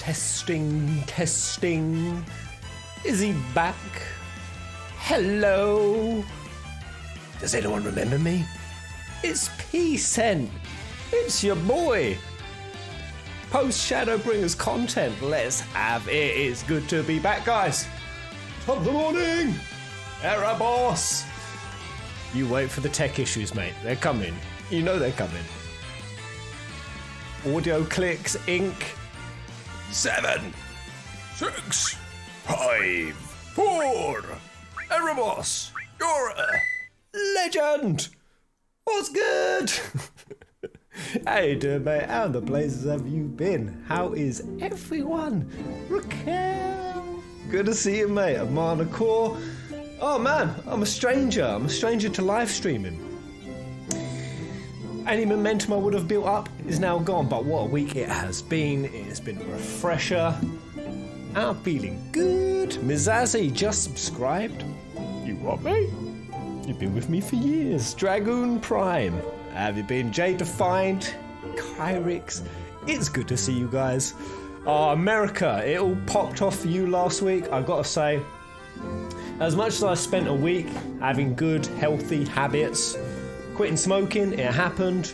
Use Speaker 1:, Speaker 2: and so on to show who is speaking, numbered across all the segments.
Speaker 1: Testing, testing. Is he back? Hello? Does anyone remember me? It's P-Cent. It's your boy. Post Shadowbringers content. Let's have it. It's good to be back, guys. Top of the morning. Error boss. You wait for the tech issues, mate. They're coming. You know they're coming. Audio clicks, Inc. 7, 6, 5, 4. Error boss. You're a legend. What's good? How you doing, mate? How the blazes have you been? How is everyone? Raquel. Good to see you, mate. Amana Core. Oh man, I'm a stranger. I'm a stranger to live streaming. Any momentum I would have built up is now gone, but what a week it has been. It's been a refresher. I'm feeling good. Mizazzy just subscribed. You what, mate? You've been with me for years. Dragoon Prime. Have you been? Jay Defined. Kyrix. It's good to see you guys. Oh, America. It all popped off for you last week. I've got to say, as much as I spent a week having good, healthy habits, quitting smoking, it happened.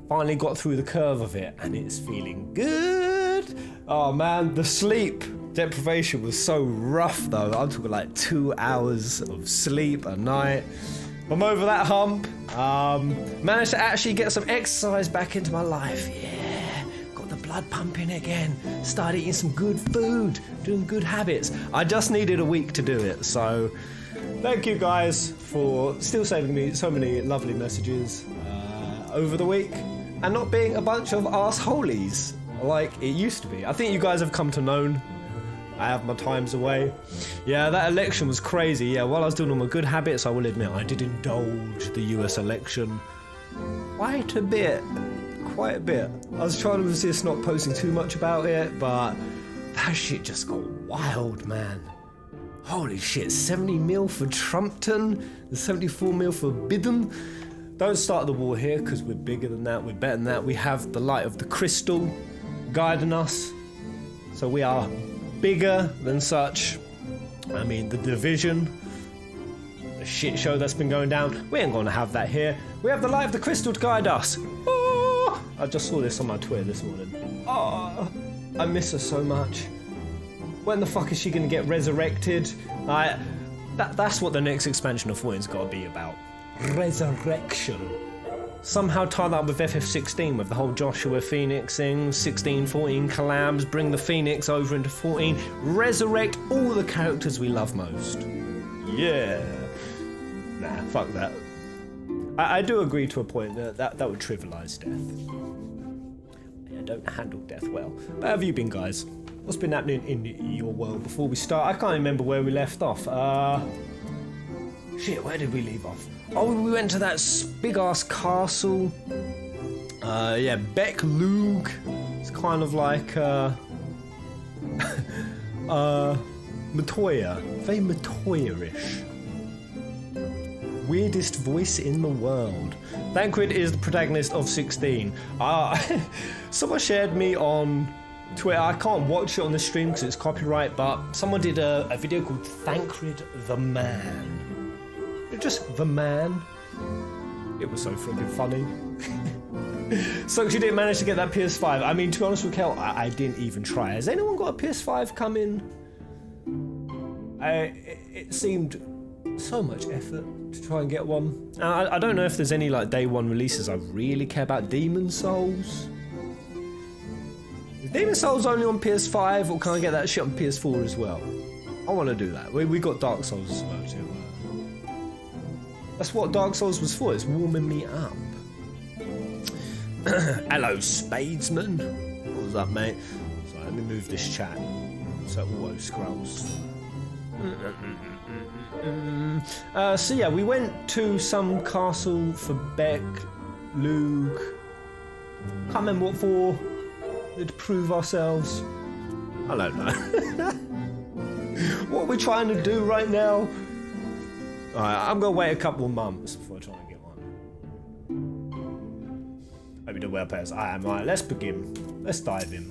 Speaker 1: Finally got through the curve of it, and it's feeling good. Oh man, the sleep deprivation was so rough though. I'm talking like 2 hours of sleep a night. I'm over that hump. Managed to actually get some exercise back into my life. Yeah, got the blood pumping again. Started eating some good food, doing good habits. I just needed a week to do it, so thank you guys for still sending me so many lovely messages over the week and not being a bunch of arse-holies like it used to be. I think you guys have come to know I have my times away. Yeah, that election was crazy. Yeah, while I was doing all my good habits, I will admit I did indulge the US election quite a bit. Quite a bit. I was trying to resist not posting too much about it, but that shit just got wild, man. Holy shit, 70 mil for Trumpton and 74 mil for Biden. Don't start the war here, because we're bigger than that, we're better than that. We have the light of the crystal guiding us, so we are bigger than such. I mean, the division, the shit show that's been going down, we ain't gonna have that here. We have the light of the crystal to guide us. Oh, I just saw this on my Twitter this morning. Oh, I miss her so much. When the fuck is she gonna get resurrected? That's what the next expansion of FFVIII's gotta be about. Resurrection. Somehow tie that up with FF16, with the whole Joshua Phoenix thing, 16, 14 collabs, bring the Phoenix over into 14, resurrect all the characters we love most. Yeah. Nah, fuck that. I do agree to a point that would trivialise death. I don't handle death well. But how have you been, guys? What's been happening in your world before we start? I can't remember where we left off. Shit, where did we leave off? Oh, we went to that big-ass castle. Yeah, Beck Lug. It's kind of like, Matoya. Very Matoya-ish. Weirdest voice in the world. Thancred is the protagonist of 16. Someone shared me on Twitter. I can't watch it on the stream because it's copyright, but someone did a video called Thancred the Man. Just the man. It was so freaking funny. So she didn't manage to get that PS5. I mean, to be honest with Kel, I didn't even try. Has anyone got a PS5 coming? It seemed so much effort to try and get one. I don't know if there's any like day one releases I really care about. Demon Souls. Is Demon Souls only on PS5, or can I get that shit on PS4 as well? I want to do that. We got Dark Souls as well too. That's what Dark Souls was for, it's warming me up. Hello, Spadesman. What's up, mate? So let me move this chat so it auto scrolls. So yeah, we went to some castle for Beck, Luke. Can't remember what for. To prove ourselves. I don't know. What are we trying to do right now? Alright, I'm gonna wait a couple of months before I try and get one. Maybe the well players. Alright, let's begin. Let's dive in.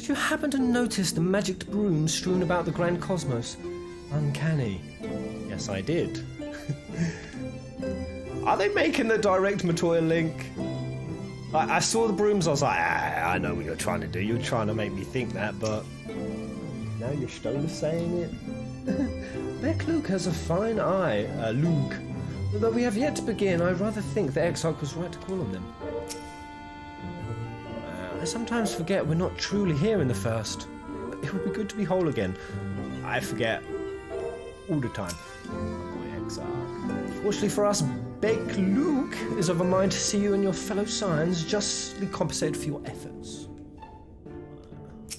Speaker 1: Did you happen to notice the magic broom strewn about the grand cosmos? Uncanny. Yes, I did. Are they making the direct Matoya link? I saw the brooms, I was like, I know what you're trying to do. You're trying to make me think that, but now you're Stoner saying it. Beck Luke has a fine eye, Luke. Although we have yet to begin, I rather think the Exarch was right to call on them. I sometimes forget we're not truly here in the first. It would be good to be whole again. I forget all the time. Boy, Exarch. Fortunately for us, Beck Luke is of a mind to see you and your fellow Scions justly compensated for your efforts.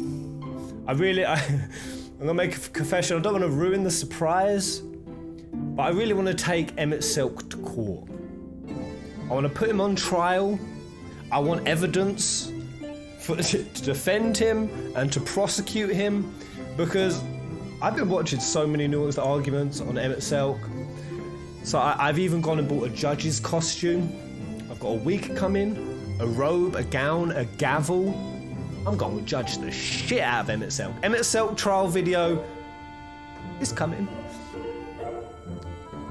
Speaker 1: I'm gonna make a confession. I don't want to ruin the surprise, but I really want to take Emet-Selch to court. I want to put him on trial. I want evidence to defend him and to prosecute him, because I've been watching so many nuanced arguments on Emet-Selch. So I've even gone and bought a judge's costume. I've got a wig coming, a robe, a gown, a gavel. I'm going to judge the shit out of Emet-Selch. Emet-Selch trial video is coming.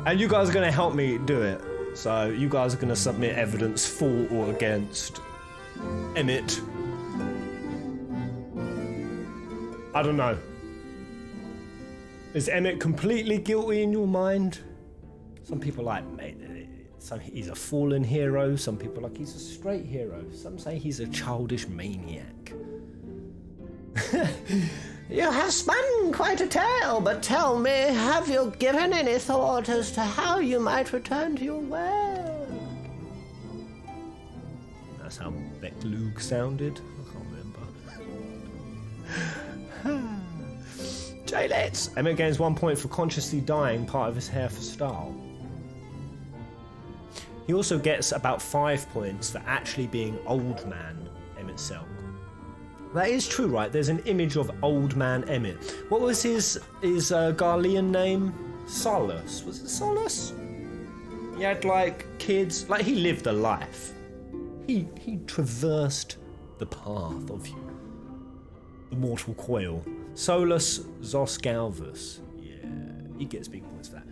Speaker 1: And you guys are going to help me do it. So you guys are going to submit evidence for or against Emmett. I don't know. Is Emmett completely guilty in your mind? Some people are like, mate, he's a fallen hero. Some people are like, he's a straight hero. Some say he's a childish maniac.
Speaker 2: You have spun quite a tale, but tell me, have you given any thought as to how you might return to your world?
Speaker 1: That's how Beck Luke sounded. I can't remember. J-Let's. Emmett gains 1 point for consciously dyeing part of his hair for style. He also gets about 5 points for actually being old man Emet-Selch. That is true, right? There's an image of old man Emmett. What was his Garlean name? Solus. Was it Solus? He had like kids. Like he lived a life. He traversed the path of the mortal coil. Solus Zos Galvus. Yeah, he gets big points for that.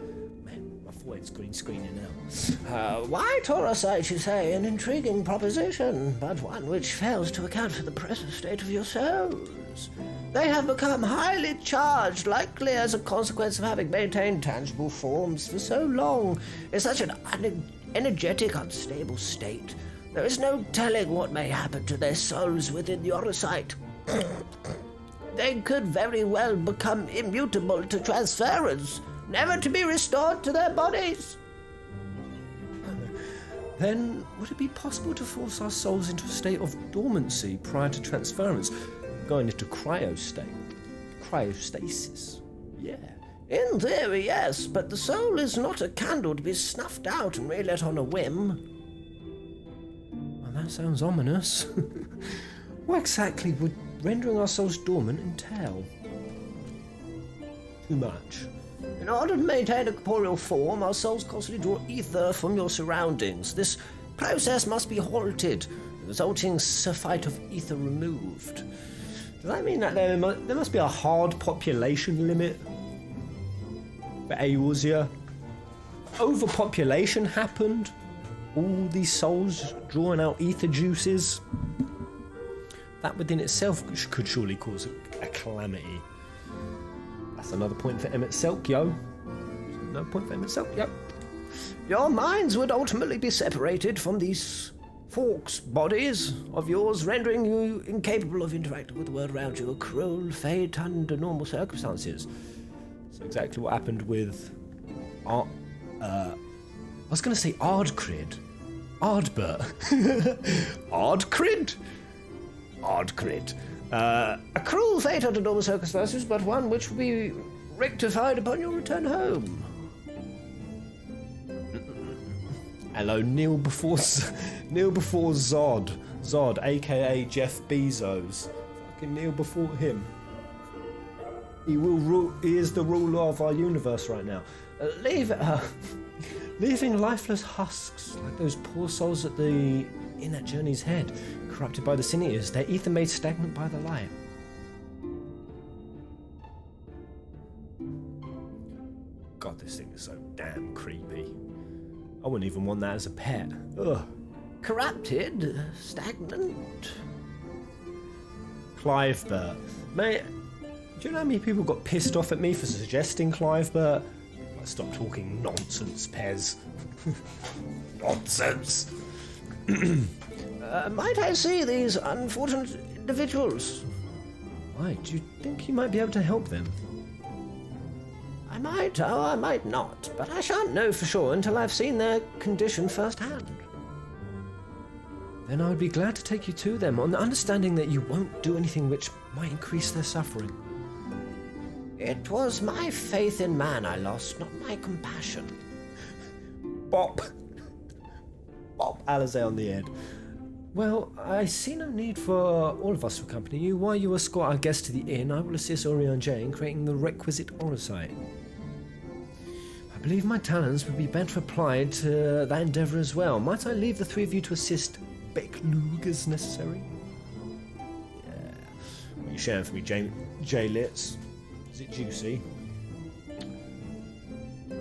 Speaker 1: Man, my forehead's green screening now.
Speaker 2: Why, Taurus, you say, an intriguing proposition, but one which fails to account for the present state of your souls. They have become highly charged, likely as a consequence of having maintained tangible forms for so long in such an energetic, unstable state. There is no telling what may happen to their souls within your sight. They could very well become immutable to transference, never to be restored to their bodies.
Speaker 1: Then would it be possible to force our souls into a state of dormancy prior to transference, going into cryostasis? Yeah.
Speaker 2: In theory, yes, but the soul is not a candle to be snuffed out and relit on a whim.
Speaker 1: Well, that sounds ominous. What exactly would rendering our souls dormant entail? Too much.
Speaker 2: In order to maintain a corporeal form, our souls constantly draw ether from your surroundings. This process must be halted, the resulting surfeit of ether removed.
Speaker 1: Does that mean that there must be a hard population limit for Eorzea? Overpopulation happened? All these souls drawing out ether juices? That within itself could surely cause a calamity. That's another point for Emet-Selch, yo. Another point for Emet-Selch, yo.
Speaker 2: Your minds would ultimately be separated from these forks bodies of yours, rendering you incapable of interacting with the world around you. A cruel fate under normal circumstances.
Speaker 1: So exactly what happened with I was going to say Ardcrid. Ardbert. Ardcrid? Ardcrid.
Speaker 2: A cruel fate under normal circumstances, but one which will be rectified upon your return home.
Speaker 1: Hello, kneel before Zod. Zod, aka Jeff Bezos. Fucking kneel before him. He will rule. He is the ruler of our universe right now. Leaving lifeless husks like those poor souls in that journey's head, corrupted by the sin eaters, their ether made stagnant by the light. wouldn't even want that as a pet. Ugh.
Speaker 2: Corrupted, stagnant.
Speaker 1: Clivebert. Mate, do you know how many people got pissed off at me for suggesting Clivebert? Stop talking nonsense, Pez. Nonsense.
Speaker 2: Might I see these unfortunate individuals?
Speaker 1: Why? Do you think you might be able to help them?
Speaker 2: I might, or I might not, but I shan't know for sure until I've seen their condition firsthand.
Speaker 1: Then I would be glad to take you to them on the understanding that you won't do anything which might increase their suffering.
Speaker 2: It was my faith in man I lost, not my compassion.
Speaker 1: Bop. Bop Alizé on the head. Well, I see no need for all of us to accompany you. While you escort our guests to the inn, I will assist Orion J in creating the requisite oversight. I believe my talents would be better applied to that endeavour as well. Might I leave the three of you to assist Becklug as necessary? Yeah. What are you sharing for me, J-Litz? Is it juicy?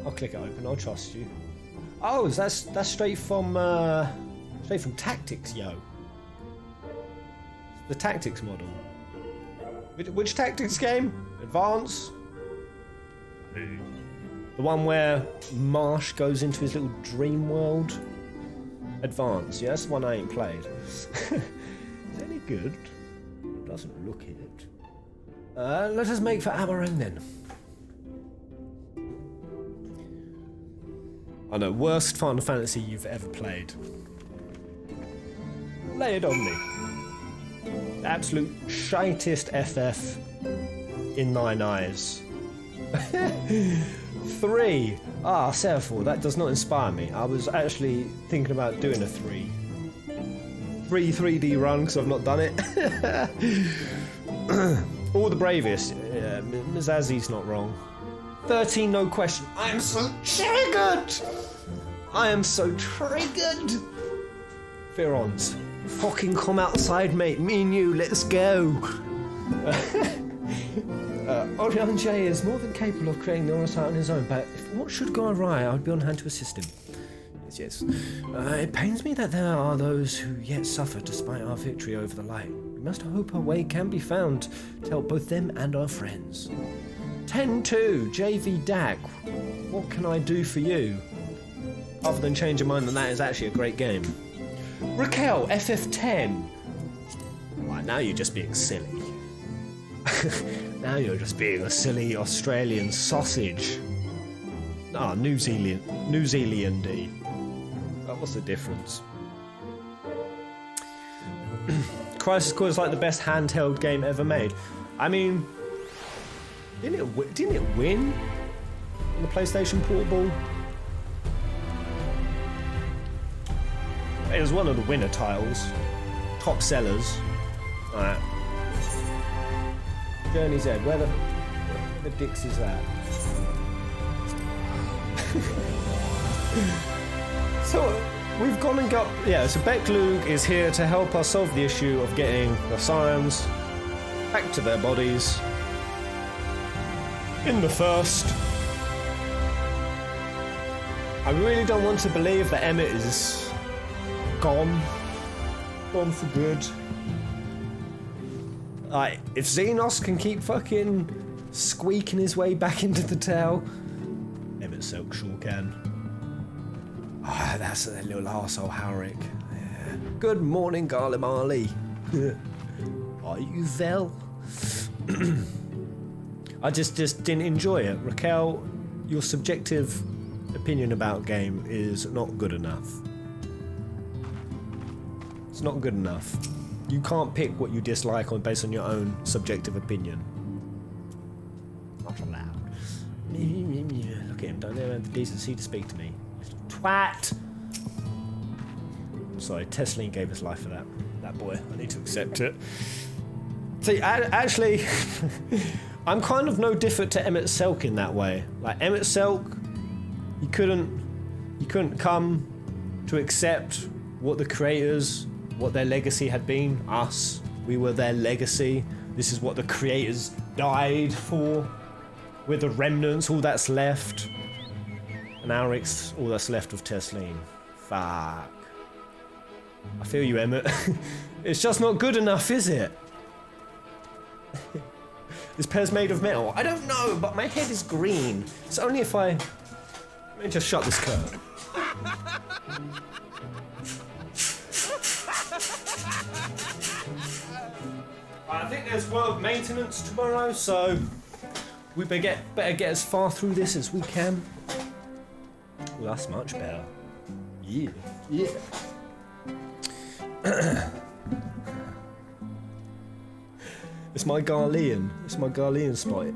Speaker 1: I'll click it open, I'll trust you. Oh, that's straight from Tactics, yo. The Tactics model. Which Tactics game? Advance? The one where Marsh goes into his little dream world? Advance, yeah, that's the one I ain't played. Is it any good? Doesn't look it. Let us make for Amarang then. I know, worst Final Fantasy you've ever played. Lay it on me. The absolute shitest FF in thine eyes. 3. Therefore, that does not inspire me. I was actually thinking about doing a 3. 3D run, because I've not done it. All the bravest. Mizazzi's not wrong. 13, no question. I am so triggered! I am so triggered! Firons. Fucking come outside, mate. Me and you, let's go. Orion J is more than capable of creating the oversight on his own, but if what should go awry, I would be on hand to assist him. Yes. It pains me that there are those who yet suffer despite our victory over the light. We must hope a way can be found to help both them and our friends. 10-2, JV DAC. What can I do for you? Other than change your mind that that is actually a great game. Raquel, FF10. Right, now you're just being silly. Now you're just being a silly Australian sausage. New Zealand-y. What's the difference? Crisis Core is like the best handheld game ever made. I mean, didn't it win on the PlayStation Portable? It was one of the winner titles, top sellers. Alright. Journey's End. Where the dicks is that? So we've gone and got so Becklug is here to help us solve the issue of getting the Scions back to their bodies in the first. I really don't want to believe that Emmett is gone for good. Like, if Xenos can keep fucking squeaking his way back into the tail, Emet-Selch sure can. That's a little arsehole Howrick. Yeah. Good morning, Garlemali. Are you well? I just didn't enjoy it. Raquel, your subjective opinion about game is not good enough. It's not good enough. You can't pick what you dislike based on your own subjective opinion. Not allowed. Look at him, don't they have the decency to speak to me? Twat! I'm sorry, Tesleen gave his life for that boy. I need to accept it. See, actually, I'm kind of no different to Emet-Selch in that way. Like, Emet-Selch, you couldn't come to accept what the creators, what their legacy had been. Us, we were their legacy. This is what the creators died for. We're the remnants, all that's left. And And Auric's all that's left of Tesleen. Fuck. I feel you, Emmett. It's just not good enough, is it? This pair's made of metal. I don't know, but my head is green. It's only if I... Let me just shut this curtain. I think there's world maintenance tomorrow, so we better get as far through this as we can. Well, that's much better. Yeah. Yeah. It's my Garlean. It's my Garlean spot.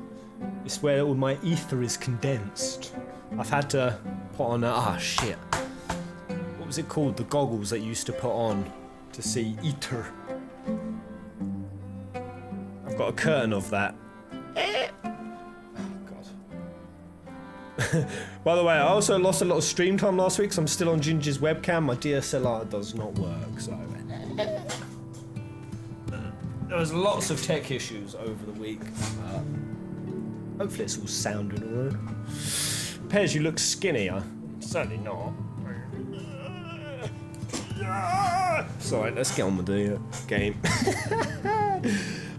Speaker 1: It's where all my ether is condensed. I've had to put on shit. What was it called? The goggles that you used to put on to see ether. I've got a curtain of that. By the way, I also lost a lot of stream time last week, so I'm still on Ginger's webcam. My DSLR does not work, so... There was lots of tech issues over the week. Hopefully it's all sounding alright. Pez, you look skinny. I'm certainly not. Sorry, let's get on with the game.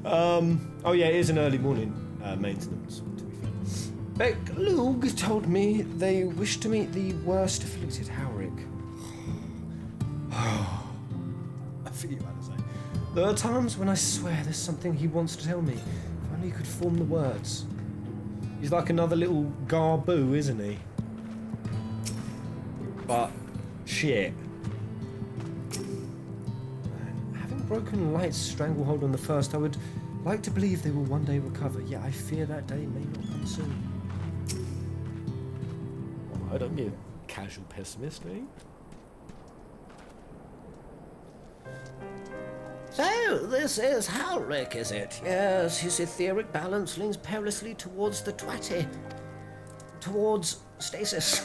Speaker 1: Oh yeah, it is an early morning maintenance. Beck Lug told me they wish to meet the worst afflicted Howrick. I feel you, Alice. There are times when I swear there's something he wants to tell me. If only he could form the words. He's like another little Garboo, isn't he? But shit. Having broken Light's stranglehold on the first, I would like to believe they will one day recover. Yet I fear that day may not come soon. I don't be a casual pessimist, eh?
Speaker 2: So, this is Howrick, is it? Yes, his etheric balance leans perilously towards the twatty. Towards stasis.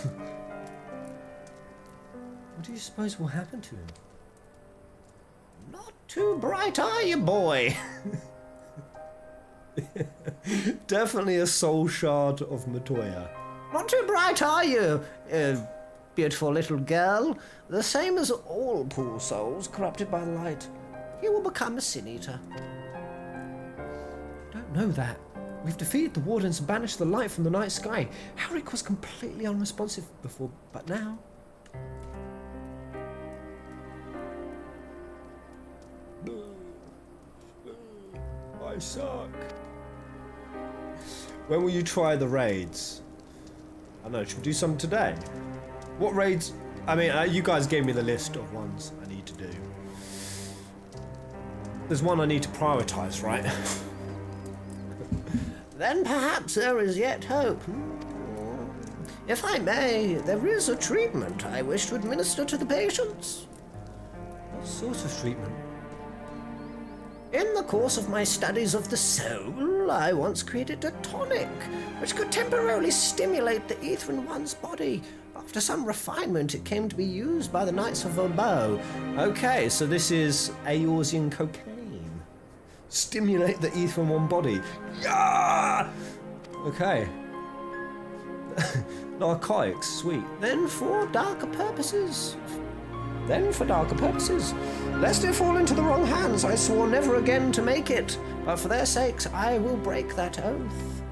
Speaker 1: What do you suppose will happen to him?
Speaker 2: Not too bright, are you, boy?
Speaker 1: Definitely a soul shard of Matoya.
Speaker 2: Not too bright, are you, beautiful little girl? The same as all poor souls corrupted by light. He will become a sin eater.
Speaker 1: Don't know that. We've defeated the wardens and banished the light from the night sky. Howrick was completely unresponsive before, but now... I suck. When will you try the raids? I don't know, should we do some today? What raids? I mean, you guys gave me the list of ones I need to do. There's one I need to prioritize, right?
Speaker 2: Then perhaps there is yet hope. If I may, there is a treatment I wish to administer to the patients.
Speaker 1: What sort of treatment?
Speaker 2: In the course of my studies of the soul, I once created a tonic which could temporarily stimulate the ether in one's body. After some refinement, it came to be used by the Knights of Obo.
Speaker 1: Okay, so this is Eorzean cocaine. Stimulate the ether in one body. Yeah! Okay. Narcotics, sweet.
Speaker 2: Then for darker purposes. Lest it fall into the wrong hands, I swore never again to make it. But for their sakes, I will break that oath.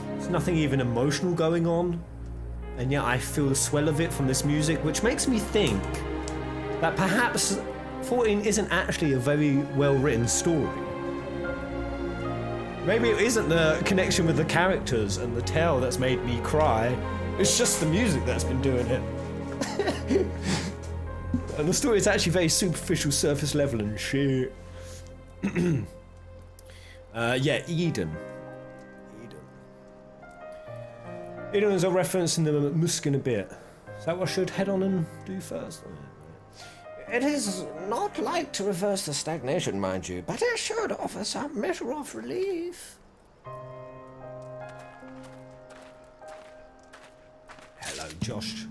Speaker 1: There's nothing even emotional going on, and yet I feel the swell of it from this music, which makes me think that perhaps 14 isn't actually a very well-written story. Maybe it isn't the connection with the characters and the tale that's made me cry. It's just the music that's been doing it. And the story is actually very superficial, surface level and shit. Yeah, Eden. Eden is a reference in the Muskin a bit. Is that what I should head on and do first?
Speaker 2: It is not like to reverse the stagnation, mind you, but it should offer some measure of relief.
Speaker 1: Hello, Josh.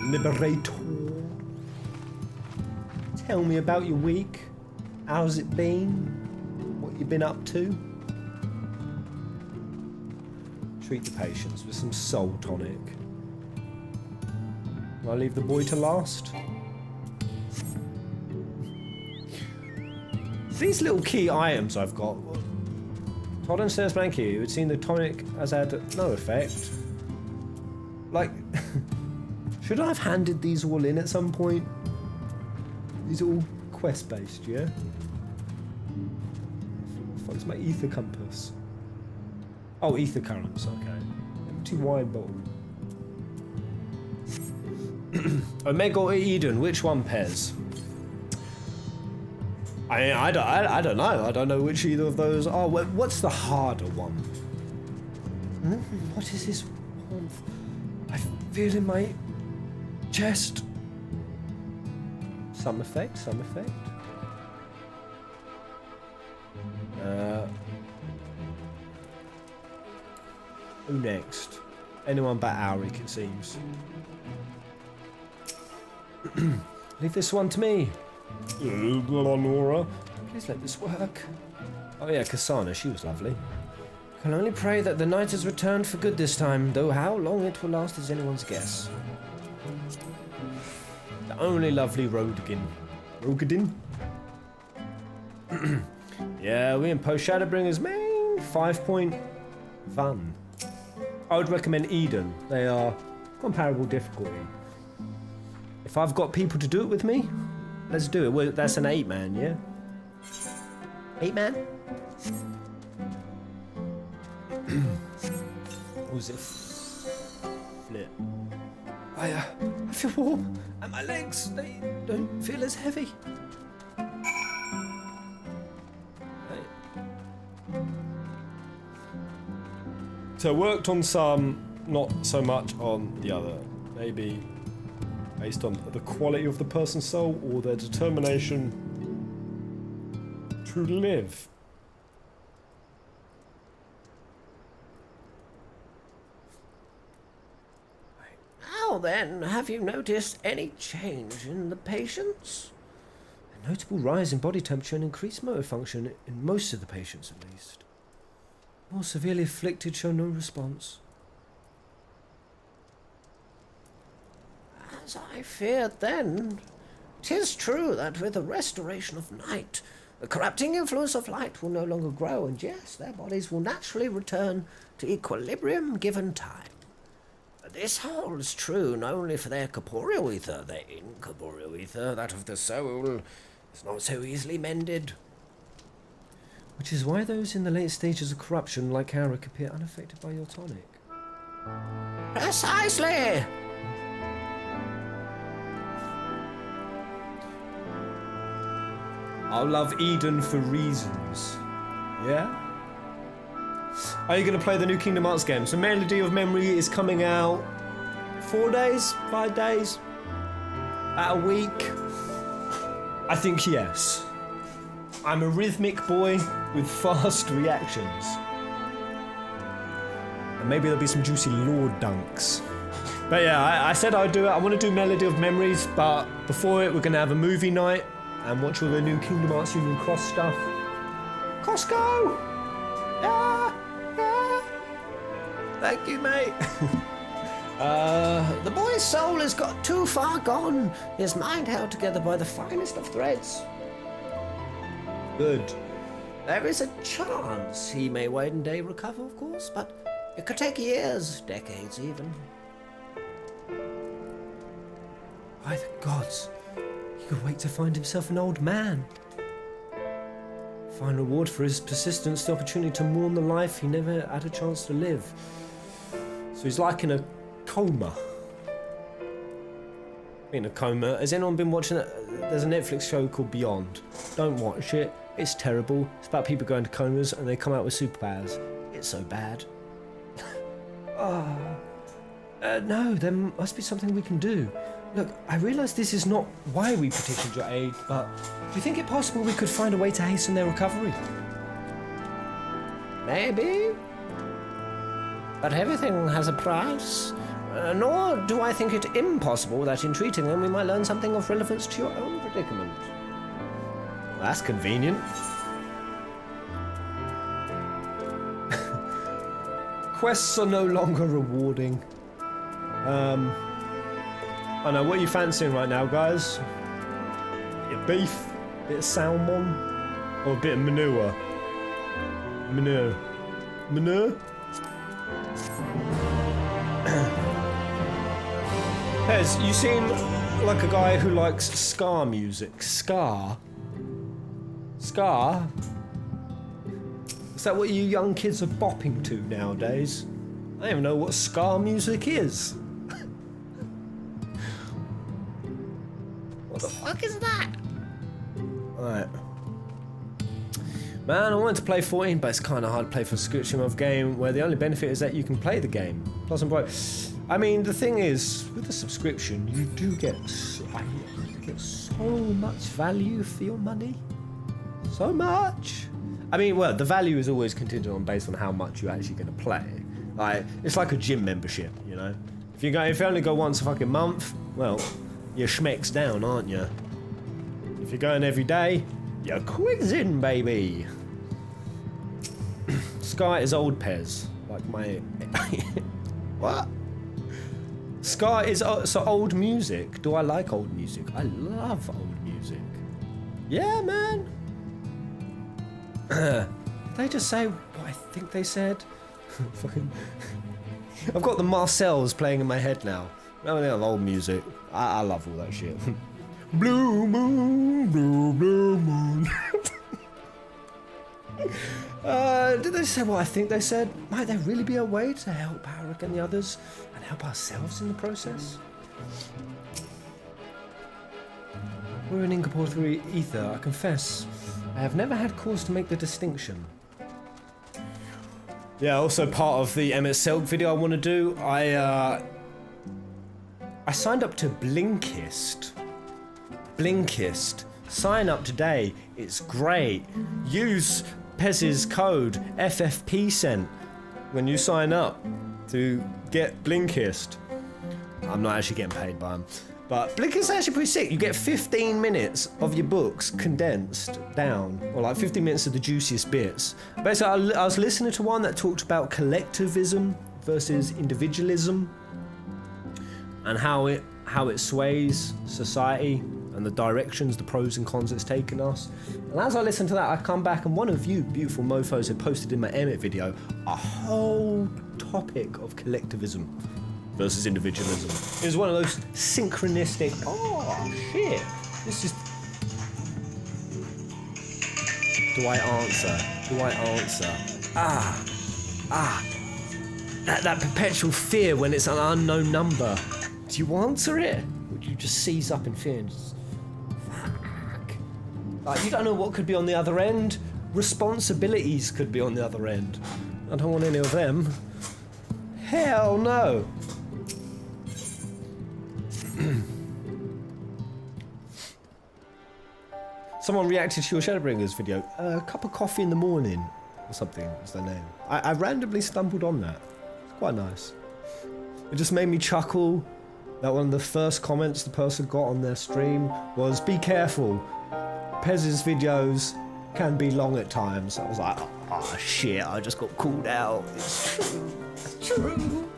Speaker 1: Liberator. Tell me about your week. How's it been? What you been up to? Treat the patients with some soul tonic. Will I leave the boy to last? These little key items I've got. Todd and Stairs Blanky, who had seen the tonic has had no effect. Like, should I have handed these all in at some point? These are all quest-based, yeah? What's my ether compass? Oh, ether currents, okay. Empty wine bottle. Omega Eden, which one, Pez? I don't know. I don't know which either of those are. What's the harder one? What is this warmth I feel in my chest? Some effect, some effect. Who next? Anyone but Auric, it seems. Leave this one to me. Nora. Please let this work. Oh yeah, Kasana, she was lovely. Can only pray that the night has returned for good this time, though how long it will last is anyone's guess. The only lovely Rogadin. Rogadin? Yeah, we impose Shadowbringers, main 5-point fun. I would recommend Eden. They are comparable difficulty. If I've got people to do it with me, let's do it. Well, that's an 8-man, yeah? 8-man? What was it? Flip. I feel warm, and my legs, they don't feel as heavy. So worked on some, not so much on the other. Maybe based on the quality of the person's soul or their determination to live.
Speaker 2: Now then, have you noticed any change in the patients?
Speaker 1: A notable rise in body temperature and increased motor function in most of the patients at least. More severely afflicted show no response.
Speaker 2: As I feared then, 'tis true that with the restoration of night, the corrupting influence of light will no longer grow, and yes, their bodies will naturally return to equilibrium given time. But this holds true not only for their corporeal ether, their incorporeal ether, that of the soul, is not so easily mended.
Speaker 1: Which is why those in the late stages of corruption, like Auric, appear unaffected by your tonic.
Speaker 2: Precisely!
Speaker 1: I'll love Eden for reasons. Yeah? Are you going to play the new Kingdom Hearts game? So Melody of Memory is coming out 4 days? 5 days? About a week? I think yes. I'm a rhythmic boy with fast reactions. And maybe there'll be some juicy Lord dunks. But yeah, I said I'd do it. I want to do Melody of Memories, but before it, we're going to have a movie night and watch all the new Kingdom Hearts Union Cross stuff. Costco! Yeah! Yeah!
Speaker 2: Thank you, mate. The boy's soul has got too far gone. His mind held together by the finest of threads.
Speaker 1: Good.
Speaker 2: There is a chance he may one day recover, of course, but it could take years, decades even.
Speaker 1: By the gods, he could wait to find himself an old man. Fine reward for his persistence, the opportunity to mourn the life he never had a chance to live. So he's like in a coma. In a coma. Has anyone been watching it? There's a Netflix show called Beyond. Don't watch it. It's terrible. It's about people going to comas and they come out with superpowers. It's so bad. No, there must be something we can do. Look, I realise this is not why we petitioned your aid, but do you think it possible we could find a way to hasten their recovery?
Speaker 2: Maybe. But everything has a price. Nor do I think it impossible that in treating them we might learn something of relevance to your own predicament.
Speaker 1: That's convenient. quests are no longer rewarding. I know, what are you fancying right now, guys? A bit of beef, a bit of salmon, or a bit of manure? Manure. Pez, you seem like a guy who likes ska music. Ska? Ska? Is that what you young kids are bopping to nowadays? I don't even know what ska music is. What the fuck is that? Alright. Man, I wanted to play 14, but it's kind of hard to play for a subscription of game where the only benefit is that you can play the game. Plus, I mean, the thing is, with the subscription, you do get so much value for your money. So much. I mean, well, the value is always contingent on based on how much you're actually going to play. Like, it's like a gym membership, you know. If you only go once a fucking month, well, you're schmeck's down, aren't you? If you're going every day, you're quizzing, baby. Sky is old Pez, like my. What? Ska is so old music. Do I like old music? I love old music. Yeah, man. Did they just say what I think they said? I've got the Marcells playing in my head now. I love old music. I love all that shit. Blue moon, blue moon. Did they say what I think they said? Might there really be a way to help Harik and the others and help ourselves in the process? We're in Ingapore through ether, I confess. I have never had cause to make the distinction. Yeah, also part of the Emet-Selch video I want to do, I signed up to Blinkist. Blinkist. Sign up today. It's great. Use Pez's code FFP when you sign up to get Blinkist. I'm not actually getting paid by them. But Blinkist is actually pretty sick. You get 15 minutes of your books condensed down, or like 15 minutes of the juiciest bits. Basically, I was listening to one that talked about collectivism versus individualism, and how it sways society and the directions, the pros and cons it's taken us. And as I listened to that, I come back and one of you beautiful mofos had posted in my Emmett video a whole topic of collectivism versus individualism. It was one of those synchronistic, oh shit, this is... Do I answer? That perpetual fear when it's an unknown number. Do you answer it? Or would you just seize up in fear and just... Fuck. Like, you don't know what could be on the other end. Responsibilities could be on the other end. I don't want any of them. Hell no. Someone reacted to your Shadowbringers video. A cup of coffee in the morning, or something was their name. I randomly stumbled on that. It's quite nice. It just made me chuckle that one of the first comments the person got on their stream was, "Be careful, Pez's videos can be long at times." I was like, oh shit, I just got called out. It's true. It's true.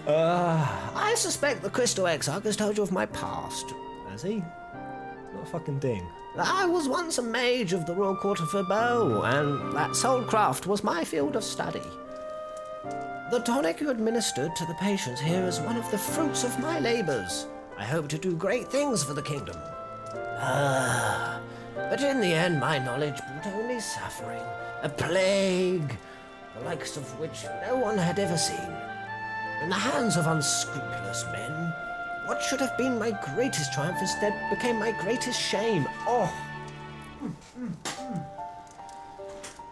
Speaker 1: I suspect the Crystal Exarch has told you of my past. Has he? Not a fucking thing. I was once a mage of the Royal Court of Verbo, and that soulcraft was my field of study. The tonic you administered to the patients here is one of the fruits of my labors. I hope to do great things for the kingdom. But in the end, my knowledge brought only suffering, a plague, the likes of which no one had ever seen. In the hands of unscrupulous men, what should have been my greatest triumph instead became my greatest shame. Oh.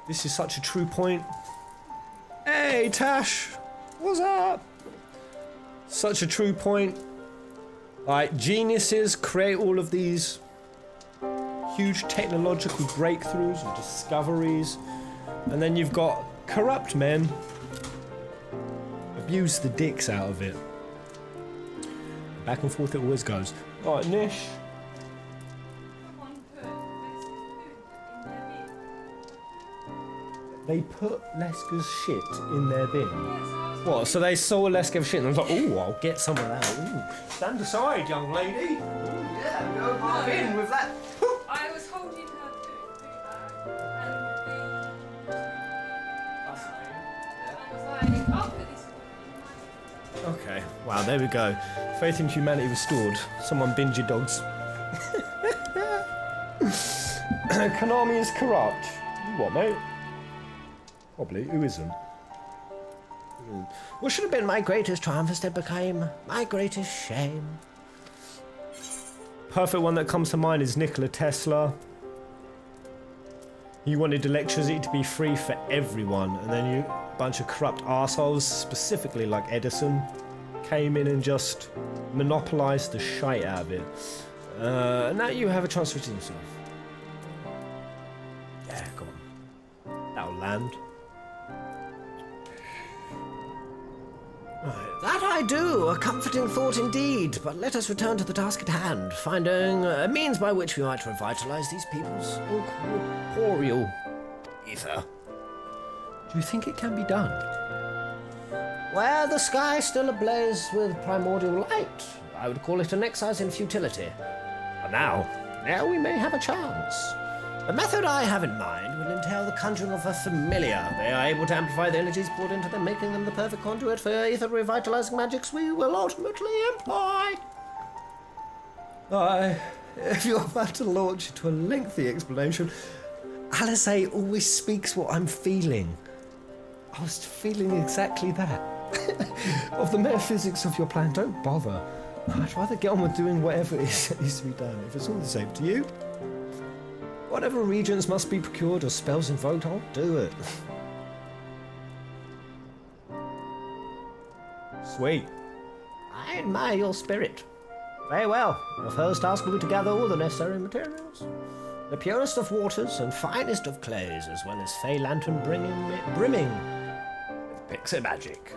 Speaker 1: This is such a true point. Hey, Tash. What's up? Such a true point. Like, geniuses create all of these huge technological breakthroughs or discoveries, and then you've got corrupt men abuse the dicks out of it. Back and forth it always goes. Alright, Nish. They put Lesker's shit in their bin. What? So they saw Lesker's shit and I was like, ooh, I'll get some of that. Ooh. Stand aside, young lady. Ooh, yeah, go mark in with that.
Speaker 3: I was holding her poo bag and I was like, I'll put this one.
Speaker 1: Okay, wow, there we go. Faith in humanity restored. Someone binge your dogs. Konami is corrupt. What, mate? Probably. Who isn't?
Speaker 2: What should have been my greatest triumph instead became my greatest shame.
Speaker 1: Perfect one that comes to mind is Nikola Tesla. He wanted electricity to be free for everyone, and then a bunch of corrupt arseholes, specifically like Edison, came in and just monopolised the shite out of it. And now you have a chance to redeem yourself. Yeah, go on. That'll land.
Speaker 2: That I do, a comforting thought indeed, but let us return to the task at hand, finding a means by which we might revitalise these people's incorporeal ether.
Speaker 1: Do you think it can be done?
Speaker 2: Where the sky still ablaze with primordial light, I would call it an exercise in futility. But now we may have a chance. The method I have in mind will entail the conjuring of a familiar. They are able to amplify the energies poured into them, making them the perfect conduit for ether revitalizing magics we will ultimately employ.
Speaker 1: If you're about to launch into a lengthy explanation, Alizé always speaks what I'm feeling. I was feeling exactly that. Of the metaphysics of your plan, don't bother. I'd rather get on with doing whatever it is that needs to be done, if it's all the same to you. Whatever regions must be procured or spells invoked, I'll do it. Sweet.
Speaker 2: I admire your spirit. Very well. Your first task will be to gather all the necessary materials. The purest of waters and finest of clays, as well as Fey Lantern brimming with pixie magic.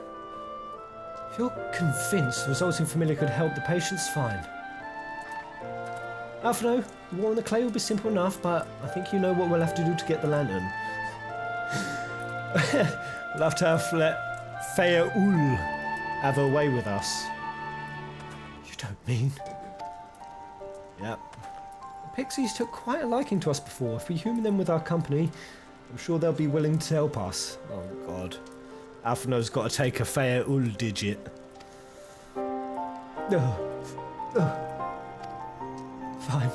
Speaker 1: If you're convinced the resulting familiar could help the patients, fine. Alphino, the war on the clay will be simple enough, but I think you know what we'll have to do to get the lantern. We'll have to let FFVIII have her way with us. You don't mean? Yep. The pixies took quite a liking to us before. If we humour them with our company, I'm sure they'll be willing to help us. Oh god. Alphino's got to take a FFVIII digit. Fine.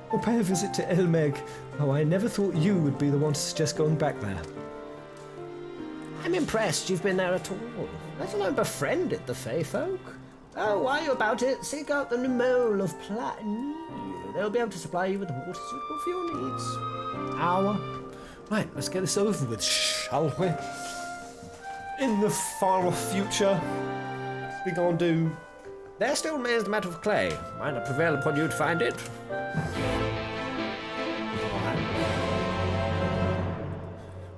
Speaker 1: We'll pay a visit to Elmeg. Oh, I never thought you would be the one to suggest going back there.
Speaker 2: I'm impressed you've been there at all, let alone befriended the Fey folk. Oh, while you're about it, seek out the Mole of Platinum. They'll be able to supply you with the water suitable for your needs.
Speaker 1: Hour. Right, let's get this over with, shall we? In the far off future, we gonna do...
Speaker 2: There still remains the matter of clay. Might not prevail upon you to find it.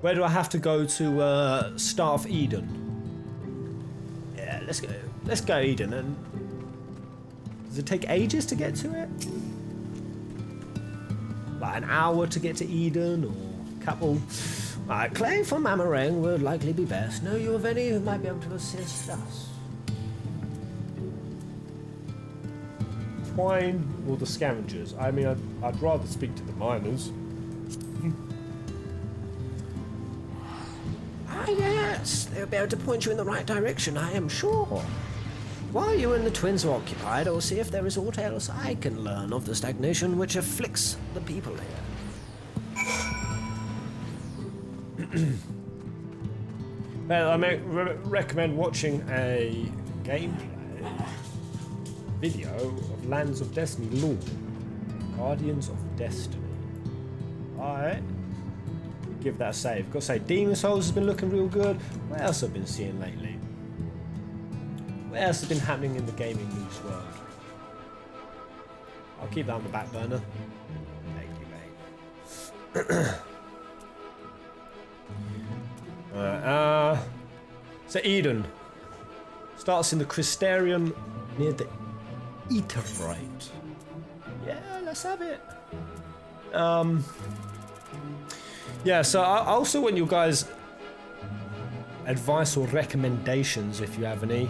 Speaker 1: Where do I have to go to start off Eden?
Speaker 2: Yeah, let's go.
Speaker 1: Let's go Eden. And does it take ages to get to it? Like an hour to get to Eden, or a couple?
Speaker 2: Right, clay from Amarang would likely be best. Know you of any who might be able to assist us?
Speaker 1: Twine or the scavengers? I mean, I'd rather speak to the miners.
Speaker 2: Ah, yes. They'll be able to point you in the right direction, I am sure. While you and the twins are occupied, I'll see if there is aught else I can learn of the stagnation which afflicts the people here.
Speaker 1: Well, I may recommend watching a gameplay video of Lands of Destiny lore. Guardians of Destiny. Alright. Give that a save. Gotta say, Demon Souls has been looking real good. What else have I been seeing lately? What else has been happening in the gaming news world? I'll keep that on the back burner. Thank you, mate. So Eden starts in the Crystarium near the Etherite. Yeah, so I also want you guys' advice or recommendations if you have any.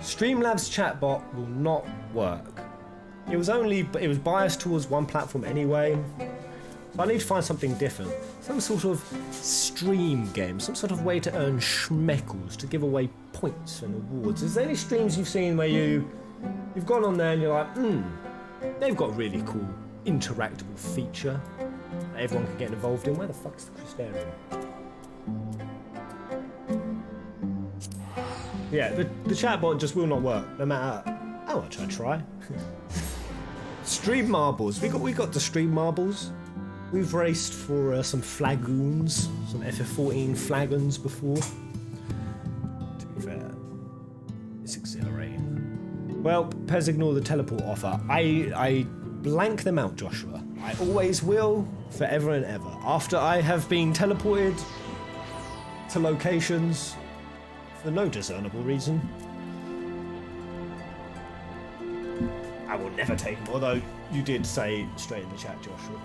Speaker 1: Streamlabs chatbot will not work. It was biased towards one platform anyway. So I need to find something different. Some sort of stream game, some sort of way to earn schmeckles, to give away points and awards. Is there any streams you've seen where you've gone on there and you're like, they've got a really cool interactable feature that everyone can get involved in? Where the fuck's the Crystarium? Yeah, the chatbot just will not work, no matter how much I try. Stream marbles. We got the stream marbles. We've raced for some flagoons, some FF14 flagons before. To be fair, it's exhilarating. Well, Pez, ignore the teleport offer. I blank them out, Joshua. I always will, forever and ever. After I have been teleported to locations for no discernible reason, I will never take them, although you did say straight in the chat, Joshua.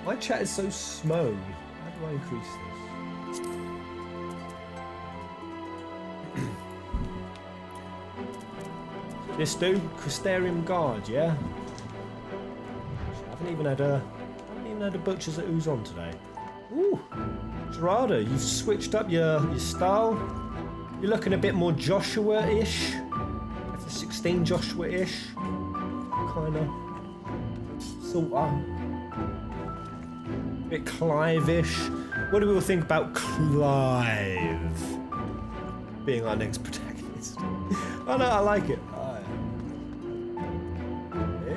Speaker 1: My chat is so small. How do I increase this? This dude, Crystarium Guard, yeah? I haven't even had a butcher's that ooze on today. Ooh, Gerardo, you've switched up your style. You're looking a bit more Joshua-ish. FF16 Joshua-ish. Kinda. Sorta. Bit Clive-ish. What do we all think about Clive being our next protagonist? Oh no, I like it.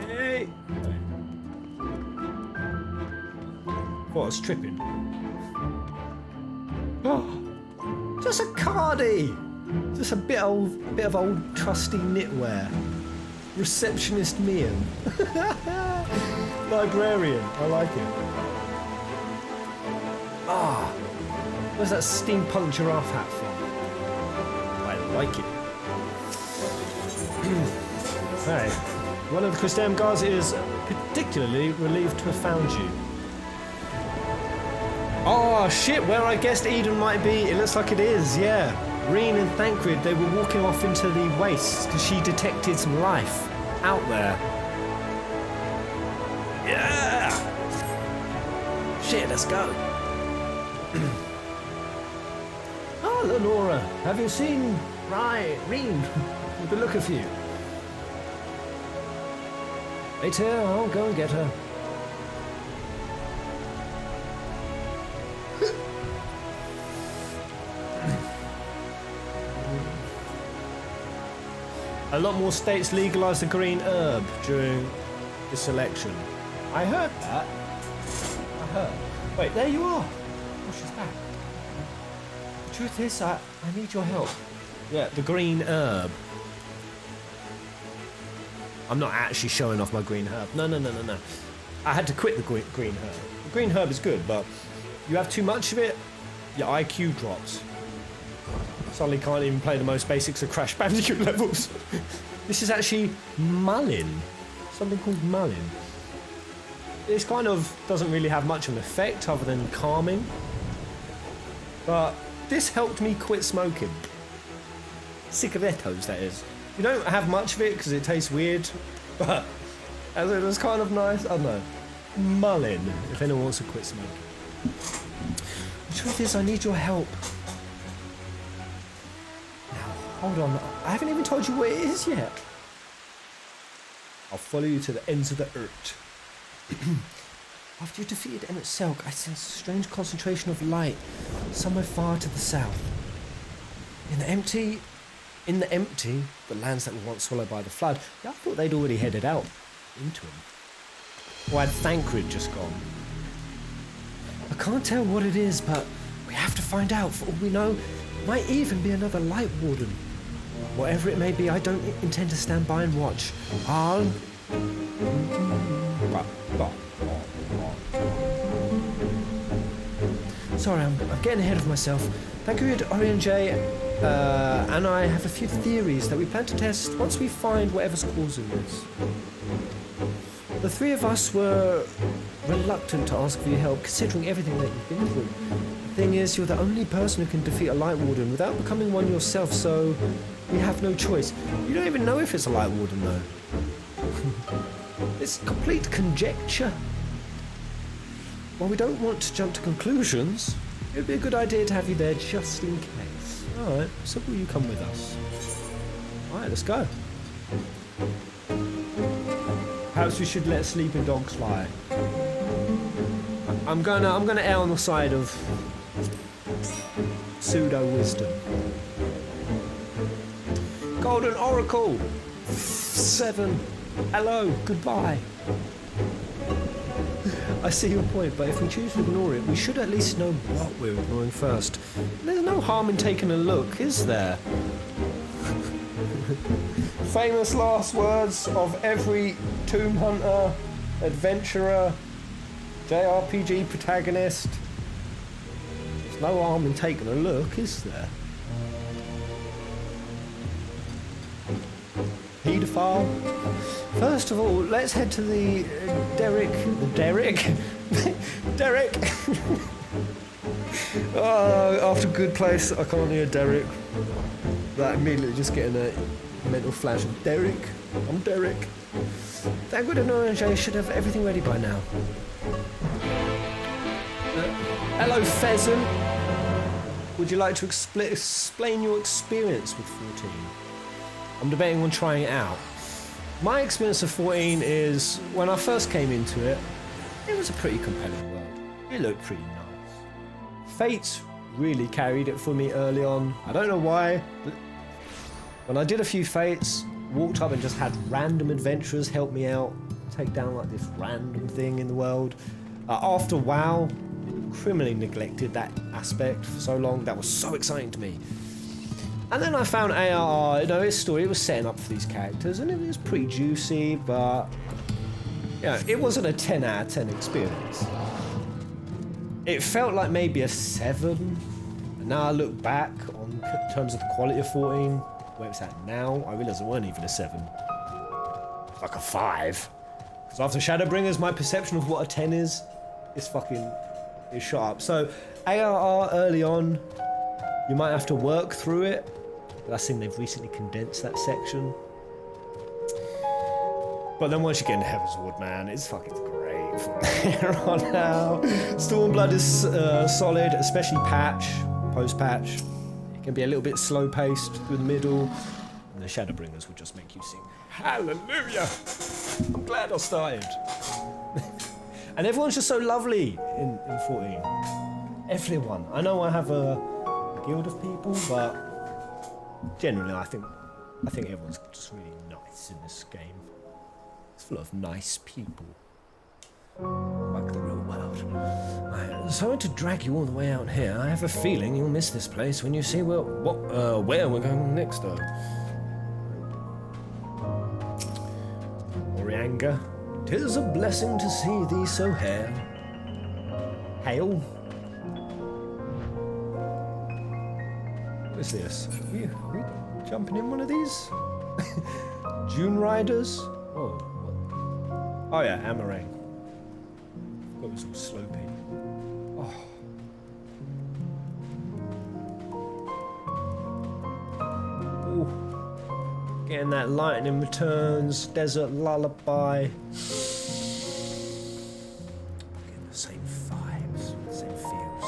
Speaker 1: Hey! What, I was tripping? Oh, just a cardie! Just a bit of old trusty knitwear. Receptionist Mian. Librarian, I like it. Ah, where's that steampunk giraffe hat from? I like it. Hey, one of the Crystarium guards is particularly relieved to have found you. Oh shit, where I guessed Eden might be, it looks like it is, yeah. Reen and Thancred, they were walking off into the wastes because she detected some life out there. Yeah! Shit, let's go. Oh, Lenora, have you seen Reen? We've been looking for you. Wait here, I'll go and get her. A lot more states legalised the green herb during this election. I heard that. I heard. Wait, there you are. Oh, she's back. The truth is, I need your help. Yeah, the green herb. I'm not actually showing off my green herb. No. I had to quit the green herb. The green herb is good, but you have too much of it, your IQ drops. Suddenly can't even play the most basics of Crash Bandicoot levels. This is actually Mullin. Something called Mullin. This kind of doesn't really have much of an effect other than calming. But this helped me quit smoking. Cigarettos, that is. You don't have much of it because it tastes weird. But as it was kind of nice, I don't know. Mullin, if anyone wants to quit smoking. The truth is, I need your help. Hold on, I haven't even told you where it is yet. I'll follow you to the ends of the earth. After you defeated Emet-Selch, I sensed a strange concentration of light somewhere far to the south. In the empty, the lands that were once swallowed by the flood, I thought they'd already headed out into them. Or had Thancred just gone? I can't tell what it is, but we have to find out. For all we know, it might even be another Light Warden. Whatever it may be, I don't intend to stand by and watch. I'll... Sorry, I'm getting ahead of myself. Thancred, Orion J, and I have a few theories that we plan to test once we find whatever's causing this. The three of us were reluctant to ask for your help, considering everything that you've been through. The thing is, you're the only person who can defeat a Light Warden without becoming one yourself, so we have no choice. You don't even know if it's a Light Warden, though. It's complete conjecture. While we don't want to jump to conclusions, it would be a good idea to have you there just in case. Alright, so will you come with us? Alright, let's go. Perhaps we should let sleeping dogs lie. I'm gonna err on the side of pseudo wisdom. Golden Oracle 7. Hello, goodbye. I see your point, but if we choose to ignore it, we should at least know what we're ignoring first. There's no harm in taking a look, is there? Famous last words of every tomb hunter, adventurer, JRPG protagonist. There's no harm in taking a look, is there? Paedophile. First of all, let's head to the Derek. Oh, after Good Place, I can't hear Derek. That immediately just getting a mental flash of Derek. I'm Derek. Dagwood and Orange should have everything ready by now. Hello, Pheasant. Would you like to explain your experience with 14? I'm debating on trying it out. My experience of 14 is, when I first came into it, it was a pretty compelling world. It looked pretty nice. Fate really carried it for me early on. I don't know why, but when I did a few Fates, walked up and just had random adventurers help me out, take down like this random thing in the world. After WoW, criminally neglected that aspect for so long. That was so exciting to me. And then I found ARR, its story, it was setting up for these characters, and it was pretty juicy, but it wasn't a 10 out of 10 experience. It felt like maybe a 7, and now I look back on terms of the quality of 14, where it's at now, I realise it weren't even a 7. Like a 5. Because after Shadowbringers, my perception of what a 10 is shot up. So ARR early on, you might have to work through it. But I think they've recently condensed that section. But then once you get into Heaven's Ward, man, it's fucking great from there on out. Stormblood is solid, especially post-patch. It can be a little bit slow-paced through the middle. And the Shadowbringers will just make you sing, hallelujah! I'm glad I started. And everyone's just so lovely in 14. Everyone. I know I have a guild of people, but generally I think everyone's just really nice in this game. It's full of nice people. Like the real world. I'm sorry to drag you all the way out here. I have a feeling you'll miss this place when you see where we're going next, though. Orianga, 'tis a blessing to see thee so hale. Hail. What is this? Are we jumping in one of these? Dune Riders? Oh, what? Oh yeah, Amarang. That was all slopey. Oh. Ooh. Getting that lightning returns, desert lullaby. Getting the same vibes, the same feels.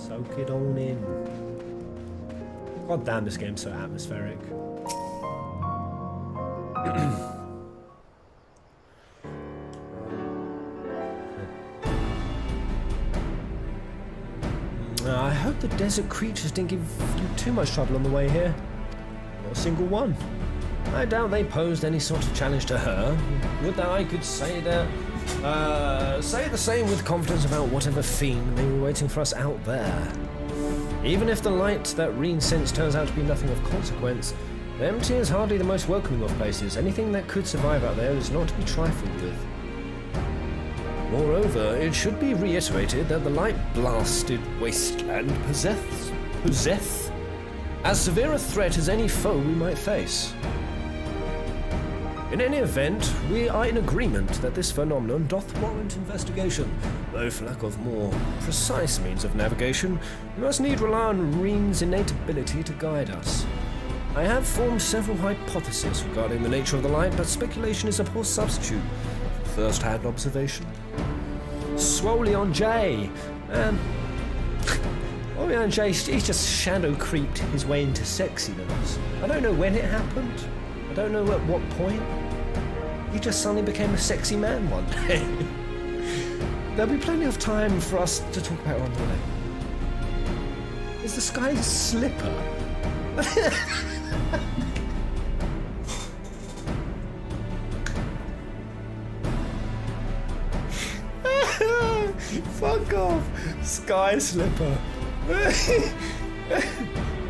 Speaker 1: Soak it on in. God damn, this game's so atmospheric. I hope the desert creatures didn't give you too much trouble on the way here. Not a single one. I doubt they posed any sort of challenge to her. Would that I could say that? Say the same with confidence about whatever fiend may be waiting for us out there. Even if the light that Reen sensed turns out to be nothing of consequence, the empty is hardly the most welcoming of places. Anything that could survive out there is not to be trifled with. Moreover, it should be reiterated that the light-blasted wasteland possesseth as severe a threat as any foe we might face. In any event, we are in agreement that this phenomenon doth warrant investigation, though for lack of more precise means of navigation, we must need rely on Reen's innate ability to guide us. I have formed several hypotheses regarding the nature of the light, but speculation is a poor substitute for first-hand observation. Swoley on Jay, man. Oh yeah, Jay, he just shadow creeped his way into sexiness. I don't know when it happened. I don't know at what point. He just suddenly became a sexy man one day. There'll be plenty of time for us to talk about it on the way. Is the sky a slipper? Fuck off! Sky slipper.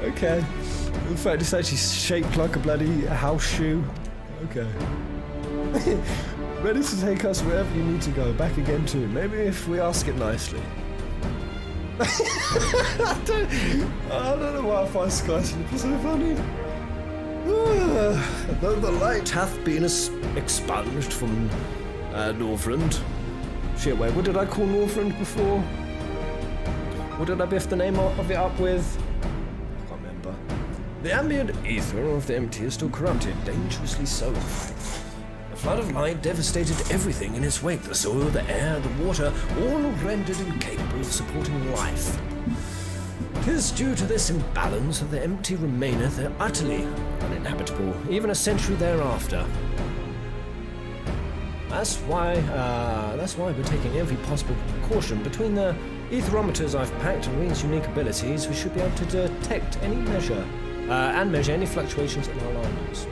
Speaker 1: Okay. In fact, it's actually shaped like a bloody house shoe. Okay. Ready to take us wherever you need to go. Back again too. Maybe if we ask it nicely. I don't know why I find sky slippers so funny. Though the light hath been expunged from Northrend. Shit, wait, what did I call Northrend before? What did I biff the name of it up with? I can't remember. The ambient ether of the MT is still corrupted, dangerously so. A flood of light devastated everything in its wake, the soil, the air, the water, all rendered incapable of supporting life. 'Tis due to this imbalance that the MT remaineth utterly uninhabitable, even a century thereafter. That's why we're taking every possible precaution. Between the etherometers I've packed and Reen's unique abilities, we should be able to detect any measure any fluctuations in our alignments.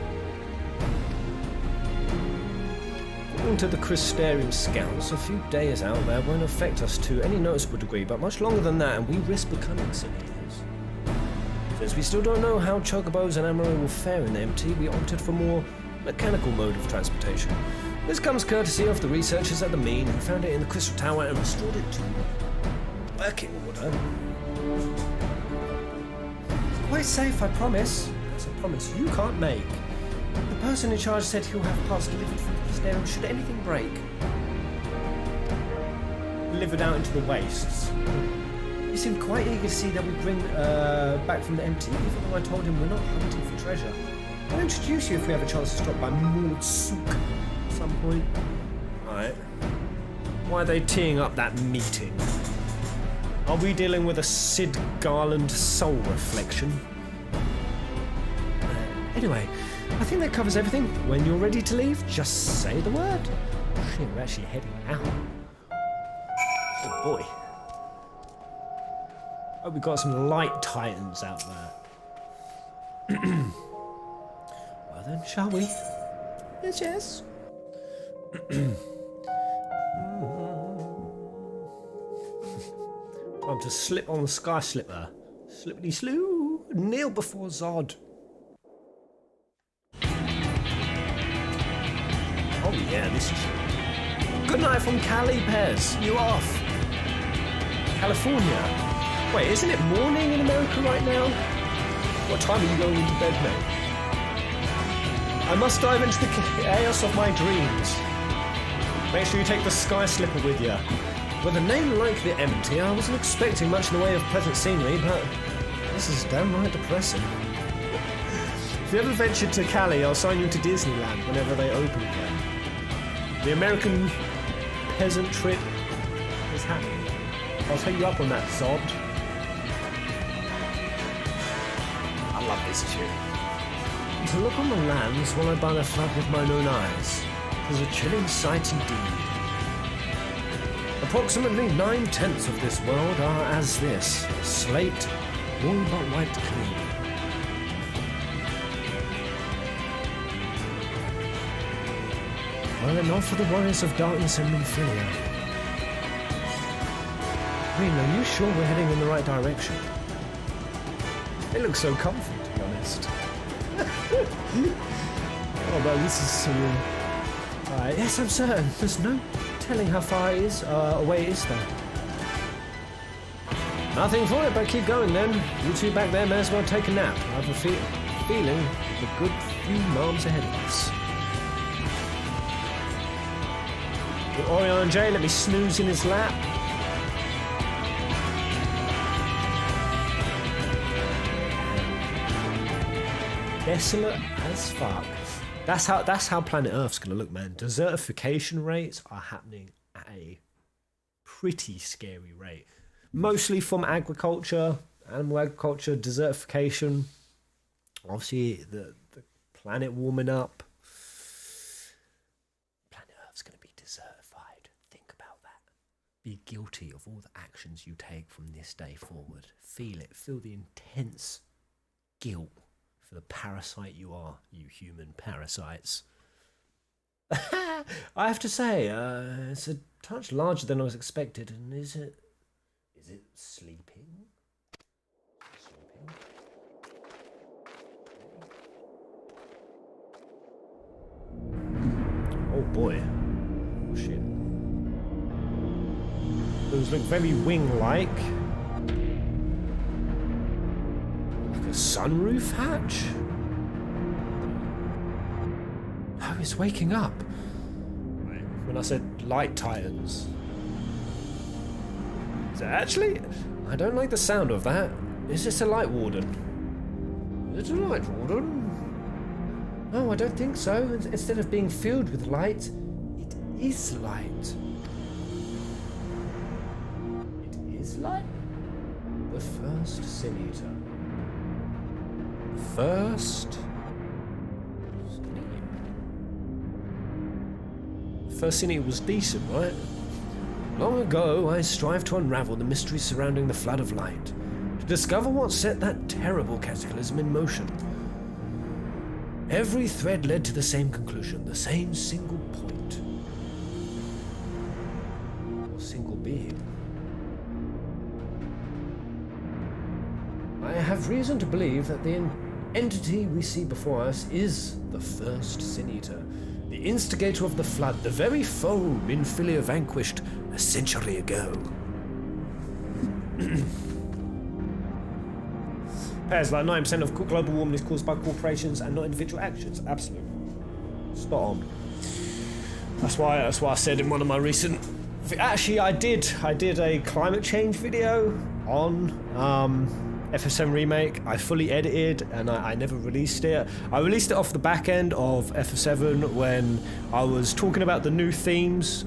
Speaker 1: According to the Crystarium scouts, a few days out there won't affect us to any noticeable degree, but much longer than that, and we risk becoming Sinians. Since we still don't know how Chocobos and Amaro will fare in the MT, we opted for more mechanical mode of transportation. This comes courtesy of the researchers at the Mean, who found it in the Crystal Tower and restored it to working order. It's quite safe, I promise. That's a promise you can't make. The person in charge said he'll have parts delivered from the Crystarium should anything break. Delivered out into the wastes. He seemed quite eager to see that we bring back from the MT, even though I told him we're not hunting for treasure. I'll introduce you if we have a chance to stop by Maud Sook at some point. Alright. Why are they teeing up that meeting? Are we dealing with a Sid Garland soul reflection? Anyway, I think that covers everything. When you're ready to leave, just say the word. Shit, we're actually heading out. Oh boy. Oh, we've got some light titans out there. Well then, shall we? Yes, yes. Time to slip on the sky slipper. Slippity slew. Kneel before Zod. Oh yeah, this is... Good night from Cali, Pez. You off. California. Wait, isn't it morning in America right now? What time are you going into bed, mate? I must dive into the chaos of my dreams. Make sure you take the sky slipper with you. With a name like the MT, I wasn't expecting much in the way of pleasant scenery, but this is downright depressing. If you ever venture to Cali, I'll sign you to Disneyland whenever they open again. The American peasant trip is happening. I'll take you up on that, Zod. I love this tune. To look on the lands while I buy the flood with mine own eyes is a chilling sight indeed. Approximately 9/10 of this world are as this, slate, all but wiped clean. Were it not for the warriors of darkness and Minfilia. Reen, are you sure we're heading in the right direction? It looks so comfy, to be honest. Oh, but this is surreal. Yes, I'm certain. There's no telling how far it is, away it is, though. Nothing for it but keep going then. You two back there may as well take a nap. I have a feeling the good few miles ahead of us. Well, Orion J, let me snooze in his lap. Desolate as fuck. That's how planet Earth's gonna look, man. Desertification rates are happening at a pretty scary rate. Mostly from agriculture, animal agriculture, desertification. Obviously, the planet warming up. Planet Earth's going to be desertified. Think about that. Be guilty of all the actions you take from this day forward. Feel it. Feel the intense guilt for the parasite you are, you human parasites. I have to say, it's a touch larger than I was expected, and is it sleeping? Oh boy. Oh shit. Those look very wing-like. Like a sunroof hatch? Oh, it's waking up. When I said light titans. Is it actually? I don't like the sound of that. Is this a light warden? Is it a light warden? No, I don't think so. Instead of being filled with light, it is light. It is light? The first Sin Eater. First Sin Eater was decent, right? Long ago, I strived to unravel the mysteries surrounding the flood of light, to discover what set that terrible cataclysm in motion. Every thread led to the same conclusion, the same single point. Or single being. I have reason to believe that the entity we see before us is the first Sin Eater, the instigator of the flood, the very foe Minfilia vanquished a century ago. Pairs like 9% of global warming is caused by corporations and not individual actions. Absolutely. Spot on. That's why I said in one of my recent... Actually, I did a climate change video on FF7 Remake. I fully edited and I never released it. I released it off the back end of FF7 when I was talking about the new themes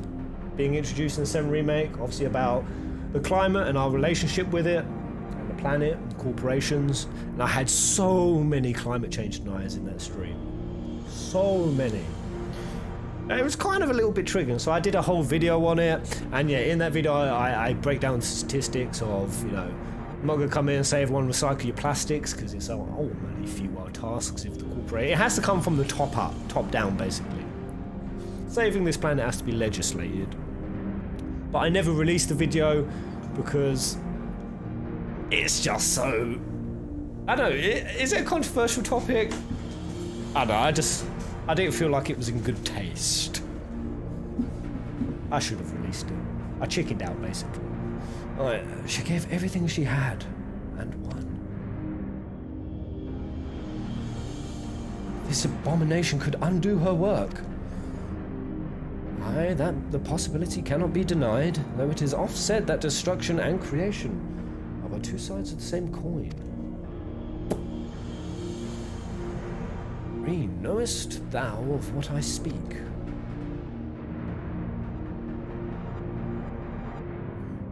Speaker 1: being introduced in the 7 Remake, obviously about the climate and our relationship with it, and the planet, and corporations, and I had so many climate change deniers in that stream. So many. And it was kind of a little bit triggering, so I did a whole video on it, and yeah, in that video I break down the statistics of, you know, I'm not going to come in and say everyone recycle your plastics, because it's ultimately futile tasks if the corporate... It has to come from the top up, top down basically. Saving this planet has to be legislated. But I never released the video because it's just so... I don't know, is it a controversial topic? I don't know, I didn't feel like it was in good taste. I should have released it. I chickened out basically. She gave everything she had and won. This abomination could undo her work. Aye, that the possibility cannot be denied, though it is oft said that destruction and creation are but two sides of the same coin. Reen, knowest thou of what I speak?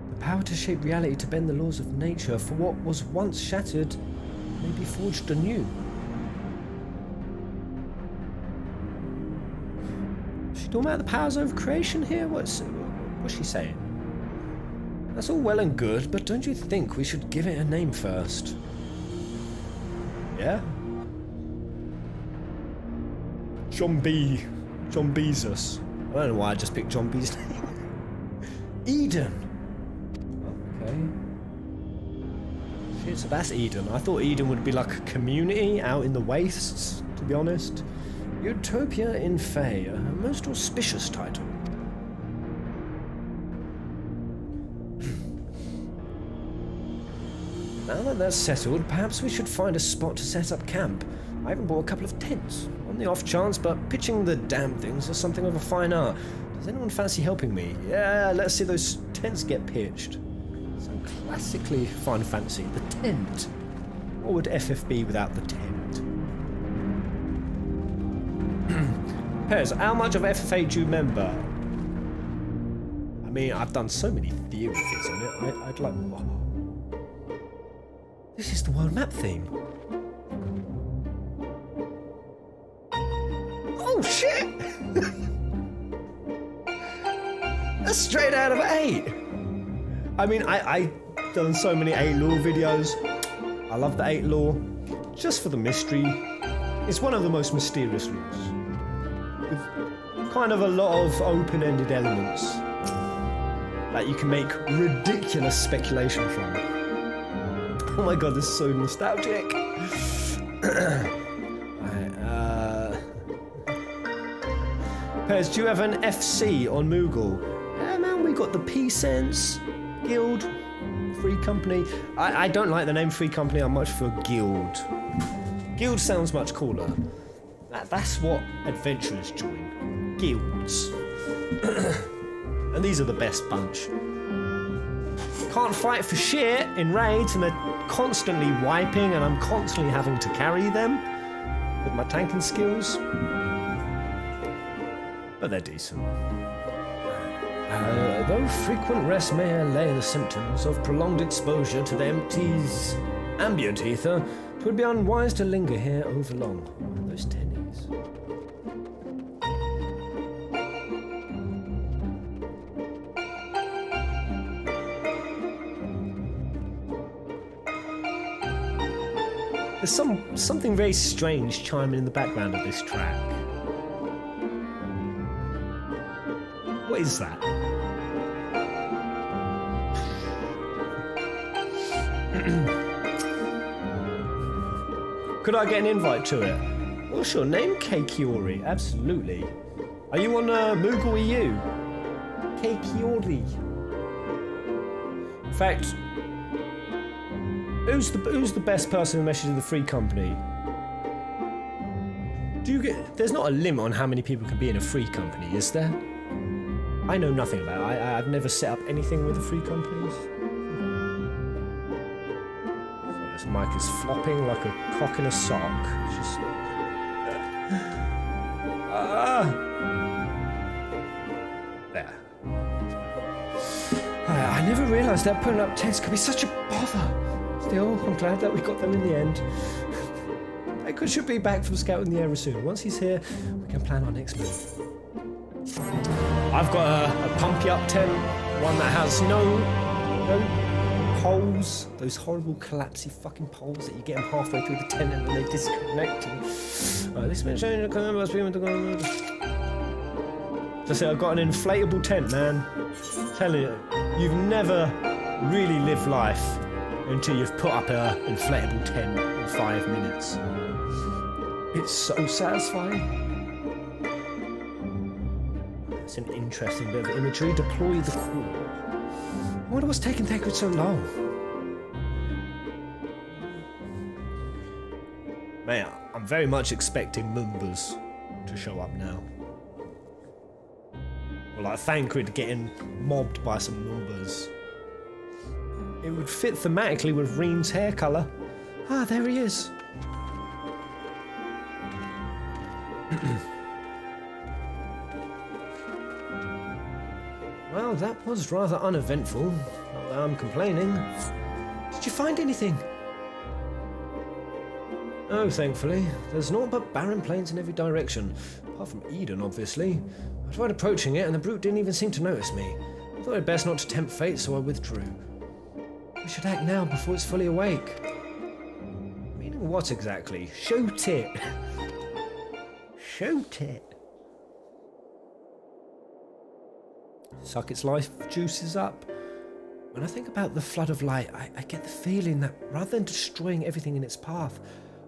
Speaker 1: The power to shape reality, to bend the laws of nature, for what was once shattered may be forged anew. Talking about the powers of creation here? What's she saying? That's all well and good, but don't you think we should give it a name first? Yeah? John Bezos. I don't know why I just picked John B's name. Eden. Okay. Shit, so that's Eden. I thought Eden would be like a community out in the wastes, to be honest. Utopia in Fae, a most auspicious title. Now that that's settled, perhaps we should find a spot to set up camp. I even bought a couple of tents, on the off chance, but pitching the damn things is something of a fine art. Does anyone fancy helping me? Yeah, let's see those tents get pitched. So classically fun fancy, the tent. What would FF be without the tent? Pez, how much of FF8 do you remember? I mean, I've done so many theory things on it, I'd like... Oh. This is the world map theme. Oh shit! That's straight out of 8. I mean, I've done so many 8 lore videos. I love the 8 lore, just for the mystery. It's one of the most mysterious lores, with kind of a lot of open-ended elements that you can make ridiculous speculation from. Oh my god, this is so nostalgic. Pez, do you have an FC on Moogle? Yeah, man, we got the P-Sense, Guild, Free Company. I don't like the name Free Company, I'm much for Guild. Guild sounds much cooler. That's what adventurers join. Guilds. And these are the best bunch. Can't fight for shit in raids, and they're constantly wiping, and I'm constantly having to carry them with my tanking skills. But they're decent. Though frequent rest may allay the symptoms of prolonged exposure to the empty's ambient ether, it would be unwise to linger here overlong. Those tennies. There's something very strange chiming in the background of this track. What is that? Could I get an invite to it? Well, sure. Name Keikiori. Absolutely. Are you on Moogle EU? Keikiori. In fact, who's the best person who messages the Free Company? There's not a limit on how many people can be in a Free Company, is there? I know nothing about it. I've never set up anything with the Free Companies. So this mic is flopping like a cock in a sock. It's just... There. I never realised that putting up tents could be such a bother. Still, I'm glad that we got them in the end. Echo should be back from scouting the area soon. Once he's here, we can plan our next move. I've got a pumpy up tent, one that has no poles, those horrible collapsy fucking poles that you get them halfway through the tent and then they disconnect. This mention must be just say I've got an inflatable tent, man. I'm telling you, you've never really lived life until you've put up an inflatable tent in 5 minutes. It's so satisfying. It's an interesting bit of imagery. Deploy the core. I wonder what's taking Thackeray so long. Man, I'm very much expecting Moombas to show up now. Or like Thancred getting mobbed by some Moombas. It would fit thematically with Reen's hair colour. Ah, there he is. Well, that was rather uneventful. Not that I'm complaining. Did you find anything? No, thankfully. There's naught but barren plains in every direction. Apart from Eden, obviously. I tried approaching it and the brute didn't even seem to notice me. I thought it best not to tempt fate, so I withdrew. We should act now before it's fully awake. Meaning what exactly? Shoot it! Shoot it! Suck its life juices up. When I think about the flood of light, I get the feeling that rather than destroying everything in its path,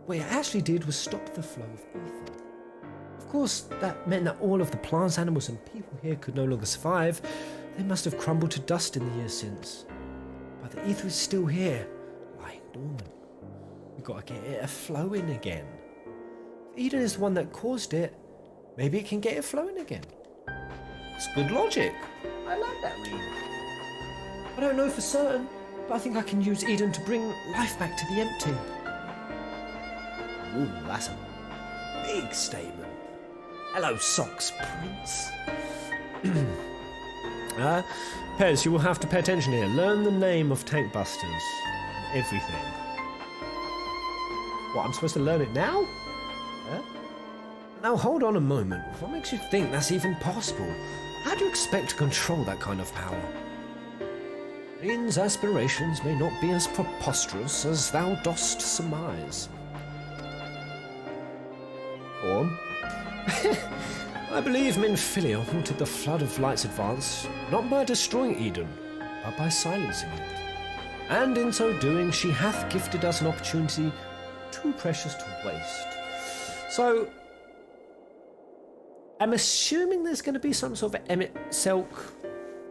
Speaker 1: what it actually did was stop the flow of ether. Of course, that meant that all of the plants, animals and people here could no longer survive. They must have crumbled to dust in the years since. But the ether is still here, lying dormant. We've got to get it flowing again. If Eden is the one that caused it, maybe it can get it flowing again. It's good logic. I like that read. I don't know for certain, but I think I can use Eden to bring life back to the empty. Ooh, that's a big statement. Hello, socks, Prince. Pez, you will have to pay attention here. Learn the name of tank busters. Everything. What, I'm supposed to learn it now? Huh? Now hold on a moment. What makes you think that's even possible? How do you expect to control that kind of power? Reen's aspirations may not be as preposterous as thou dost surmise. Go on. I believe Minfilia halted the flood of light's advance, not by destroying Eden, but by silencing it. And in so doing, she hath gifted us an opportunity too precious to waste. So, I'm assuming there's going to be some sort of Emet-Selch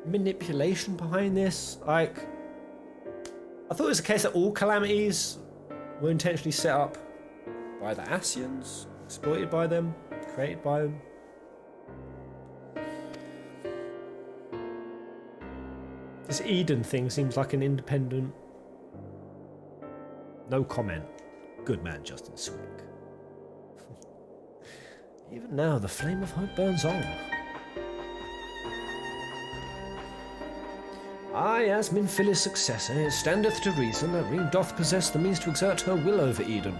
Speaker 1: manipulation behind this. Like, I thought it was the case that all calamities were intentionally set up by the Asians, exploited by them, created by them. This Eden thing seems like an independent... No comment. Good man, Justin Swig. Even now, the flame of hope burns on. I, as Minfilia's successor, it standeth to reason that Reen doth possess the means to exert her will over Eden.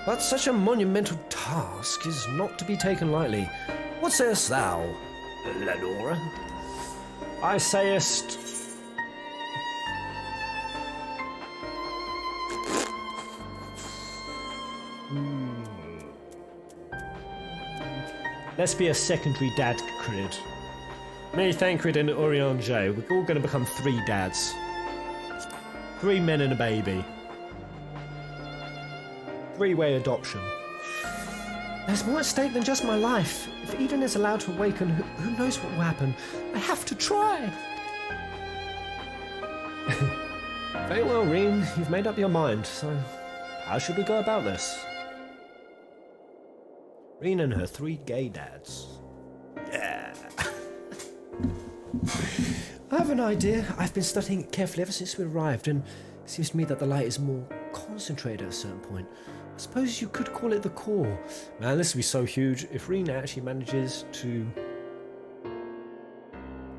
Speaker 1: But such a monumental task is not to be taken lightly. What sayest thou, Lenora? I sayest... Let's be a secondary dad crid. Me, Thancred, and Orion J. We're all going to become 3 dads. 3 men and a baby. 3-way adoption. There's more at stake than just my life. If Eden is allowed to awaken, who knows what will happen? I have to try. Very well, Reen. You've made up your mind. So, how should we go about this? Reen and her 3 gay dads. Yeah. I have an idea. I've been studying it carefully ever since we arrived, and it seems to me that the light is more concentrated at a certain point. I suppose you could call it the core. Man, this would be so huge if Reen actually manages to...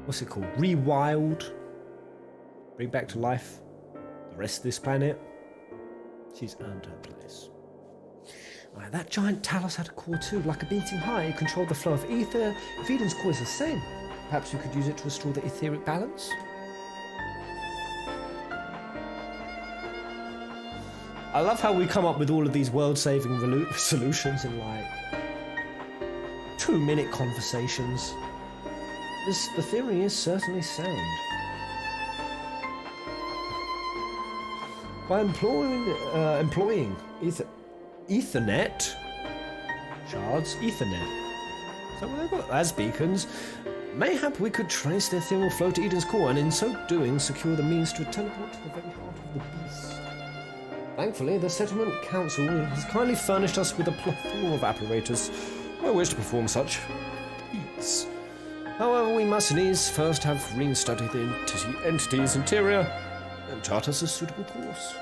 Speaker 1: What's it called? Rewild. Bring back to life the rest of this planet. She's earned her place. Right, that giant Talos had a core too, like a beating heart. It controlled the flow of ether. If Eden's core is the same, perhaps we could use it to restore the etheric balance? I love how we come up with all of these world-saving solutions in like 2-minute conversations. The theory is certainly sound. By employing Ethernet shards, Ethernet. So what they've got as beacons. Mayhap we could trace the ethereal flow to Eden's core, and in so doing secure the means to teleport to the very heart of the beast. Thankfully, the Settlement Council has kindly furnished us with a plethora of apparatus by which to perform such feats. However, we must needs first have Reen study the entity's interior and chart us a suitable course.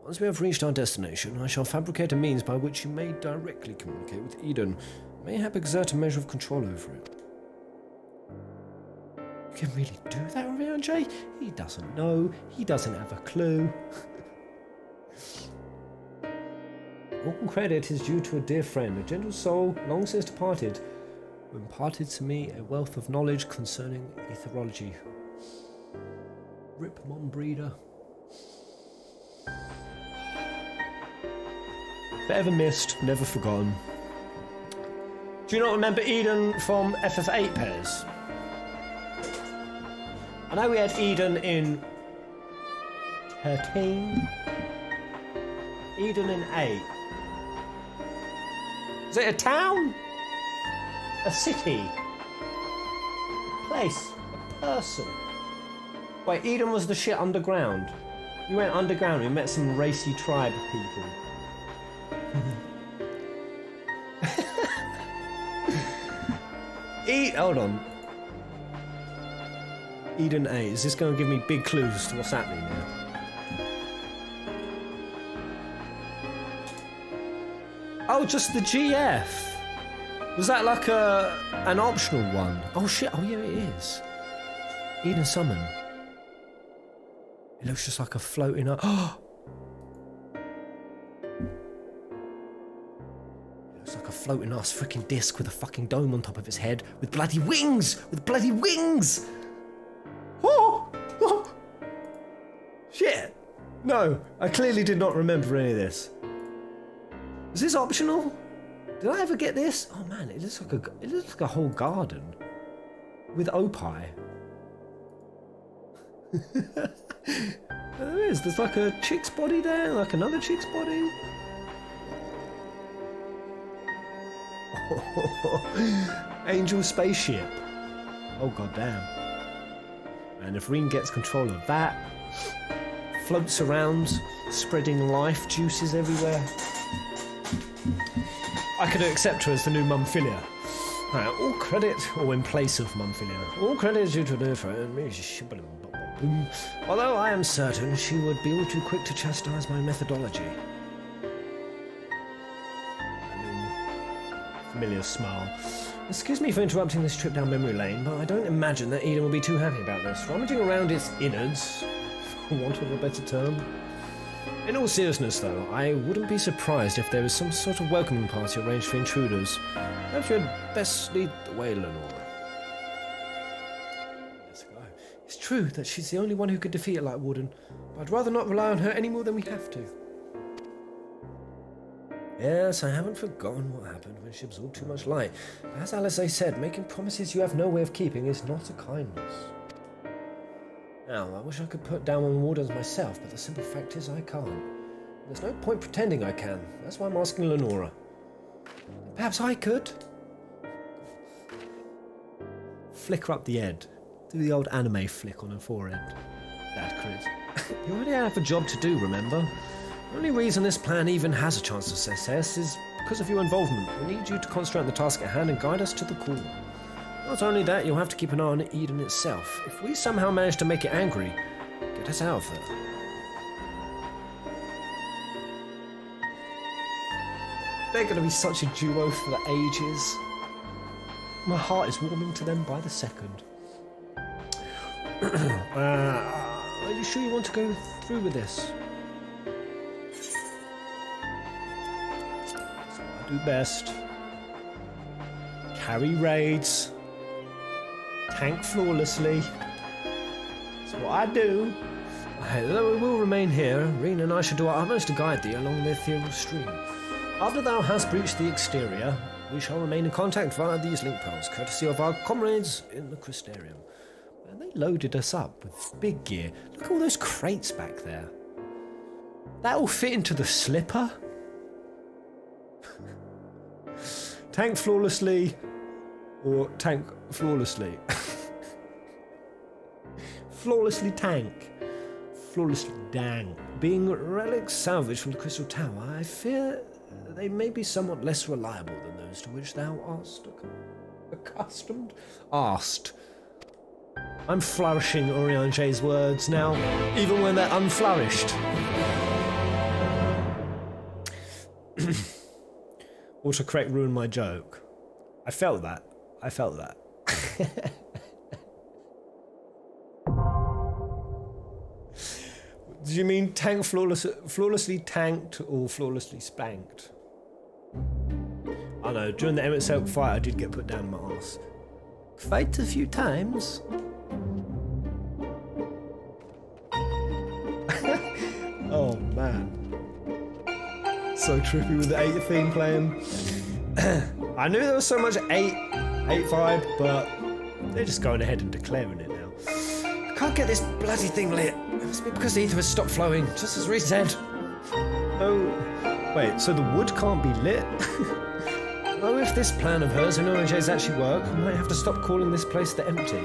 Speaker 1: Once we have reached our destination, I shall fabricate a means by which you may directly communicate with Eden, mayhap exert a measure of control over it. You can really do that, Orion J? He doesn't know. He doesn't have a clue. All credit is due to a dear friend, a gentle soul, long since departed, who imparted to me a wealth of knowledge concerning etherology. Rip Mom Breeder. Forever missed, never forgotten. Do you not remember Eden from FF8 pairs? I know we had Eden in 13. Eden in 8. Is it a town? A city? A place? A person? Wait, Eden was the shit underground. We went underground, we met some racy tribe of people. Hold on. Eden 8, is this going to give me big clues to what's happening now? Oh, just the GF. Was that like an optional one? Oh shit, oh yeah it is. Eden Summon. It looks just like a floating up. Oh! It looks like a floating ass freaking disc with a fucking dome on top of its head with bloody wings! With bloody wings! Oh! Oh! Shit! No, I clearly did not remember any of this. Is this optional? Did I ever get this? Oh man, it looks like a whole garden with opie. There is. There's like a chick's body there, like another chick's body. Angel spaceship. Oh goddamn! And if Reen gets control of that, floats around, spreading life juices everywhere. I could accept her as the new Mumfilia. Right, all credit, or in place of Mumfilia, all credit due to her friend. Although I am certain she would be all too quick to chastise my methodology. Familiar smile. Excuse me for interrupting this trip down memory lane, but I don't imagine that Eden will be too happy about this. Rummaging around its innards, for want of a better term. In all seriousness, though, I wouldn't be surprised if there was some sort of welcoming party arranged for intruders. Perhaps you had best lead the way, Lenore. Let's go. It's true that she's the only one who could defeat a Light Warden, but I'd rather not rely on her any more than we have to. Yes, I haven't forgotten what happened when she absorbed too much light. As Alisaie said, making promises you have no way of keeping is not a kindness. Now, I wish I could put down on wardens myself, but the simple fact is I can't. There's no point pretending I can. That's why I'm asking Lenora. Perhaps I could. Flicker up the head. Do the old anime flick on her forehead. Bad crit. You already have a job to do, remember? The only reason this plan even has a chance of success is because of your involvement. We need you to concentrate on the task at hand and guide us to the core. Not only that, you'll have to keep an eye on Eden itself. If we somehow manage to make it angry, get us out of there. They're going to be such a duo for the ages. My heart is warming to them by the second. Are you sure you want to go through with this? That's what I do best. Carry raids. Tank flawlessly. That's what I do. Though we will remain here, Reen and I shall do our utmost to guide thee along the ethereal stream. After thou hast breached the exterior, we shall remain in contact via these link pearls, courtesy of our comrades in the Crystarium. And they loaded us up with big gear. Look at all those crates back there. That will fit into the slipper? Tank flawlessly, or tank flawlessly. Flawlessly tank. Flawlessly dang. Being relics salvaged from the Crystal Tower, I fear they may be somewhat less reliable than those to which thou art accustomed. Asked. I'm flourishing Oriange's words now, even when they're unflourished. Autocorrect ruined my joke. I felt that. I felt that. Do you mean tank flawlessly tanked or flawlessly spanked? I know, during the Emet-Selch fight I did get put down my arse. Quite a few times. Oh man. So trippy with the 8 theme playing. I knew there was so much 8 vibe, but they're just going ahead and declaring it now. I can't get this bloody thing lit. It must be because the ether has stopped flowing, just as Reed said. Oh, wait, so the wood can't be lit? Oh, if this plan of hers and Orange's actually work, we might have to stop calling this place the Empty.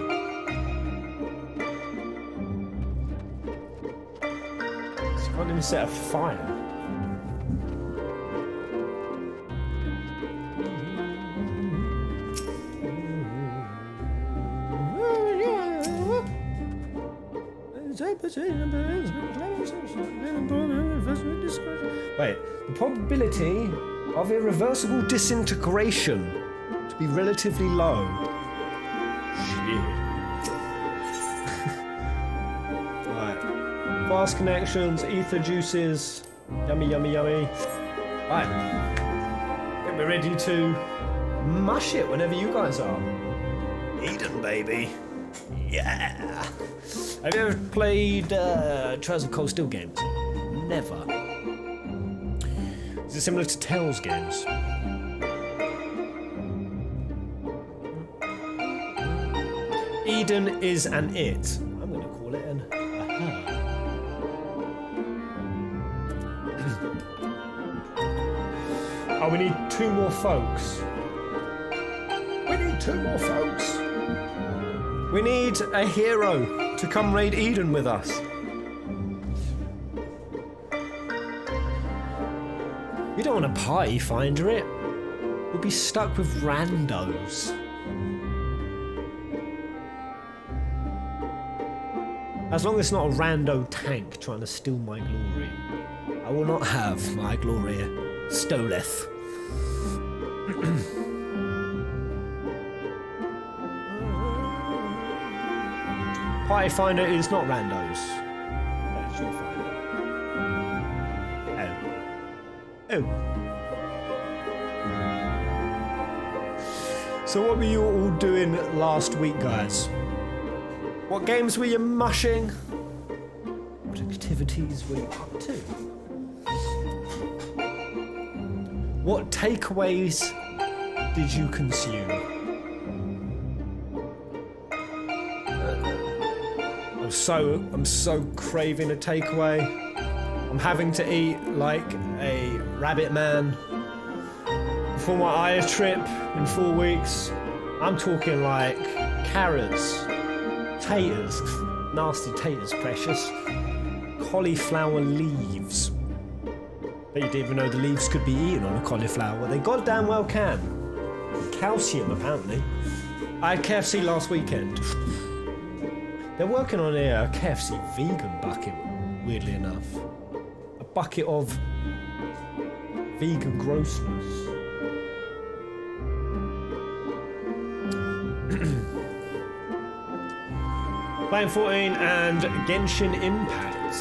Speaker 1: Can't even set a fire. Wait, the probability of irreversible disintegration to be relatively low. Shit. Right. Fast connections, ether juices. Yummy, yummy, yummy. Right. Get me ready to mush it whenever you guys are. Eden, baby. Yeah. Have you ever played Trials of Cold Steel games? Never. Is it similar to Tales games? Eden is an it. I'm going to call it an aha. Oh, we need 2 more folks. We need 2 more folks. We need a hero to come raid Eden with us. We don't want a party finder it. We'll be stuck with randos. As long as it's not a rando tank trying to steal my glory, I will not have my glory stoleth. Party finder is not randos. That's your finder. Oh. So what were you all doing last week, guys? What games were you mushing? What activities were you up to? What takeaways did you consume? I'm so craving a takeaway. I'm having to eat like a rabbit man before my Aya trip in 4 weeks. I'm talking like carrots, taters, nasty taters, precious, cauliflower leaves. Bet you didn't even know the leaves could be eaten on a cauliflower. Well, they goddamn well can. Calcium, apparently. I had KFC last weekend. They're working on a KFC vegan bucket, weirdly enough. A bucket of vegan grossness. Playing 14 and Genshin Impact.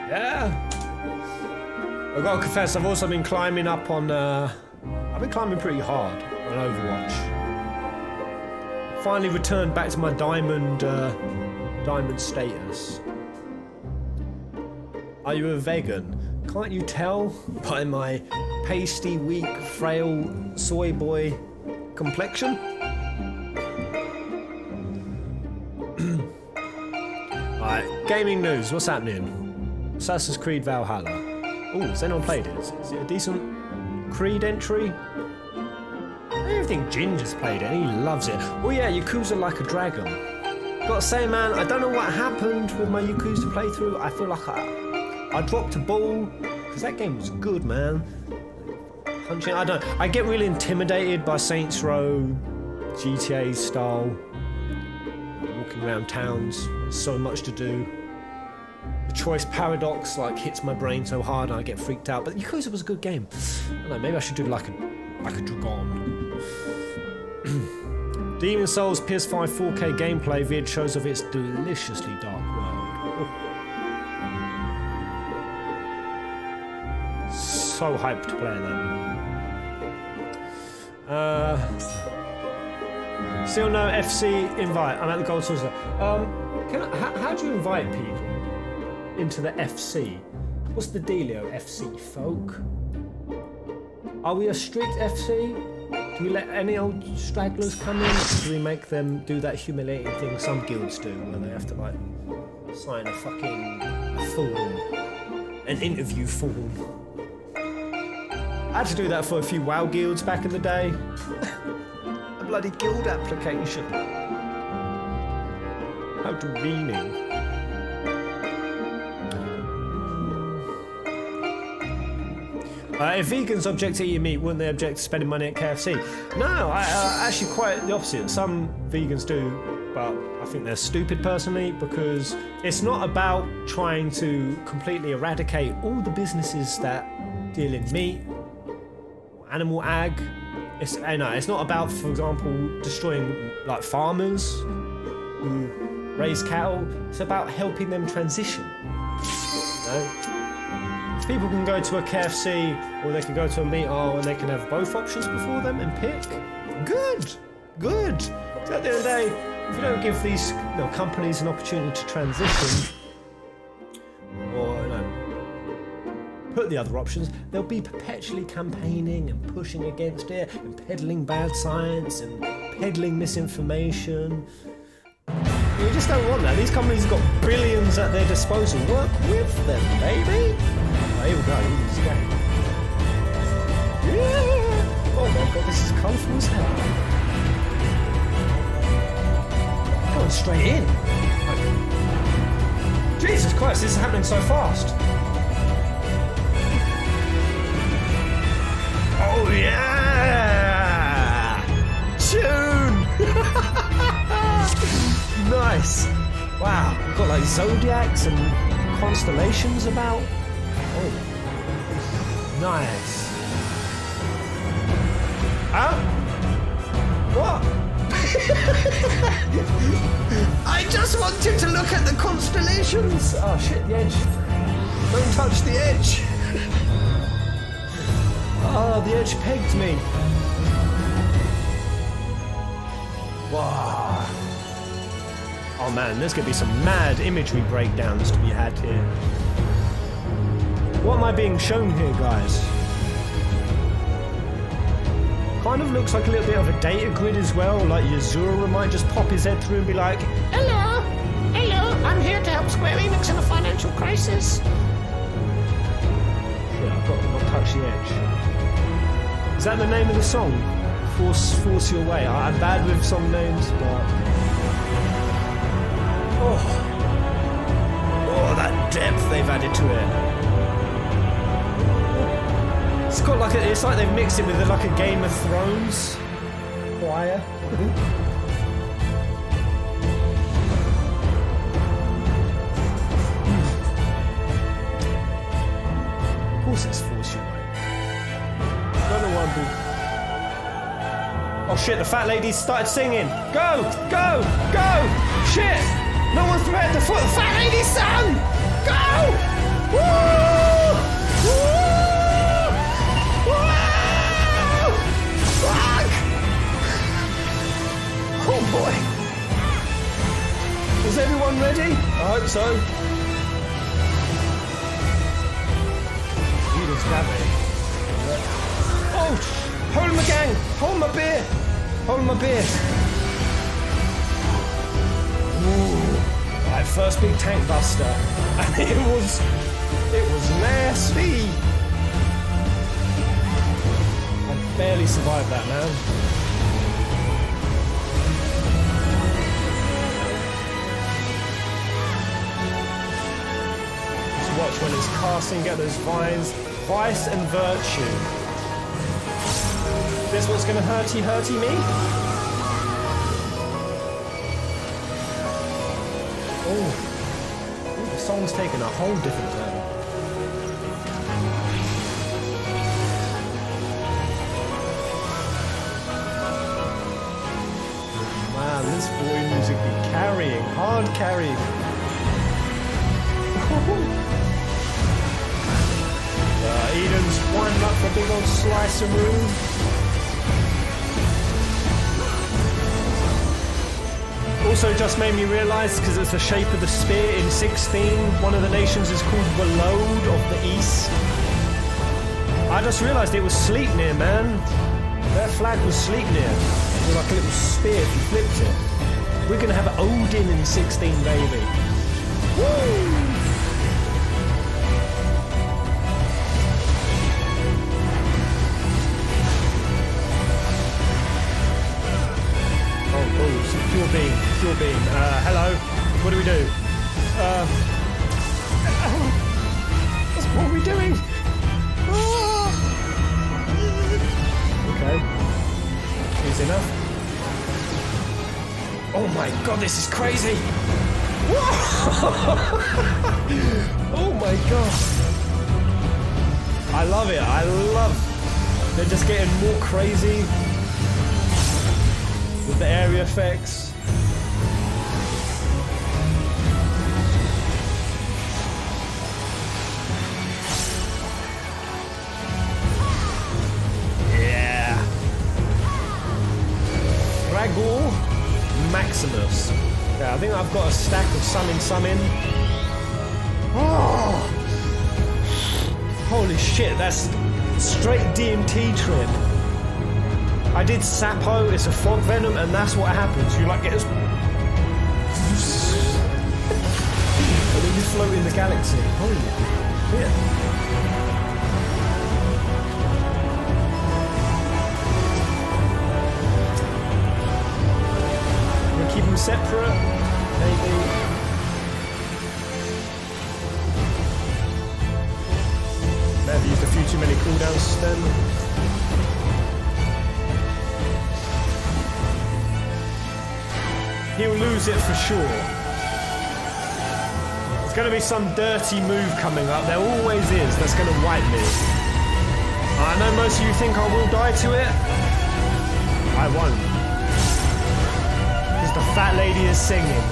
Speaker 1: Yeah. I've got to confess, I've also been climbing up on... I've been climbing pretty hard on Overwatch. Finally returned back to my diamond status. Are you a vegan? Can't you tell by my pasty, weak, frail soy boy complexion? Alright, gaming news, what's happening? Assassin's Creed Valhalla. Oh, has anyone played it? Is it a decent Creed entry? I don't think Ginger's played it, and he loves it. Oh yeah, Yakuza Like a Dragon. Gotta say, man, I don't know what happened with my Yakuza playthrough. I feel like I dropped a ball, because that game was good, man. Punching, I get really intimidated by Saints Row, GTA style. Walking around towns, there's so much to do. The choice paradox like hits my brain so hard and I get freaked out. But Yakuza was a good game. I don't know, maybe I should do like a dragon. Demon Souls PS5 4K gameplay vid shows of its deliciously dark world. Oh. So hyped to play that. Still no FC invite. I'm at the Gold Saucer. How do you invite people into the FC? What's the dealio, FC folk? Are we a strict FC? Do we let any old stragglers come in? Do we make them do that humiliating thing some guilds do, where they have to like sign a fucking form, an interview form? I had to do that for a few WoW guilds back in the day. A bloody guild application. How demeaning. If vegans object to eating meat, wouldn't they object to spending money at KFC? No, actually quite the opposite. Some vegans do, but I think they're stupid personally, because it's not about trying to completely eradicate all the businesses that deal in meat, animal ag. It's not about, for example, destroying like farmers who raise cattle. It's about helping them transition. You know? If people can go to a KFC or they can go to a meat aisle and they can have both options before them and pick, good. So at the end of the day, if you don't give these companies an opportunity to transition, or put the other options, they'll be perpetually campaigning and pushing against it and peddling bad science and peddling misinformation. You just don't want that. These companies have got billions at their disposal. Work with them, baby. Oh, here we go. He's going. Yeah. Oh my god, this is colourful as hell. Going straight in. Jesus Christ, this is happening so fast. Oh yeah! Tune! Nice! Wow, we've got like zodiacs and constellations about. Oh, nice. Huh? What? I just wanted to look at the constellations! Oh shit, the edge. Don't touch the edge! Oh, the edge pegged me. Wow. Oh man, there's going to be some mad imagery breakdowns to be had here. What am I being shown here, guys? Kind of looks like a little bit of a data grid as well, like Yazura might just pop his head through and be like,
Speaker 2: Hello, I'm here to help Square Enix in a financial crisis.
Speaker 1: Shit, I've got to not touch the edge. Is that the name of the song? Force Your Way. I'm bad with song names, but... Oh, that depth they've added to it. It's got like it's like they've mixed it with like a Game of Thrones choir. Of course it's Force Your Way. I don't know why I'm... Oh shit, the fat lady started singing. Go! Go! Go! Shit! No one's prepared to foot the fat lady's son! Go! Woo! Woo! Woo! Fuck! Oh boy! Is everyone ready? I hope so. Eden's grabbing. Oh! Hold my gang! Hold my beer! Hold my beer! Ooh. Right, first big tank buster. And it was nasty! I barely survived that, man. Just watch when it's casting, get those vines. Vice and virtue. This what's gonna hurty me? Oh, the song's taken a whole different turn. Man, this boy music be carrying, hard carrying. Eden's winding up for a big old slice of room. Also just made me realise, because it's the shape of the spear in 16, one of the nations is called Walode of the East. I just realised it was Sleipnir, man. Their flag was Sleipnir. It was like a little spear if you flipped it. We're going to have Odin in 16, baby. Woo! Pure beam. Hello. What do we do? What are we doing? Oh! Okay. Easy enough. Oh my god, this is crazy! Oh my god. I love it. They're just getting more crazy with the area effects. Yeah. Fraggle Maximus. Yeah, I think I've got a stack of summon. Oh! Holy shit, that's straight DMT trip. I did Sapo, it's a fog venom, and that's what happens. You like get this... and then you float in the galaxy. Holy shit. We'll keep them separate, maybe. Never used a few too many cooldowns then. He'll lose it for sure. There's going to be some dirty move coming up. There always is. That's going to wipe me. I know most of you think I will die to it. I won't. Because the fat lady is singing.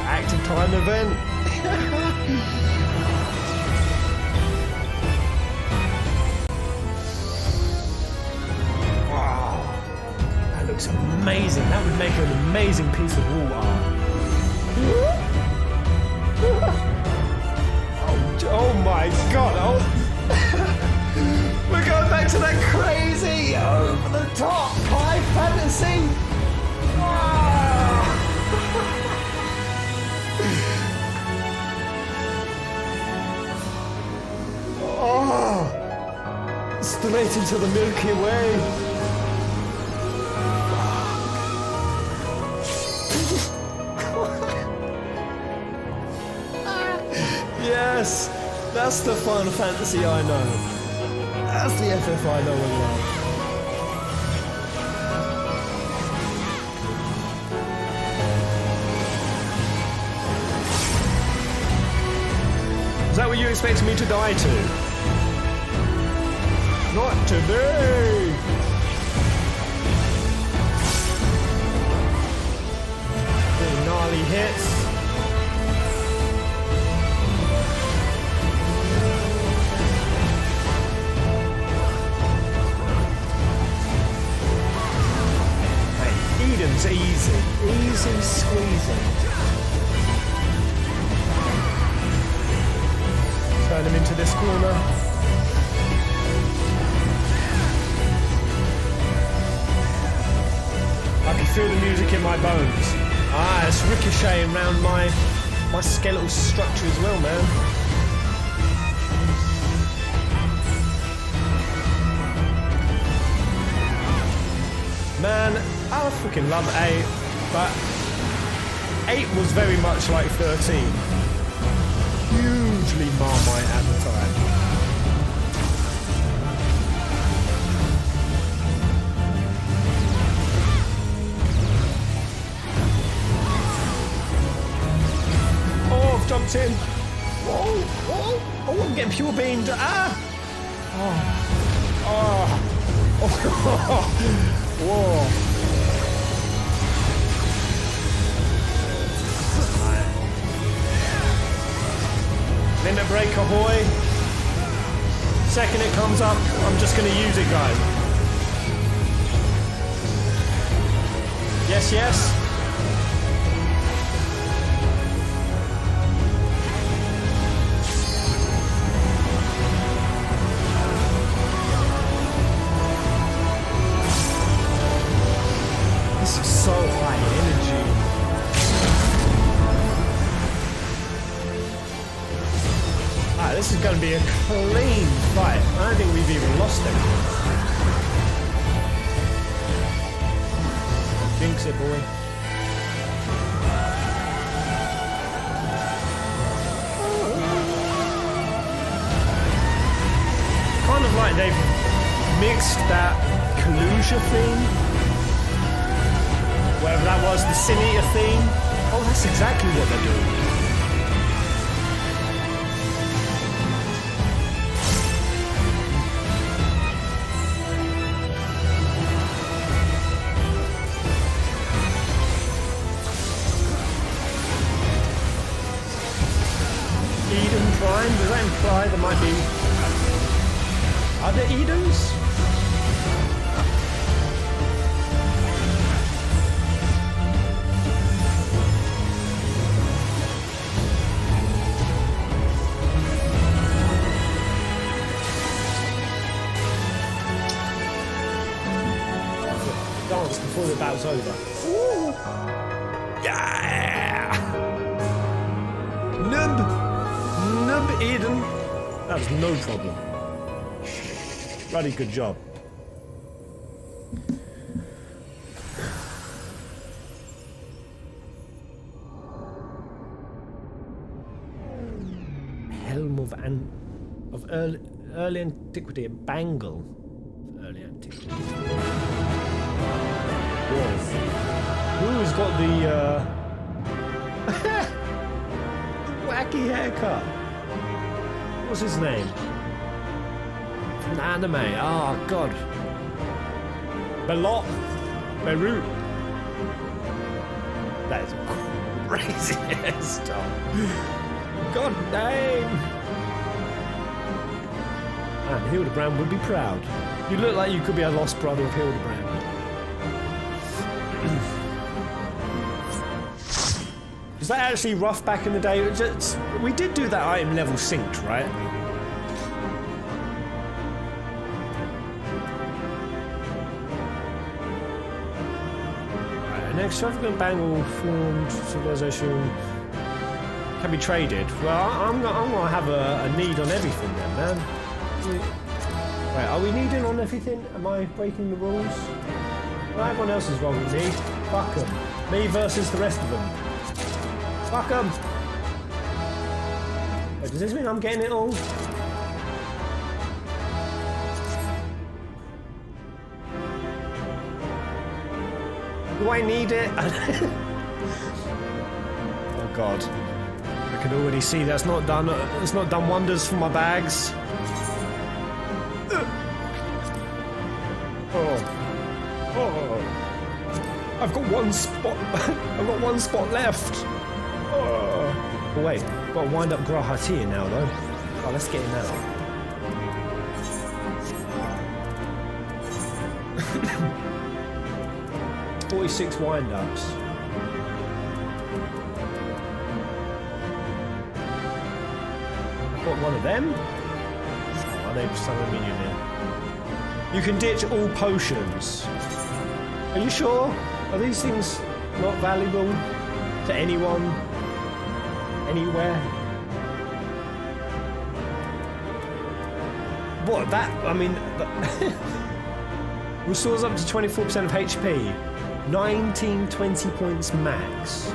Speaker 1: Active time event. Wow, that looks amazing. That would make an amazing piece of wall art. Oh my god! Oh. We're going back to that crazy over the top high fantasy. Wow. Oh, straight into the Milky Way. Yes, that's the Final Fantasy I know. That's the FF I know and love. Is that what you expected me to die to? Not today! Really gnarly hits. Hey, Eden's easy. Easy squeezing. Turn him into this corner. I can feel the music in my bones. Ah, it's ricocheting around my skeletal structure as well, man. Man, I freaking love 8, but 8 was very much like 13. Hugely Marmite at the time. Oh, I've jumped in. Whoa, whoa. Oh, I'm getting pure beamed. Ah! Oh. Oh. Whoa. Limit break, ahoy. Second it comes up, I'm just going to use it, guys. Yes, yes. This is so high energy. This is going to be a clean fight. I don't think we've even lost anything. Jinx it, boy. Right, they've mixed that Kalusia theme, whatever that was, the Sin Eater theme. Oh, that's exactly what they're doing. Eden Prime, does that imply there might be other Edens? Dance before the battle's over. Ooh. Yeah! Nub Eden. That was no problem. Bloody good job. Helm of early antiquity, a bangle of early antiquity. Whoa. Who's got the wacky haircut? What's his name? From the anime. Oh, God. Belot. Beirut. That is a crazy hairstyle. God damn. And Hildebrand would be proud. You look like you could be a lost brother of Hildebrand. Was that actually rough back in the day? We did do that item level synced, right? Right, an extravagant bangle formed civilization can be traded. Well, I'm gonna have a need on everything then, man. Wait, are we needing on everything? Am I breaking the rules? Well, everyone else is wrong with me. Fuck them. Me versus the rest of them. Fuck 'em! Wait, does this mean I'm getting it all? Do I need it? Oh God. I can already see that's not done. It's not done wonders for my bags. I've got one spot. I've got one spot left. Oh wait, got to wind up Grahati now though. Oh, let's get in now. 46 wind-ups. What, one of them? Oh, they've summoned a minion here. You can ditch all potions. Are you sure? Are these things not valuable to anyone? Anywhere? What, that, I mean, restores up to 24% of HP. 1920 points max.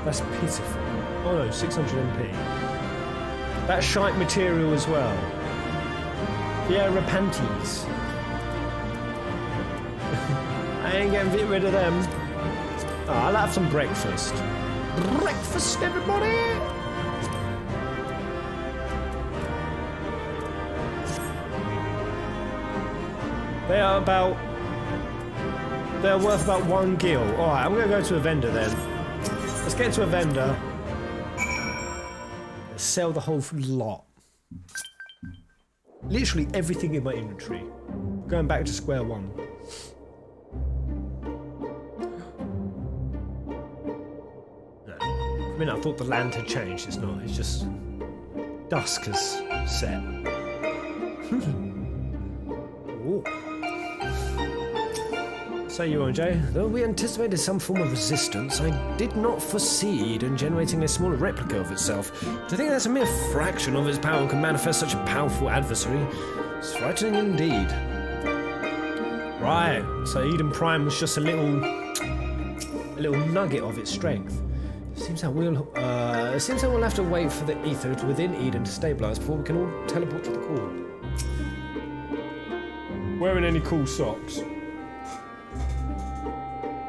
Speaker 1: That's pitiful. Oh no, 600 MP. That's shite material as well. Viera panties. I ain't getting rid of them. Oh, I'll have some breakfast. Breakfast, everybody! They're worth about 1 gil. Alright, I'm gonna go to a vendor then. Let's get to a vendor. Let's sell the whole lot. Literally everything in my inventory. Going back to square one. No. I mean, I thought the land had changed. It's not. It's just dusk has set. Ooh. Say you, OJ. Though we anticipated some form of resistance, I did not foresee Eden generating a smaller replica of itself. To think that's a mere fraction of its power can manifest such a powerful adversary is frightening indeed. Right, so Eden Prime was just a little nugget of its strength. Seems that we'll have to wait for the ether within Eden to stabilize before we can all teleport to the core. Wearing any cool socks?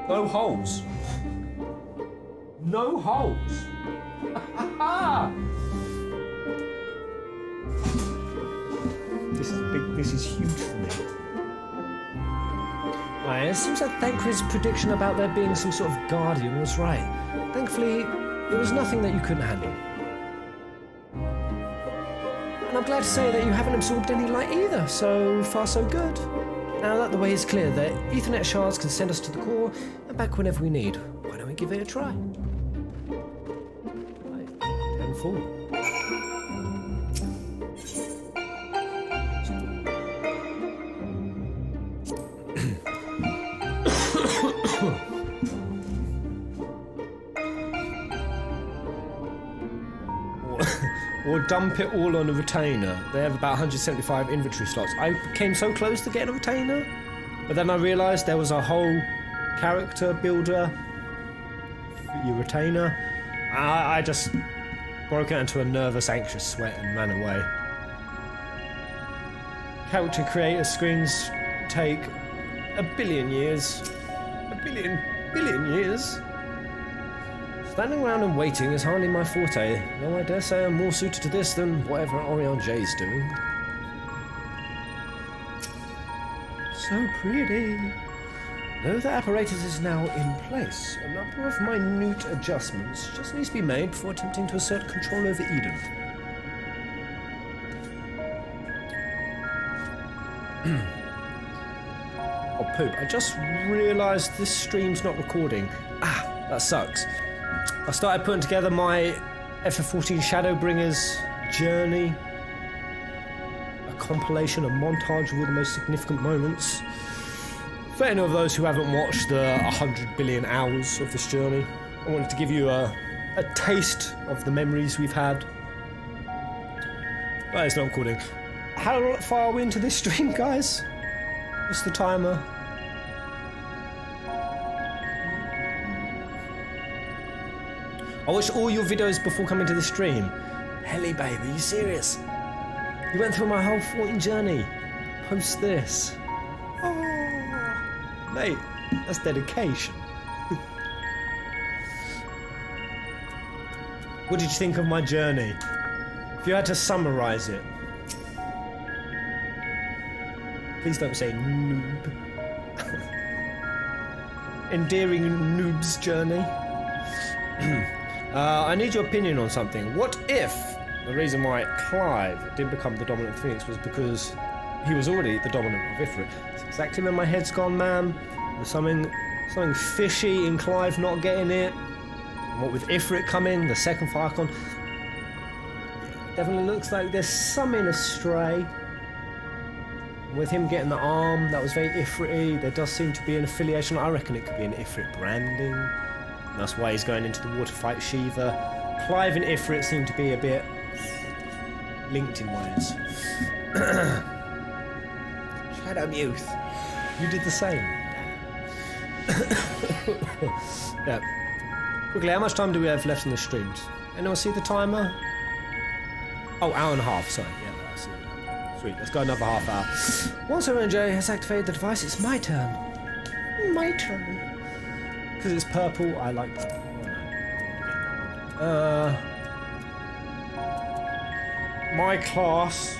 Speaker 1: No holes. No holes. This is big. This is huge for me. Right, it seems like Thancred's prediction about there being some sort of guardian was right. Thankfully, it was nothing that you couldn't handle. And I'm glad to say that you haven't absorbed any light either. So far, so good. Now that the way is clear, the Ethernet shards can send us to the core and back whenever we need. Why don't we give it a try? Right, 10-4. Or dump it all on a retainer. They have about 175 inventory slots. I came so close to getting a retainer, but then I realised there was a whole character builder for your retainer. I just broke out into a nervous, anxious sweat and ran away. Character creator screens take a billion years. A billion years. Standing around and waiting is hardly my forte, though I dare say I'm more suited to this than whatever Orion J's doing. So pretty. Though the apparatus is now in place, a number of minute adjustments just needs to be made before attempting to assert control over Eden. Oh poop, I just realised this stream's not recording. Ah, that sucks. I started putting together my FF14 Shadowbringers journey. A compilation, a montage of all the most significant moments. For any of those who haven't watched the 100 billion hours of this journey, I wanted to give you a taste of the memories we've had. But it's not recording. How far are we into this stream, guys? What's the timer? I watched all your videos before coming to the stream. Helly, babe, are you serious? You went through my whole 14 journey. Post this. Oh, mate, that's dedication. What did you think of my journey? If you had to summarise it. Please don't say noob. Endearing noob's journey. I need your opinion on something. What if the reason why Clive didn't become the dominant Phoenix was because he was already the dominant of Ifrit? That's exactly where my head's gone, man. There's something fishy in Clive not getting it. And what with Ifrit coming, the second Firecon, definitely looks like there's something astray. With him getting the arm, that was very Ifrit-y. There does seem to be an affiliation. I reckon it could be an Ifrit branding. That's why he's going into the war to fight Shiva. Clive and Ifrit seem to be a bit linked in ways. Shadow Youth, you did the same. Yeah. Quickly, how much time do we have left in the streams? Anyone see the timer? Oh, hour and a half, sorry. Yeah, that's it. Sweet, let's go another half hour. Once ONJ has activated the device, it's my turn. My turn. Because it's purple, I like purple. My class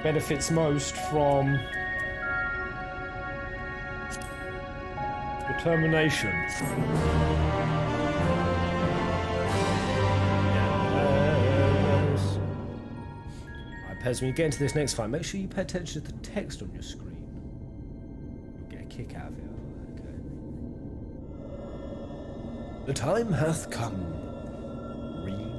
Speaker 1: benefits most from determination. Yes. Alright, Pez, when you get into this next fight, make sure you pay attention to the text on your screen. You'll get a kick out of it. The time hath come, Reen.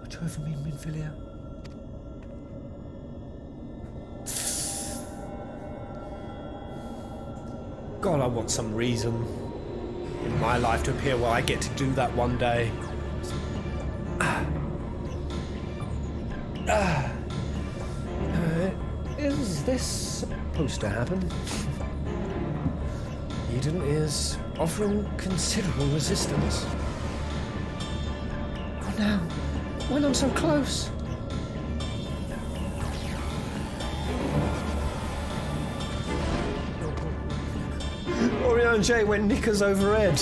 Speaker 1: Watch over me, Minfilia. God, I want some reason in my life to appear where I get to do that one day. Is this supposed to happen? Eden is offering considerable resistance. Oh, now, when I'm so close. Oreo and Jay went knickers over Ed.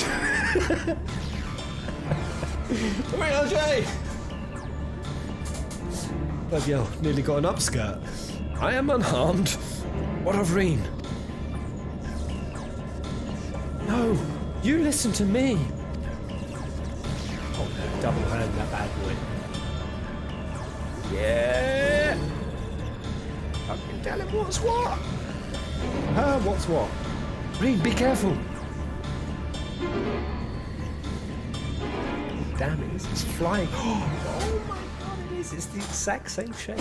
Speaker 1: Oreo and Jay! Bloody hell, nearly got an upskirt. I am unharmed. What of Reen? No, you listen to me. Oh no, double hand that bad boy. Yeah! Fucking tell him what's what. What's what? Reen, be careful. Damn it, it's flying. Oh my god, it is. It's the exact same shape.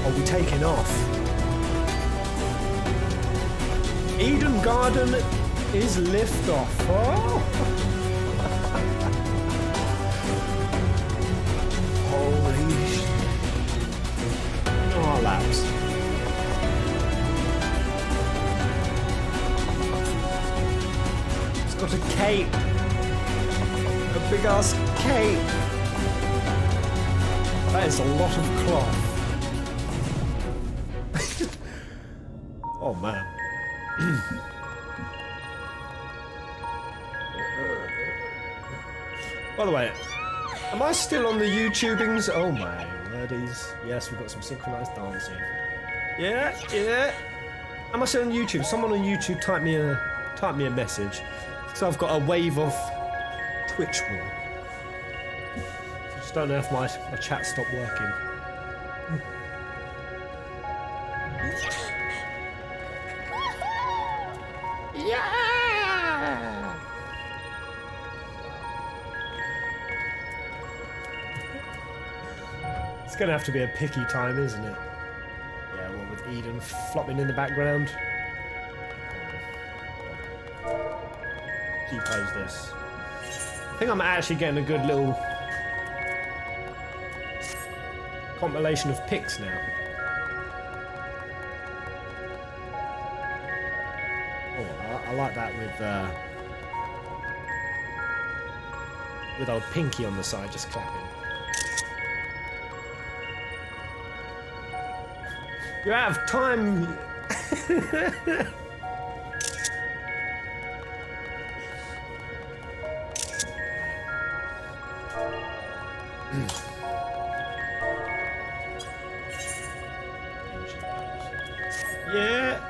Speaker 1: Are we taking off? Eden Garden is liftoff. Oh! Holy shit. Oh, laps. It's got a cape. A big ass cape. That is a lot of cloth. Oh man. By the way, am I still on the YouTubings? Oh my wordies. Yes, we've got some synchronized dancing. Yeah, yeah. Am I still on YouTube? Someone on YouTube type me a message. So I've got a wave of Twitch more. I just don't know if my chat stopped working. Yeah! It's gonna have to be a picky time, isn't it? Yeah, well, with Eden flopping in the background. Depose this. I think I'm actually getting a good little compilation of pics now. Oh, I like that with old Pinky on the side just clapping. You're out of time. Yeah.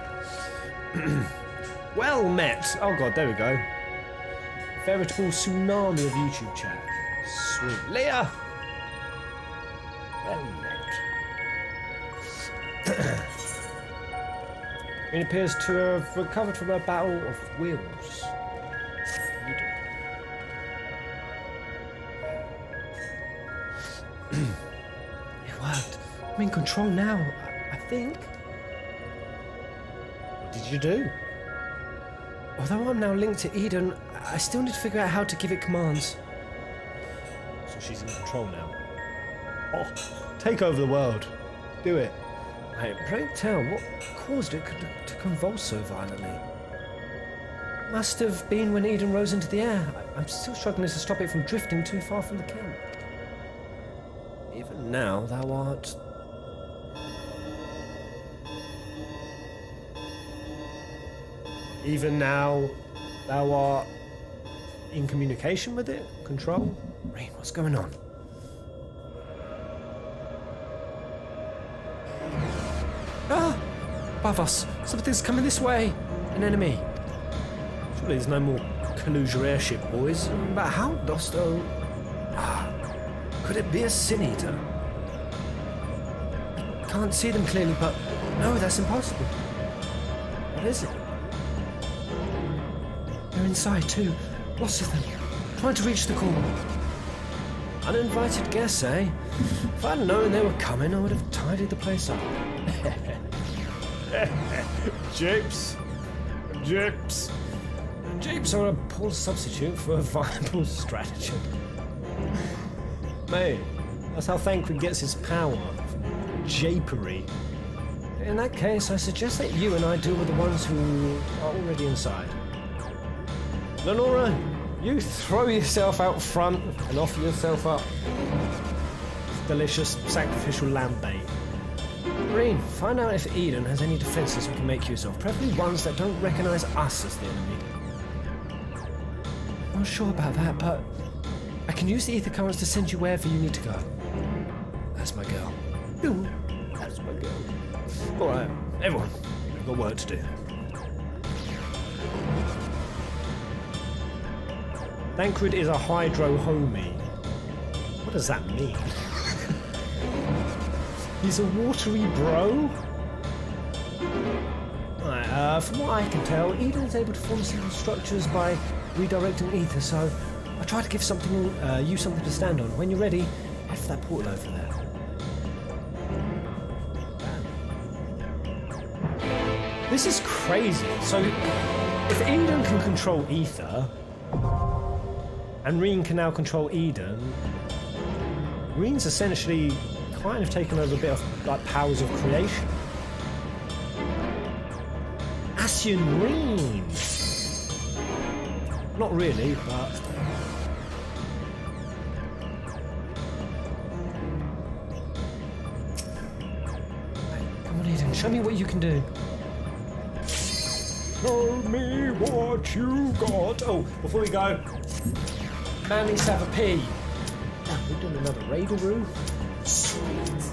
Speaker 1: Well met. Oh god, there we go. Veritable tsunami of YouTube chat. Sweet. Leah! Well met. It appears to have recovered from a battle of wills. It worked. I'm in control now, I think. What did you do? Although I'm now linked to Eden, I still need to figure out how to give it commands. So she's in control now. Oh, take over the world. Do it. Hey, pray tell, what caused it to convulse so violently? Must have been when Eden rose into the air. I'm still struggling to stop it from drifting too far from the camp. Even now, thou art... Even now, thou art in communication with it? Control? Rain, what's going on? Ah! Above us! Something's coming this way! An enemy! Surely there's no more Kalusia airship, boys. But how, Dosto? Ah! Could it be a Sin Eater? Can't see them clearly, but... No, that's impossible. What is it? They're inside too. Lots of them. Trying to reach the core. Uninvited guests, eh? If I'd known they were coming, I would have tidied the place up. Japes. Japes. Japes are a poor substitute for a viable stratagem. Mate, that's how Thancred gets his power, japery. In that case, I suggest that you and I deal with the ones who are already inside. Lenora, you throw yourself out front and offer yourself up. Delicious sacrificial lamb bait. Green, find out if Eden has any defenses we can make use of, preferably ones that don't recognize us as the enemy. I'm not sure about that, but I can use the ether currents to send you wherever you need to go. That's my girl. Ooh, that's my girl. Alright, everyone, we've got work to do. Thancred is a hydro homie. What does that mean? He's a watery bro? Alright, from what I can tell, Eden is able to form simple structures by redirecting ether, so I'll try to give you something to stand on. When you're ready, head for that portal over there. This is crazy. So, if Eden can control ether, and Reen can now control Eden, Reen's essentially kind of taken over a bit of like powers of creation. Ascian Reen! Not really, but... Come on, Eden, show me what you can do. Show me what you got. Oh, before we go, man needs to have a pee. We're doing another raideroo. Sweet.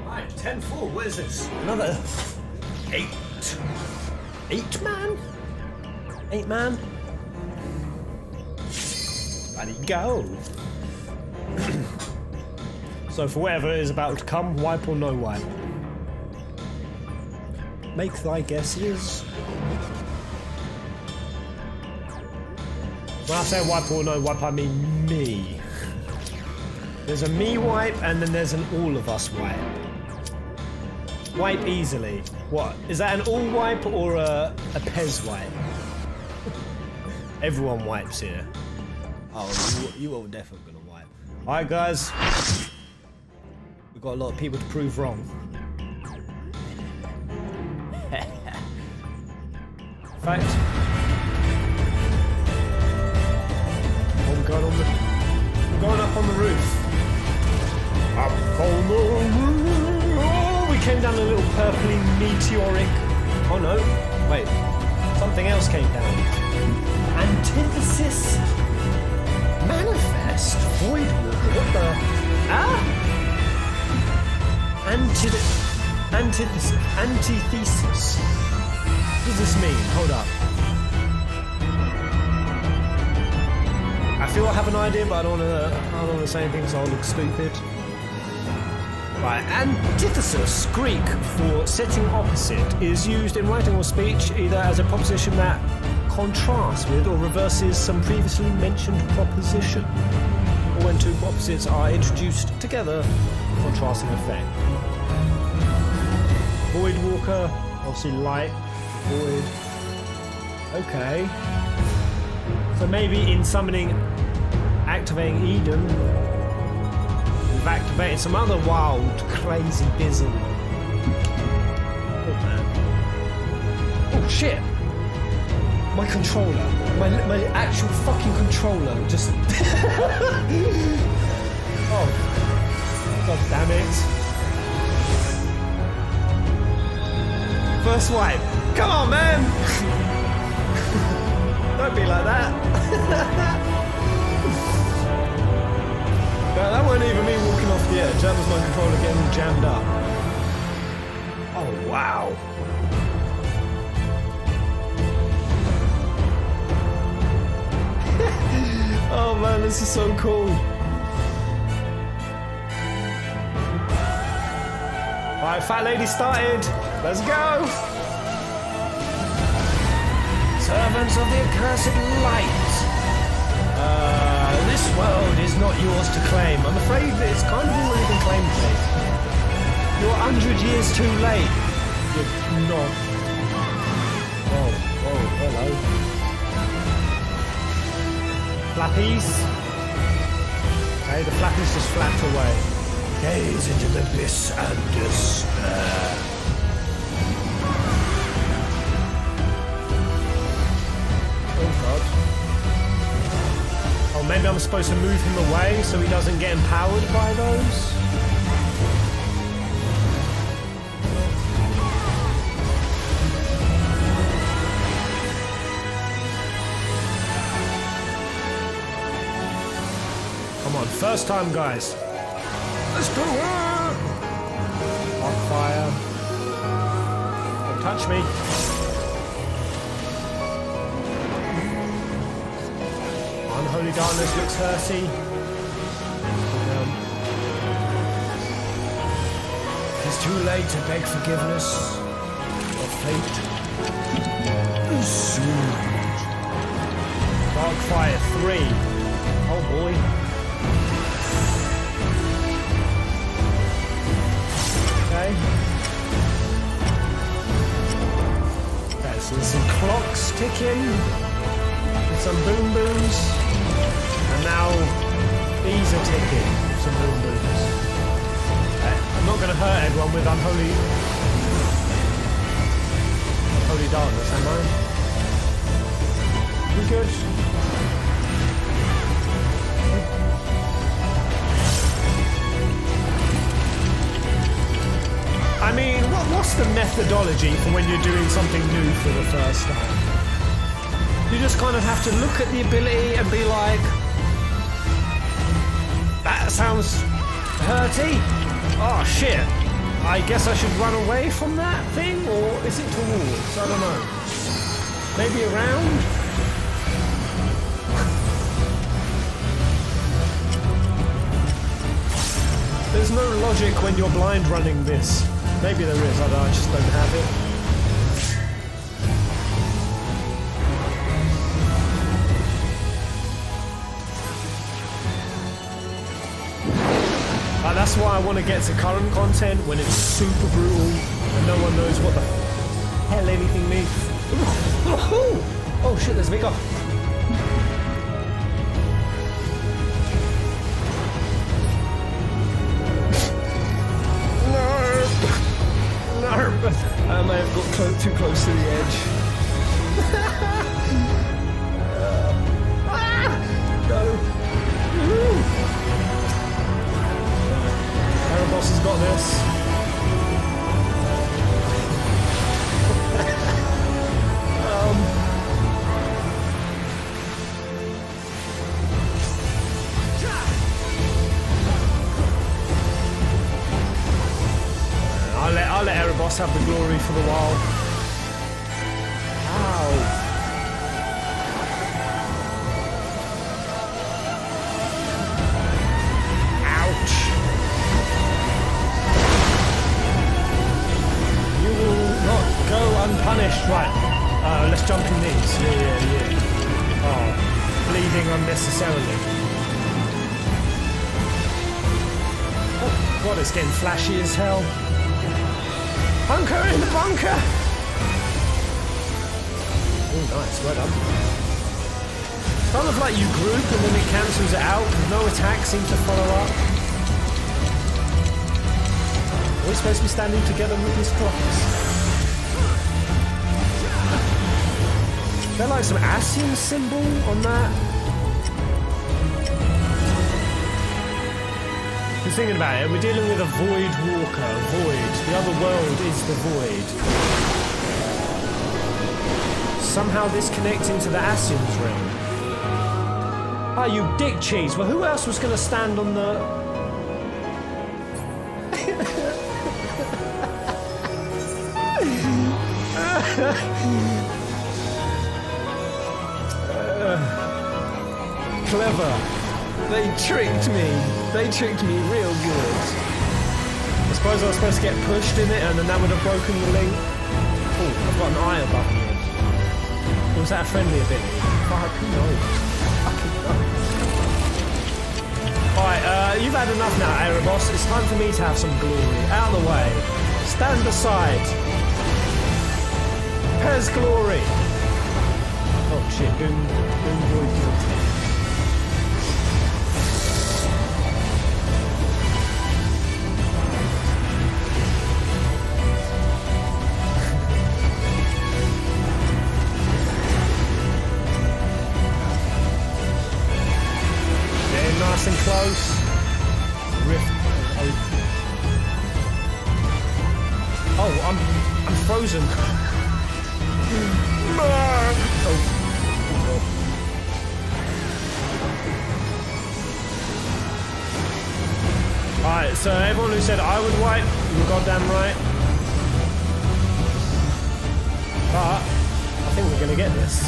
Speaker 1: Right, 10-4, what is this? Another 8. 8 man? 8 man? Ready, go. So for whatever is about to come, wipe or no wipe? Make thy guesses. When I say wipe or no wipe, I mean me. There's a me wipe and then there's an all of us wipe. Wipe easily. What? Is that an all wipe or a Pez wipe? Everyone wipes here. Oh, you are definitely gonna wipe. Alright guys. We've got a lot of people to prove wrong. In fact, we're going up on the roof. Up on the roof. Oh, we came down a little purpley meteoric. Oh no, wait. Something else came down. Antithesis. Manifest. Voidwalker. What the? Ah? Antithesis. What does this mean? Hold up. I feel I have an idea, but I don't want to say anything, so I'll look stupid. Right, antithesis, Greek for setting opposite, is used in writing or speech either as a proposition that contrasts with or reverses some previously mentioned proposition, or when two opposites are introduced together, contrasting effect. Voidwalker, obviously light, void. Okay. So maybe in summoning, activating Eden, we've activated some other wild, crazy bizzle. Oh man. shit! My controller. My actual fucking controller just... Oh. God damn it. First wipe. Come on, man! Don't be like that. No, that wasn't even me walking off the edge. That was my controller getting jammed up. Oh, wow. Oh man, this is so cool. Alright, fat lady started. Let's go.
Speaker 2: Servants of the accursed light.
Speaker 1: This world is not yours to claim. I'm afraid that it's kind of already been claimed, mate. You're 100 years too late. You're not. Oh, hello. Flappies. Okay, the flappies just flapped away.
Speaker 2: Gaze into the abyss and despair.
Speaker 1: Oh god. Oh, maybe I'm supposed to move him away so he doesn't get empowered by those? Come on, first time, guys. Let's go! On fire. Don't touch me. Unholy darkness looks hurty.
Speaker 2: It's too late to beg forgiveness or fate. Soon.
Speaker 1: Darkfire 3. Oh boy. Okay. Okay, so there's some clocks ticking. With some boom booms. And now these are ticking. Some boom booms. I'm not going to hurt everyone with unholy darkness, am I? We good? I mean, what's the methodology for when you're doing something new for the first time? You just kind of have to look at the ability and be like, that sounds hurty. Oh shit. I guess I should run away from that thing, or is it towards? I don't know. Maybe around? There's no logic when you're blind running this. Maybe there is, I just don't have it. That's why I want to get to current content when it's super brutal and no one knows what the hell anything means. Oh shit, there's a big off. No, I may have got too close to the edge. No. Boss has got this. I'll let Erebos have the glory for the while. Ow. Unpunished, right. Let's jump in these. Yeah. Oh, bleeding unnecessarily. Oh, God, it's getting flashy as hell. Bunker in the bunker! Oh, nice, well done. It's kind of like you group and then it cancels it out because no attacks seem to follow up. Are we supposed to be standing together with these clocks? there like some Ascian symbol on that? Just thinking about it, we're dealing with a Voidwalker. Void. The other world is the Void. Somehow this connects into the Ascian's realm. Ah, you dick cheese. Well, who else was going to stand on the... Clever. They tricked me. They tricked me real good. I suppose I was supposed to get pushed in it and then that would have broken the link. Oh, I've got an eye above me. Or was that a friendly ability? Fuck, who knows? Fucking knows. Alright, you've had enough now, Erebos. It's time for me to have some glory. Out of the way. Stand aside. Pez glory. Oh shit, Doom Void guilty. Nice and close. Rift open. Oh, I'm frozen. Oh. Alright, so everyone who said I would wipe, you were goddamn right. But I think we're gonna get this.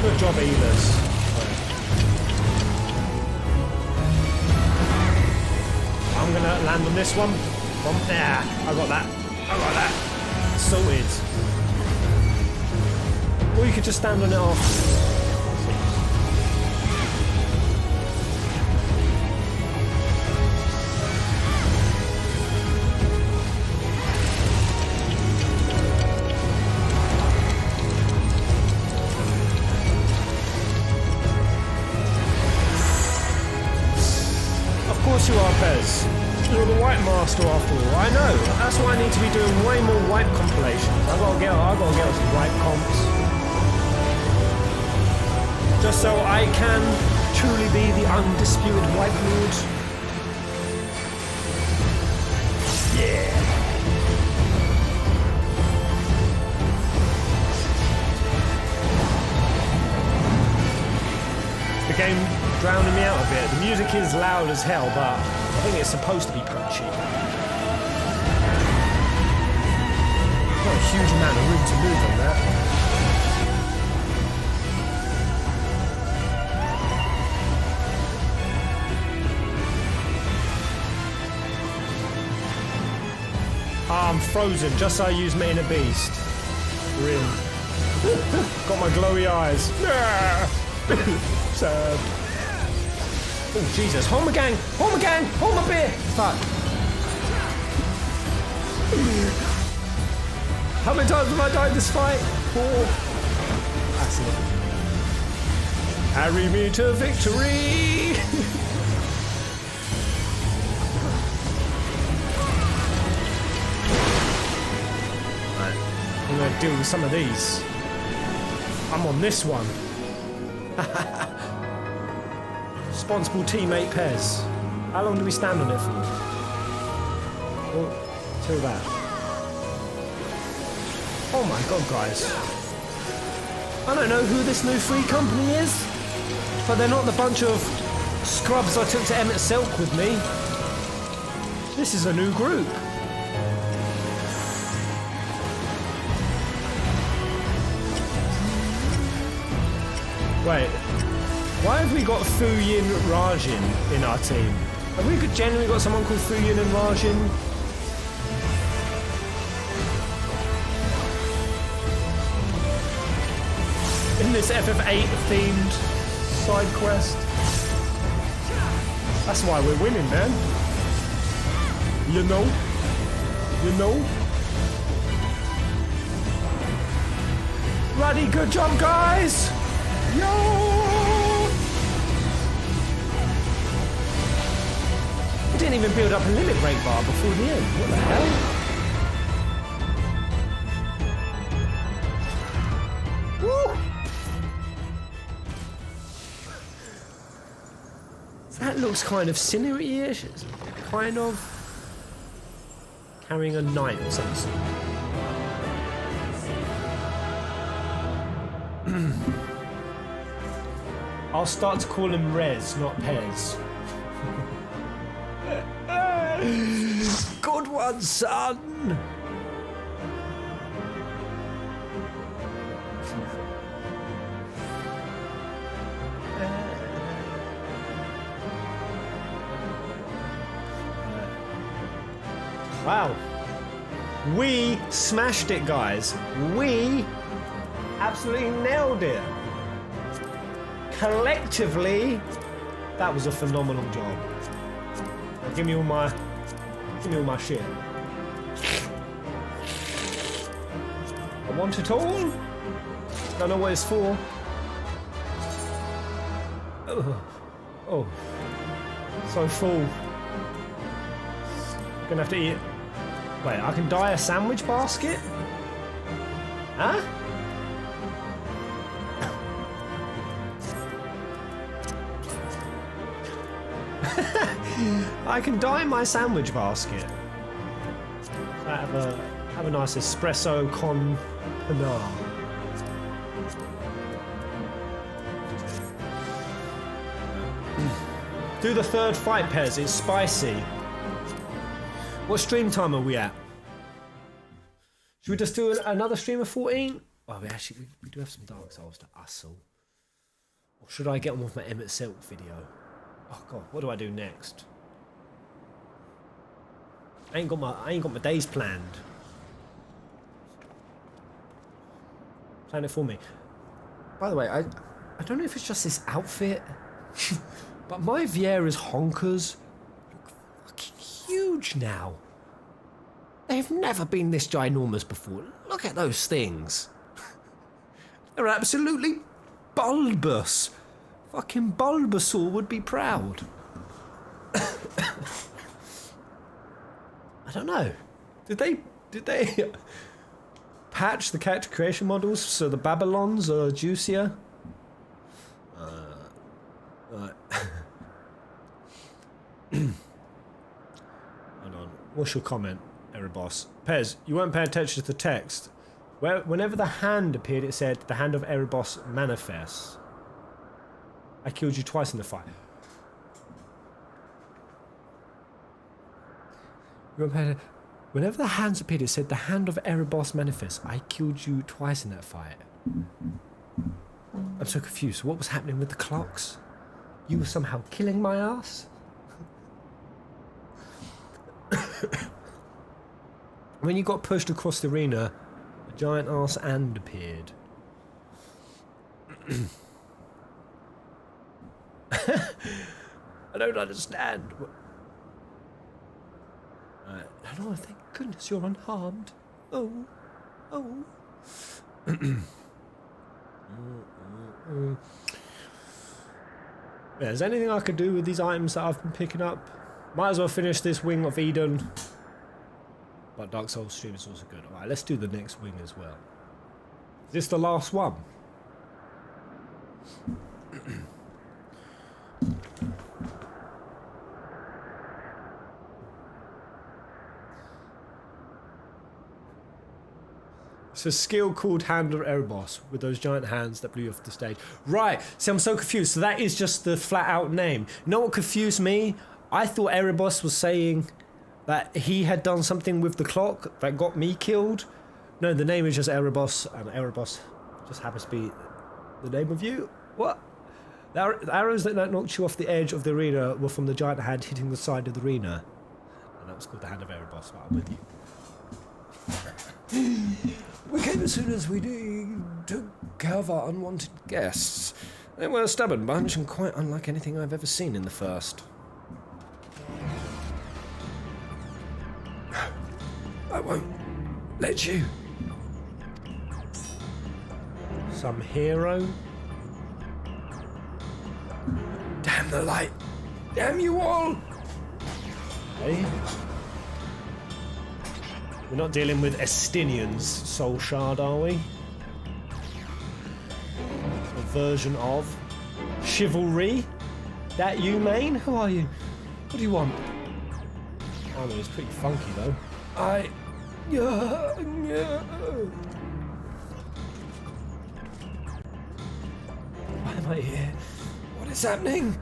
Speaker 1: Good job, Ehlers. I'm gonna land on this one. There, I got that. Sorted. Or you could just stand on it off. Of course you are, Pez. You're the White Master after all. I know. That's why I need to be doing way more wipe compilations. I gotta get some wipe comps. Just so I can truly be the undisputed wipe lord. Yeah. The game drowning me out a bit. The music is loud as hell, but I think it's supposed to be punchy. Not a huge amount of room to move on that. Ah, I'm frozen, just so I use Main Beast. Real. Got my glowy eyes. Sad. Oh, Jesus. Homer gang! Homer gang! Homer beer! Fuck. How many times have I died this fight? 4. That's it. Carry me to victory! Right. I'm gonna deal with some of these. I'm on this one. Responsible teammate Pez. How long do we stand on it for? Oh, till that. Oh my god, guys. I don't know who this new free company is, but they're not the bunch of scrubs I took to Emet-Selch with me. This is a new group. Wait. Why have we got Fuyin Rajin in our team? Have we genuinely got someone called Fuyin and Rajin? In this FF8 themed side quest? That's why we're winning, man. You know? You know? Bloody good job, guys! Yo! Didn't even build up a limit break bar before the end. What the hell? That looks kind of sinewy-ish. It's kind of carrying a knife or some sort. I'll start to call him Rez, not Pez. Good one, son! Wow. We smashed it, guys. We absolutely nailed it. Collectively, that was a phenomenal job. Now give me all my shit. I want it all. Don't know what it's for. Oh, so full. Gonna have to eat. Wait, I can dye a sandwich basket? Huh? I can dye my sandwich basket. So I have a nice espresso con panade. Do the third fight, Pez. It's spicy. What stream time are we at? Should we just do another stream of 14? Oh, we do have some Dark Souls to hustle. Or should I get on with my Emet-Selch video? Oh god, what do I do next? I ain't got my days planned. Plan it for me. By the way, I don't know if it's just this outfit, but my Viera's honkers look fucking huge now. They've never been this ginormous before. Look at those things. They're absolutely bulbous. Fucking Bulbasaur would be proud. I don't know. Did they patch the character creation models so the Babylons are juicier? Right. Hold on. What's your comment, Erebos? Pez, you weren't paying attention to the text. Whenever the hand appeared, it said, "The hand of Erebos manifests." I killed you twice in the fight. Whenever the hands appeared, it said, "The hand of Erebos manifests." I killed you twice in that fight. I'm so confused. What was happening with the clocks? You were somehow killing my ass? When you got pushed across the arena, a giant ass and appeared. I don't understand. No, thank goodness you're unharmed. Oh. Yeah, is there anything I could do with these items that I've been picking up? Might as well finish this wing of Eden. But Dark Souls stream is also good. Alright, let's do the next wing as well. Is this the last one? It's a skill called Hand of Erebos, with those giant hands that blew you off the stage. Right, see, I'm so confused. So that is just the flat-out name. You know what confused me? I thought Erebos was saying that he had done something with the clock that got me killed. No, the name is just Erebos, and Erebos just happens to be the name of you. What? The arrows that knocked you off the edge of the arena were from the giant hand hitting the side of the arena. And that was called the Hand of Erebos, but I'm with you. We came as soon as we took care of our unwanted guests. They were a stubborn bunch and quite unlike anything I've ever seen in the first. I won't let you. Some hero? Damn the light! Damn you all! Hey? We're not dealing with Estinians, Soul Shard, are we? A version of chivalry? That you, Maine? Who are you? What do you want? Oh, no, it's pretty funky, though. Why am I here? What is happening?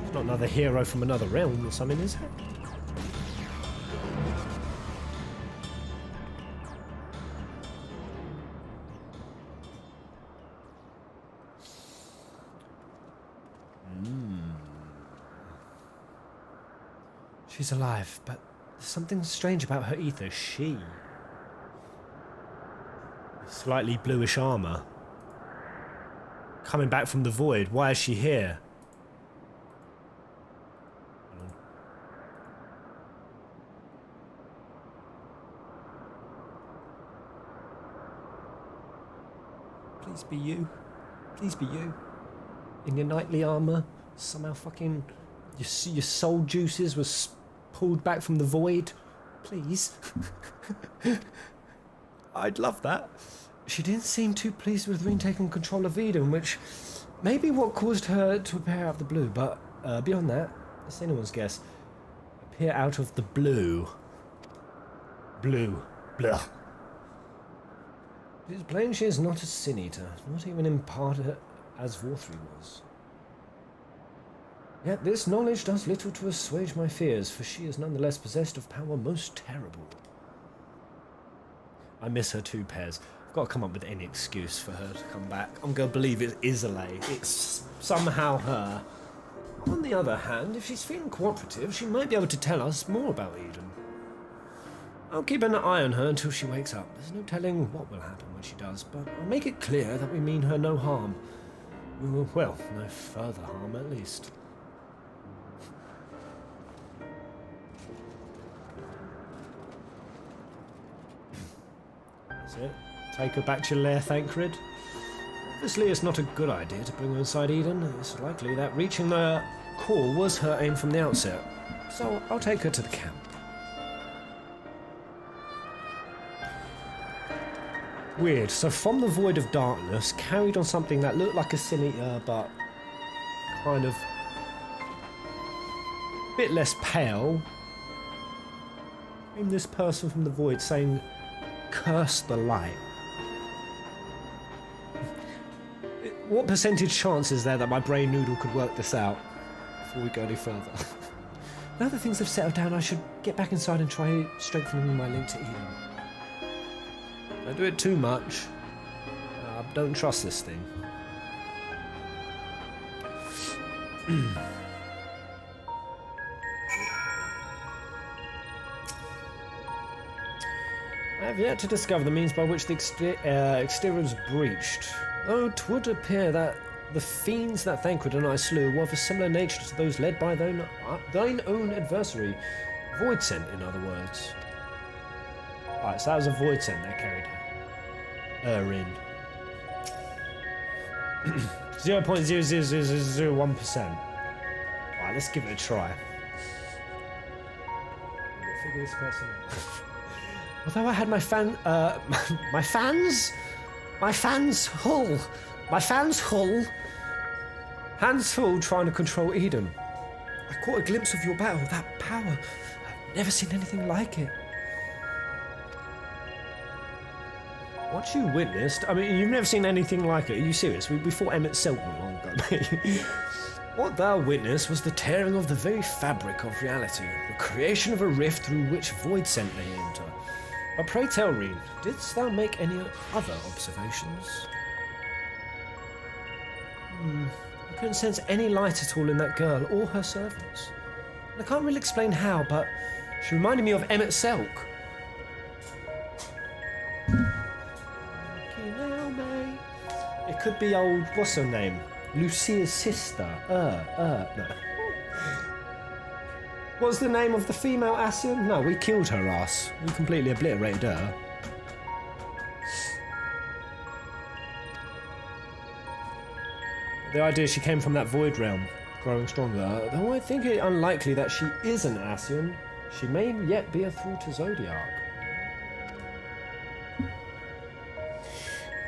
Speaker 1: It's not another hero from another realm or something, is it? She's alive, but there's something strange about her ether. She... slightly bluish armour. Coming back from the void. Why is she here? Please be you. Please be you. In your knightly armour. Somehow fucking... Your soul juices was pulled back from the void. Please. I'd love that. She didn't seem too pleased with Reen taking control of Eden, which may be what caused her to appear out of the blue, but beyond that, it's anyone's guess. Appear out of the blue. Blue. Blah. It is plain she is not a sin eater, not even in part as Vorthri was. Yet this knowledge does little to assuage my fears, for she is nonetheless possessed of power most terrible. I miss her too, Pez. I've got to come up with any excuse for her to come back. I'm going to believe it is Isolé. It's somehow her. On the other hand, if she's feeling cooperative, she might be able to tell us more about Eden. I'll keep an eye on her until she wakes up. There's no telling what will happen when she does, but I'll make it clear that we mean her no harm. Well, no further harm at least. That's it. Take her back to your lair, Thancred. Obviously, it's not a good idea to bring her inside Eden. It's likely that reaching the core was her aim from the outset. So I'll take her to the camp. Weird. So from the void of darkness, carried on something that looked like a sin eater, but kind of a bit less pale, came this person from the void saying, "Curse the light." What percentage chance is there that my brain noodle could work this out before we go any further? Now that things have settled down, I should get back inside and try strengthening my link to Eden. Don't do it too much. I don't trust this thing. I have yet to discover the means by which the exterior was breached. Though it would appear that the fiends that Thancred and I slew were of a similar nature to those led by thine own adversary. Voidsent, in other words. Alright, so that was a Voidsent that carried her in. 0.00001%. Alright, let's give it a try. Figure this person out. Although I had my fans hands full trying to control Eden. I caught a glimpse of your battle, that power. I've never seen anything like it. What you witnessed, I mean, you've never seen anything like it. Are you serious? We fought Emet-Selch not long ago. What thou witnessed was the tearing of the very fabric of reality, the creation of a rift through which Voidsent may enter. But pray tell, Reen, didst thou make any other observations? I couldn't sense any light at all in that girl or her servants. And I can't really explain how, but she reminded me of Emet-Selch. It could be old, what's her name? Lucia's sister. No. What's the name of the female Ascian? No, we killed her ass. We completely obliterated her. The idea she came from that void realm, growing stronger, though I think it unlikely that she is an Ascian. She may yet be a through to Zodiac.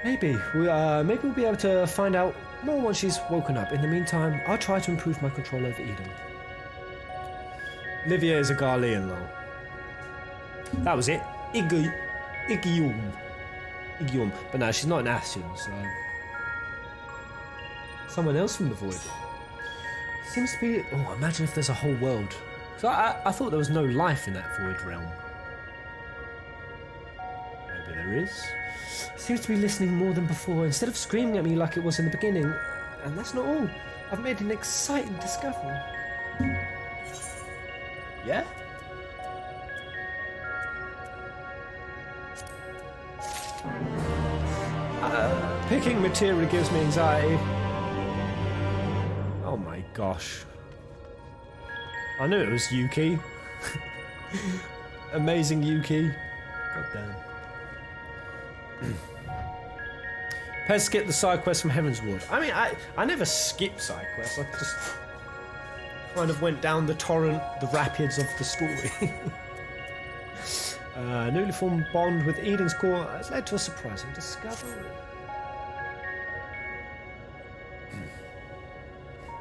Speaker 1: Maybe we'll be able to find out more once she's woken up. In the meantime, I'll try to improve my control over Eden. Livia is a Garlean though. That was it. Igium. But no, she's not an Ascian, so... Someone else from the Void. Seems to be... Oh, imagine if there's a whole world. So I thought there was no life in that Void realm. Maybe there is. Seems to be listening more than before, instead of screaming at me like it was in the beginning. And that's not all. I've made an exciting discovery. Yeah? Picking materia gives me anxiety. Oh my gosh. I knew it was Yuki. Amazing Yuki. God damn. Let's skip the side quest from Heaven's Ward. I mean, I never skip side quests. I just kind of went down the torrent, the rapids of the story. Newly formed bond with Eden's core has led to a surprising discovery.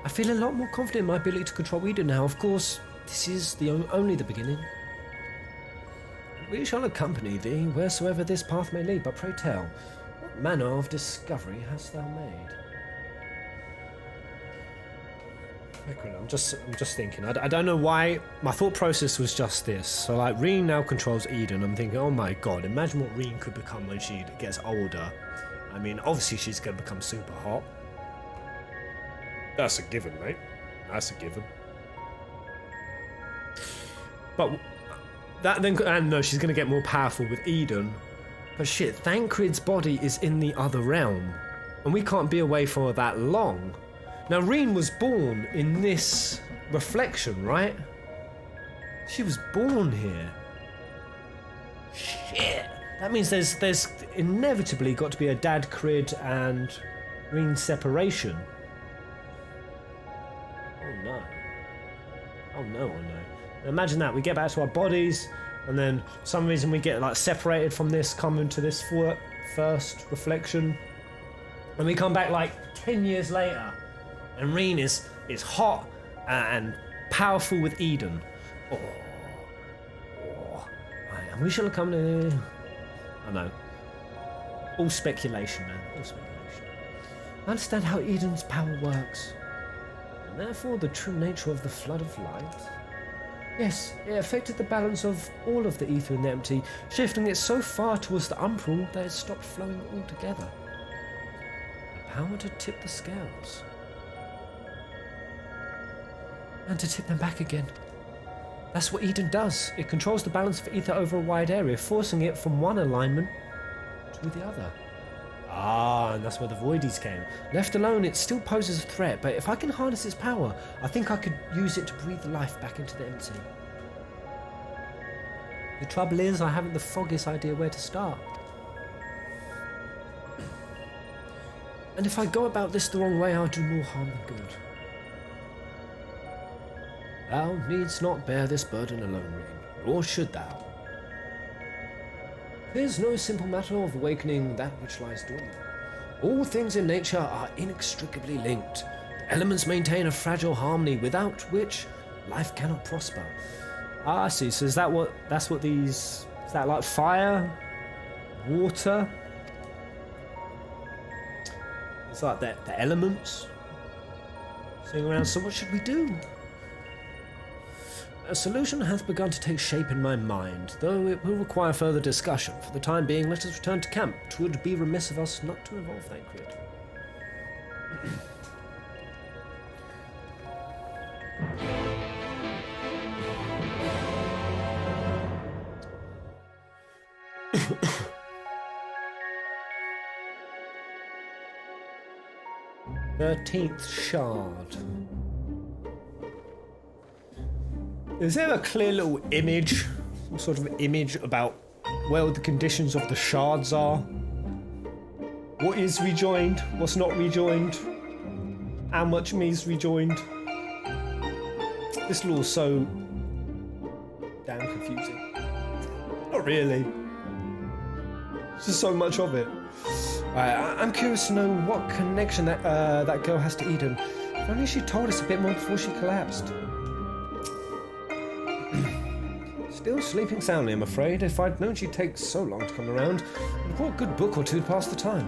Speaker 1: I feel a lot more confident in my ability to control Eden now. Of course, this is only the beginning. We shall accompany thee wheresoever this path may lead, but pray tell, what manner of discovery hast thou made? I'm just thinking. I don't know why. My thought process was just this. So like, Reen now controls Eden. I'm thinking, oh my god, imagine what Reen could become when she gets older. I mean, obviously she's going to become super hot. That's a given, mate. That's a given. But that then, and no, she's going to get more powerful with Eden. But shit, Thancred's body is in the other realm, and we can't be away for that long. Now, Reen was born in this reflection, right? She was born here. Shit. That means there's inevitably got to be a Dad Crid and Reen separation. Oh no. Oh no, oh no. Imagine that, we get back to our bodies, and then for some reason we get like separated from this, come into this first reflection, and we come back like 10 years later, and Reen is hot and powerful with Eden. And we shall come to... I know. All speculation, man. All speculation. I understand how Eden's power works, and therefore the true nature of the flood of light. Yes, it affected the balance of all of the ether in the empty, shifting it so far towards the umbral that it stopped flowing altogether. The power to tip the scales. And to tip them back again. That's what Eden does. It controls the balance of ether over a wide area, forcing it from one alignment to the other. Ah, and that's where the Voidies came. Left alone, it still poses a threat, but if I can harness its power, I think I could use it to breathe life back into the empty. The trouble is, I haven't the foggiest idea where to start. And if I go about this the wrong way, I'll do more harm than good. Thou needst not bear this burden alone, Reen, nor should thou. 'Tis no simple matter of awakening that which lies dormant. All things in nature are inextricably linked. The elements maintain a fragile harmony without which life cannot prosper. Ah, I see. So is that that's what these... Is that like fire? Water? It's like the elements? Sitting around, so what should we do? A solution hath begun to take shape in my mind, though it will require further discussion. For the time being, let us return to camp. 'Twould be remiss of us not to involve Thancred. Thirteenth shard. Is there a clear little image, some sort of image about where the conditions of the shards are? What is rejoined? What's not rejoined? How much is rejoined? This law is so damn confusing. Not really. There's just so much of it. I'm curious to know what connection that girl has to Eden. If only she told us a bit more before she collapsed. Still sleeping soundly, I'm afraid. If I'd known she'd take so long to come around, I'd have brought a good book or two to pass the time.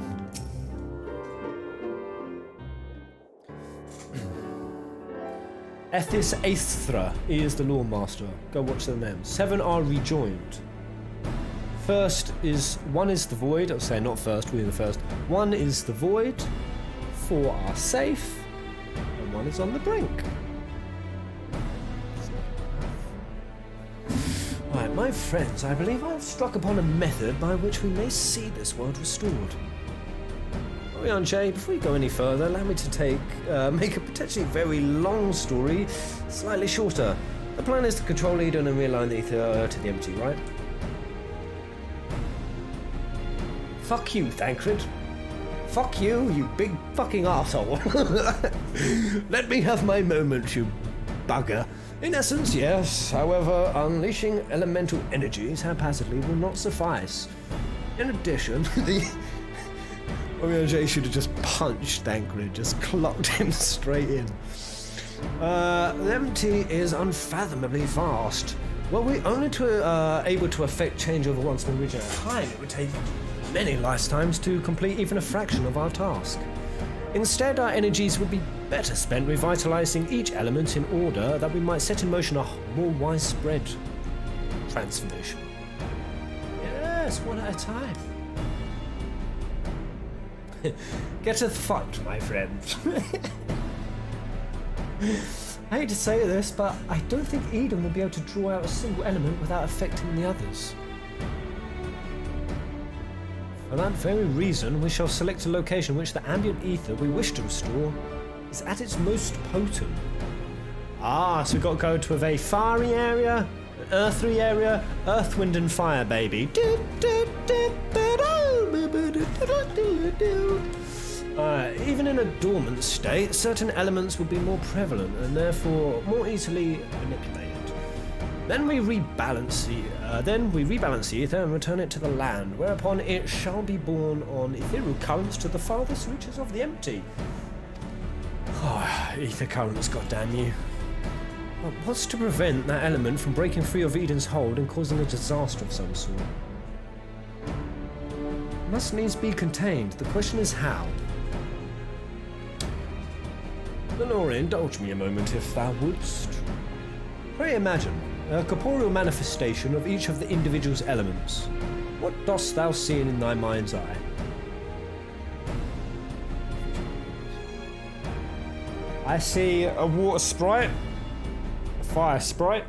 Speaker 1: FFXIV is the Law Master. Go watch the names. 7 are rejoined. One is the Void. I'll say not first, we're the first. 1 is the Void. 4 are safe. And 1 is on the brink. Right, my friends, I believe I've struck upon a method by which we may see this world restored. Jay, before we go any further, allow me to make a potentially very long story slightly shorter. The plan is to control Eden and realign the ether to the empty, right? Fuck you, Thancred. Fuck you, you big fucking arsehole. Let me have my moment, you bugger. In essence, yes. However, unleashing elemental energies haphazardly will not suffice. In addition, the Jay should have just punched Thancred, just clocked him straight in. The empty is unfathomably vast. Were we only able to effect changeover once in the original time, it would take many lifetimes to complete even a fraction of our task. Instead, our energies would be better spent revitalizing each element in order that we might set in motion a more widespread transformation. Yes, one at a time. Get a thought, my friend. I hate to say this, but I don't think Eden will be able to draw out a single element without affecting the others. For that very reason, we shall select a location in which the ambient ether we wish to restore is at its most potent. So we've got to go to a very fiery area, an earthly area, earth, wind and fire, baby. Even in a dormant state, certain elements will be more prevalent and therefore more easily manipulated. Then we rebalance the ether and return it to the land, whereupon it shall be borne on ethereal currents to the farthest reaches of the empty. Ether currents, goddamn you. But what's to prevent that element from breaking free of Eden's hold and causing a disaster of some sort? It must needs be contained. The question is how. Lenore, indulge me a moment if thou wouldst. Pray imagine a corporeal manifestation of each of the individual's elements. What dost thou see in thy mind's eye? I see a water sprite, a fire sprite.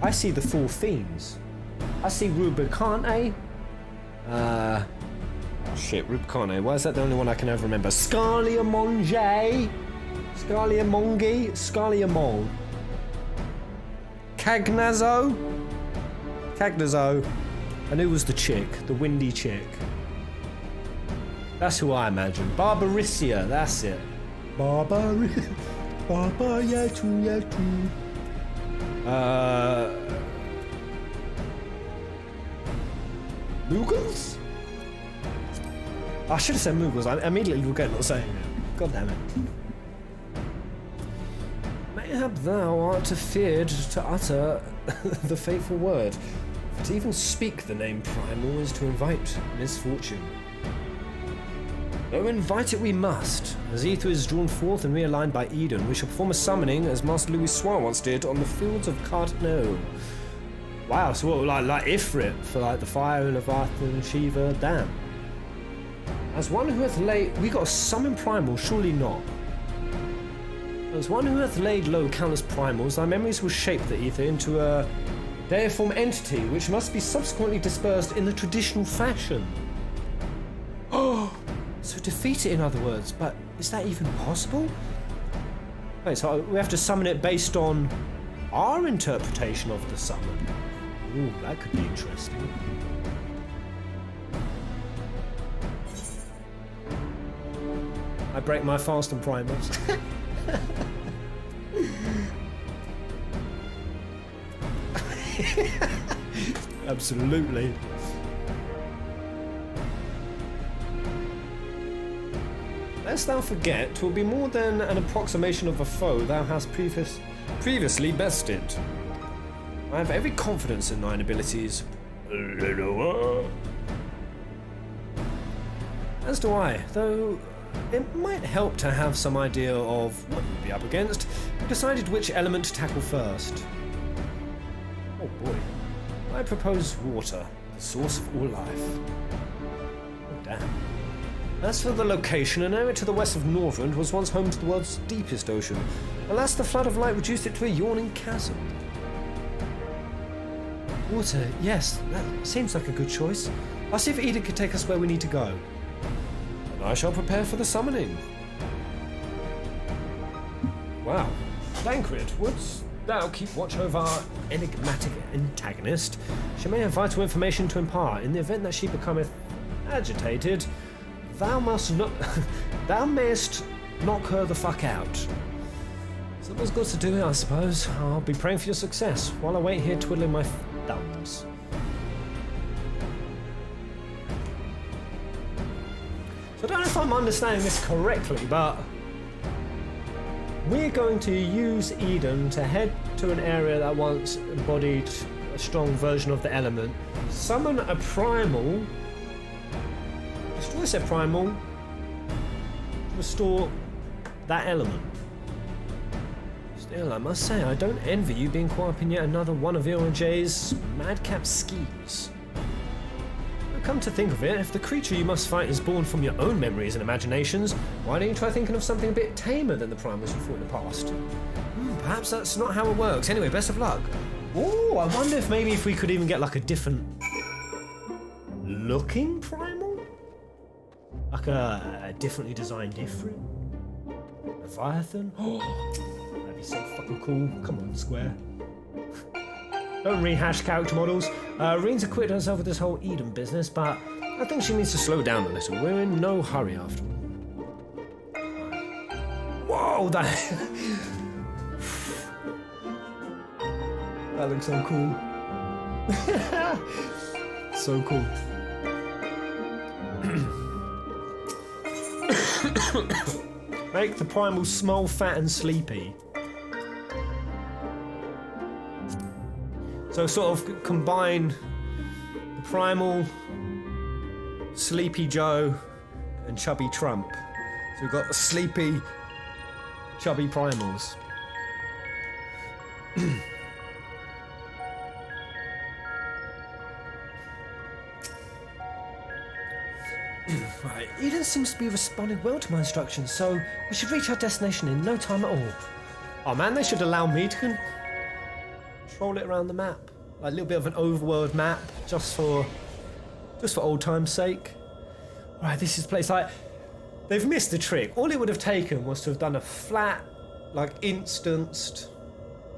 Speaker 1: I see the 4 fiends. I see Rubicante. Rubicante. Why is that the only one I can ever remember? Scaliamonge. Scaliamongi. Scaliamol. Cagnazo. I knew it was the chick, the windy chick. That's who I imagine. Barbaricia, that's it. Baba Yatu. Muggles? I should have said Muggles. I immediately regret not saying it. God damn it. Mayhap thou art feared to utter the fateful word. For to even speak the name Primal is to invite misfortune. Though invite it we must. As ether is drawn forth and realigned by Eden, we shall perform a summoning as Master Louis Soir once did on the fields of Cardinal. Wow, so what, like Ifrit for like the fire and Leviathan, Shiva, damn. As one who hath laid... We got to summon Primal, surely not. As one who hath laid low countless primals, thy memories will shape the ether into a deiform entity, which must be subsequently dispersed in the traditional fashion. Oh, so defeat it in other words, but is that even possible? Wait, so we have to summon it based on our interpretation of the summon. Ooh, that could be interesting. I break my fast and primals. Lest thou forget, 'twill be more than an approximation of a foe thou hast previously bested. I have every confidence in thine abilities. As do I, though it might help to have some idea of what you'll be up against. We decided which element to tackle first. Oh boy. I propose water, the source of all life. Oh damn. As for the location, an area to the west of Northrend was once home to the world's deepest ocean. Alas, the flood of light reduced it to a yawning chasm. Water, yes, that seems like a good choice. I'll see if Eden can take us where we need to go. And I shall prepare for the summoning. Wow. Thancred, wouldst thou keep watch over our enigmatic antagonist? She may have vital information to impart. In the event that she becometh agitated, thou mayest knock her the fuck out. Someone's got to do it, I suppose. I'll be praying for your success while I wait here twiddling my thumbs. So I don't know if I'm understanding this correctly, but we're going to use Eden to head to an area that once embodied a strong version of the element, summon a primal, destroy said primal, restore that element. Still, I must say, I don't envy you being caught up in yet another one of J's madcap schemes. Come to think of it, if the creature you must fight is born from your own memories and imaginations, why don't you try thinking of something a bit tamer than the primals you fought in the past? Perhaps that's not how it works. Anyway, best of luck. Ooh, I wonder if maybe if we could even get like a different looking primal? Like a differently designed different? Leviathan? Oh, that'd be so fucking cool. Come on, Square. Don't rehash character models. Reen's acquitted herself with this whole Eden business, but I think she needs to slow down a little. We're in no hurry after all. Whoa, that that looks so cool. So cool. Make the primal small, fat, and sleepy. So sort of combine the primal, Sleepy Joe, and Chubby Trump. So we've got sleepy, chubby primals. Right, Eden seems to be responding well to my instructions, so we should reach our destination in no time at all. Oh man, they should allow me to control it around the map. Like a little bit of an overworld map, just for old time's sake. Right, this is a place like they've missed the trick. All it would have taken was to have done a flat, like instanced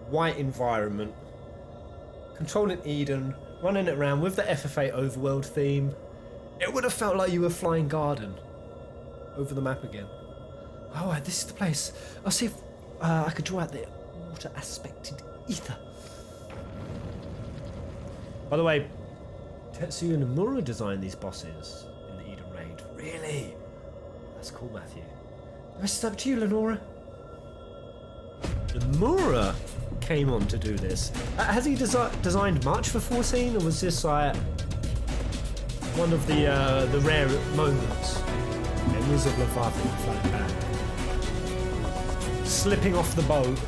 Speaker 1: white environment, controlling Eden, running it around with the FFA overworld theme. It would have felt like you were flying garden over the map again. Oh, right, this is the place. I'll see if I could draw out the water aspected ether. By the way, Tetsuya Nomura designed these bosses in the Eden raid. Really? That's cool, Matthew. The rest is up to you, Lenora. Nomura came on to do this. Has he designed much for 14, or was this like one of the rare moments? Memories of Leviathan flying back, slipping off the boat.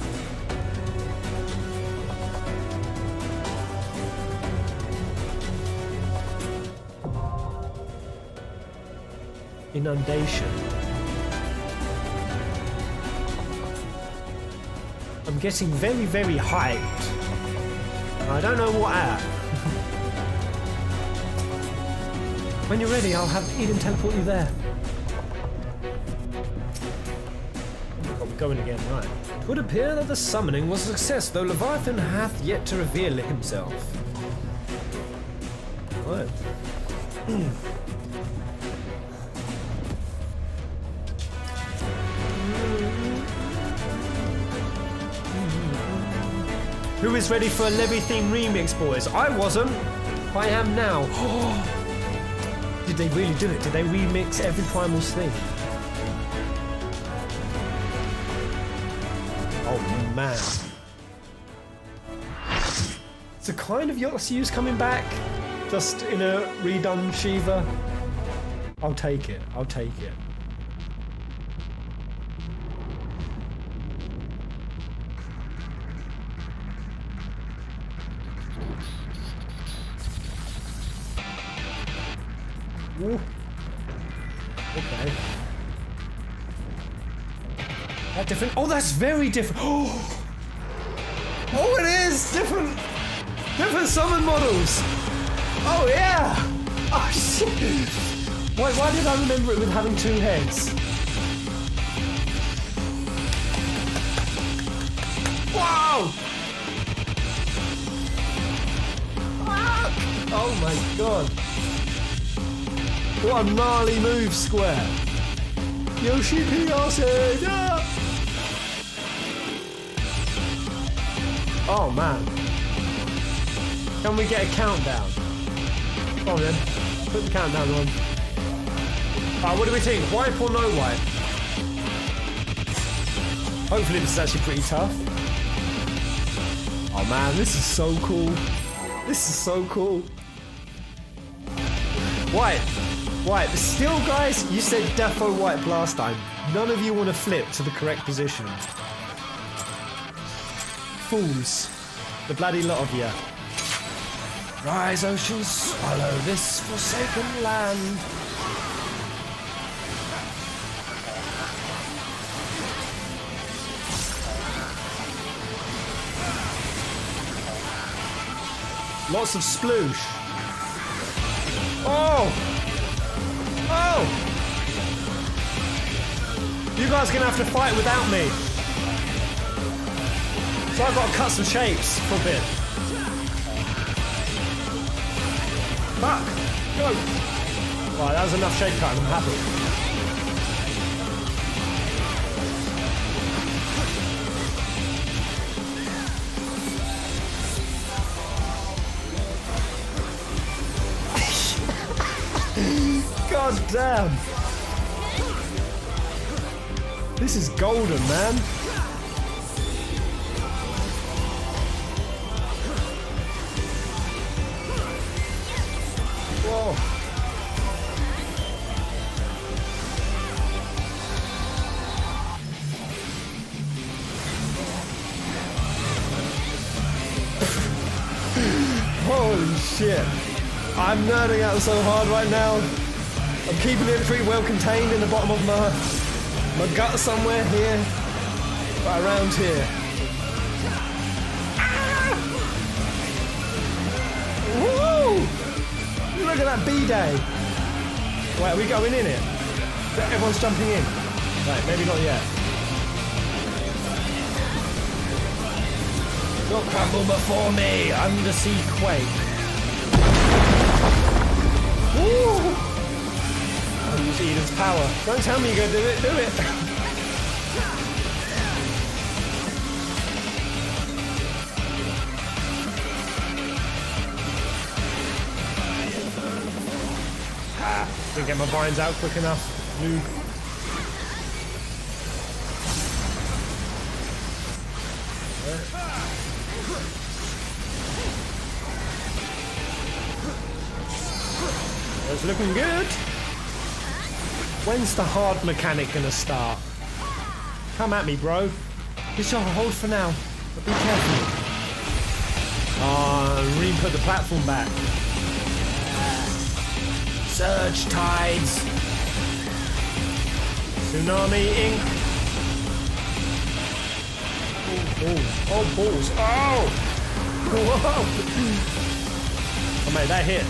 Speaker 1: Inundation. I'm getting very, very hyped. I don't know what at. When you're ready, I'll have Eden teleport you there. Oh, we're going again, right. It would appear that the summoning was a success, though Leviathan hath yet to reveal himself. Right. Who is ready for a Leviathan remix, boys? I wasn't. I am now. Did they really do it? Did they remix every Primal's theme? Oh man. So kind of Yakuza's coming back, just in a redone Shiva. I'll take it. I'll take it. Ooh. Okay. That different? Oh, that's very different. Oh, it is different. Different summon models. Oh yeah. Oh shit. Why did I remember it with having 2 heads? Wow. Oh my god. What a gnarly move, Square. Yoshi Piyase! Yeah! Oh man. Can we get a countdown? Come on then. Put the countdown on. What do we think? Wipe or no wipe? Hopefully this is actually pretty tough. Oh man, this is so cool. This is so cool. Wipe. Wipe. Still, guys, you said defo wipe last time. None of you want to flip to the correct position. Fools. The bloody lot of you. Rise, oceans, swallow this forsaken land. Lots of sploosh. Oh! Oh! You guys are gonna have to fight without me. So I've got to cut some shapes for a bit. Fuck! Go! Right, that was enough shape cutting, I'm happy. God damn! This is golden, man. Whoa. Holy shit. I'm nerding out so hard right now. I'm keeping it pretty well contained in the bottom of my gut somewhere here. Right around here. Ah! Woo! Look at that B-Day. Wait, are we going in it? Everyone's jumping in. Right, maybe not yet. Don't crumble before me, undersea quake. Woo! I'll use Eden's power. Don't tell me you're gonna do it, do it! Didn't get my vines out quick enough. Noob. It's looking good. When's the hard mechanic gonna start? Come at me, bro. Just hold for now, but be careful. Re-put the platform back. Surge tides. Tsunami ink. Oh, balls. Oh! Whoa! Oh mate, that hit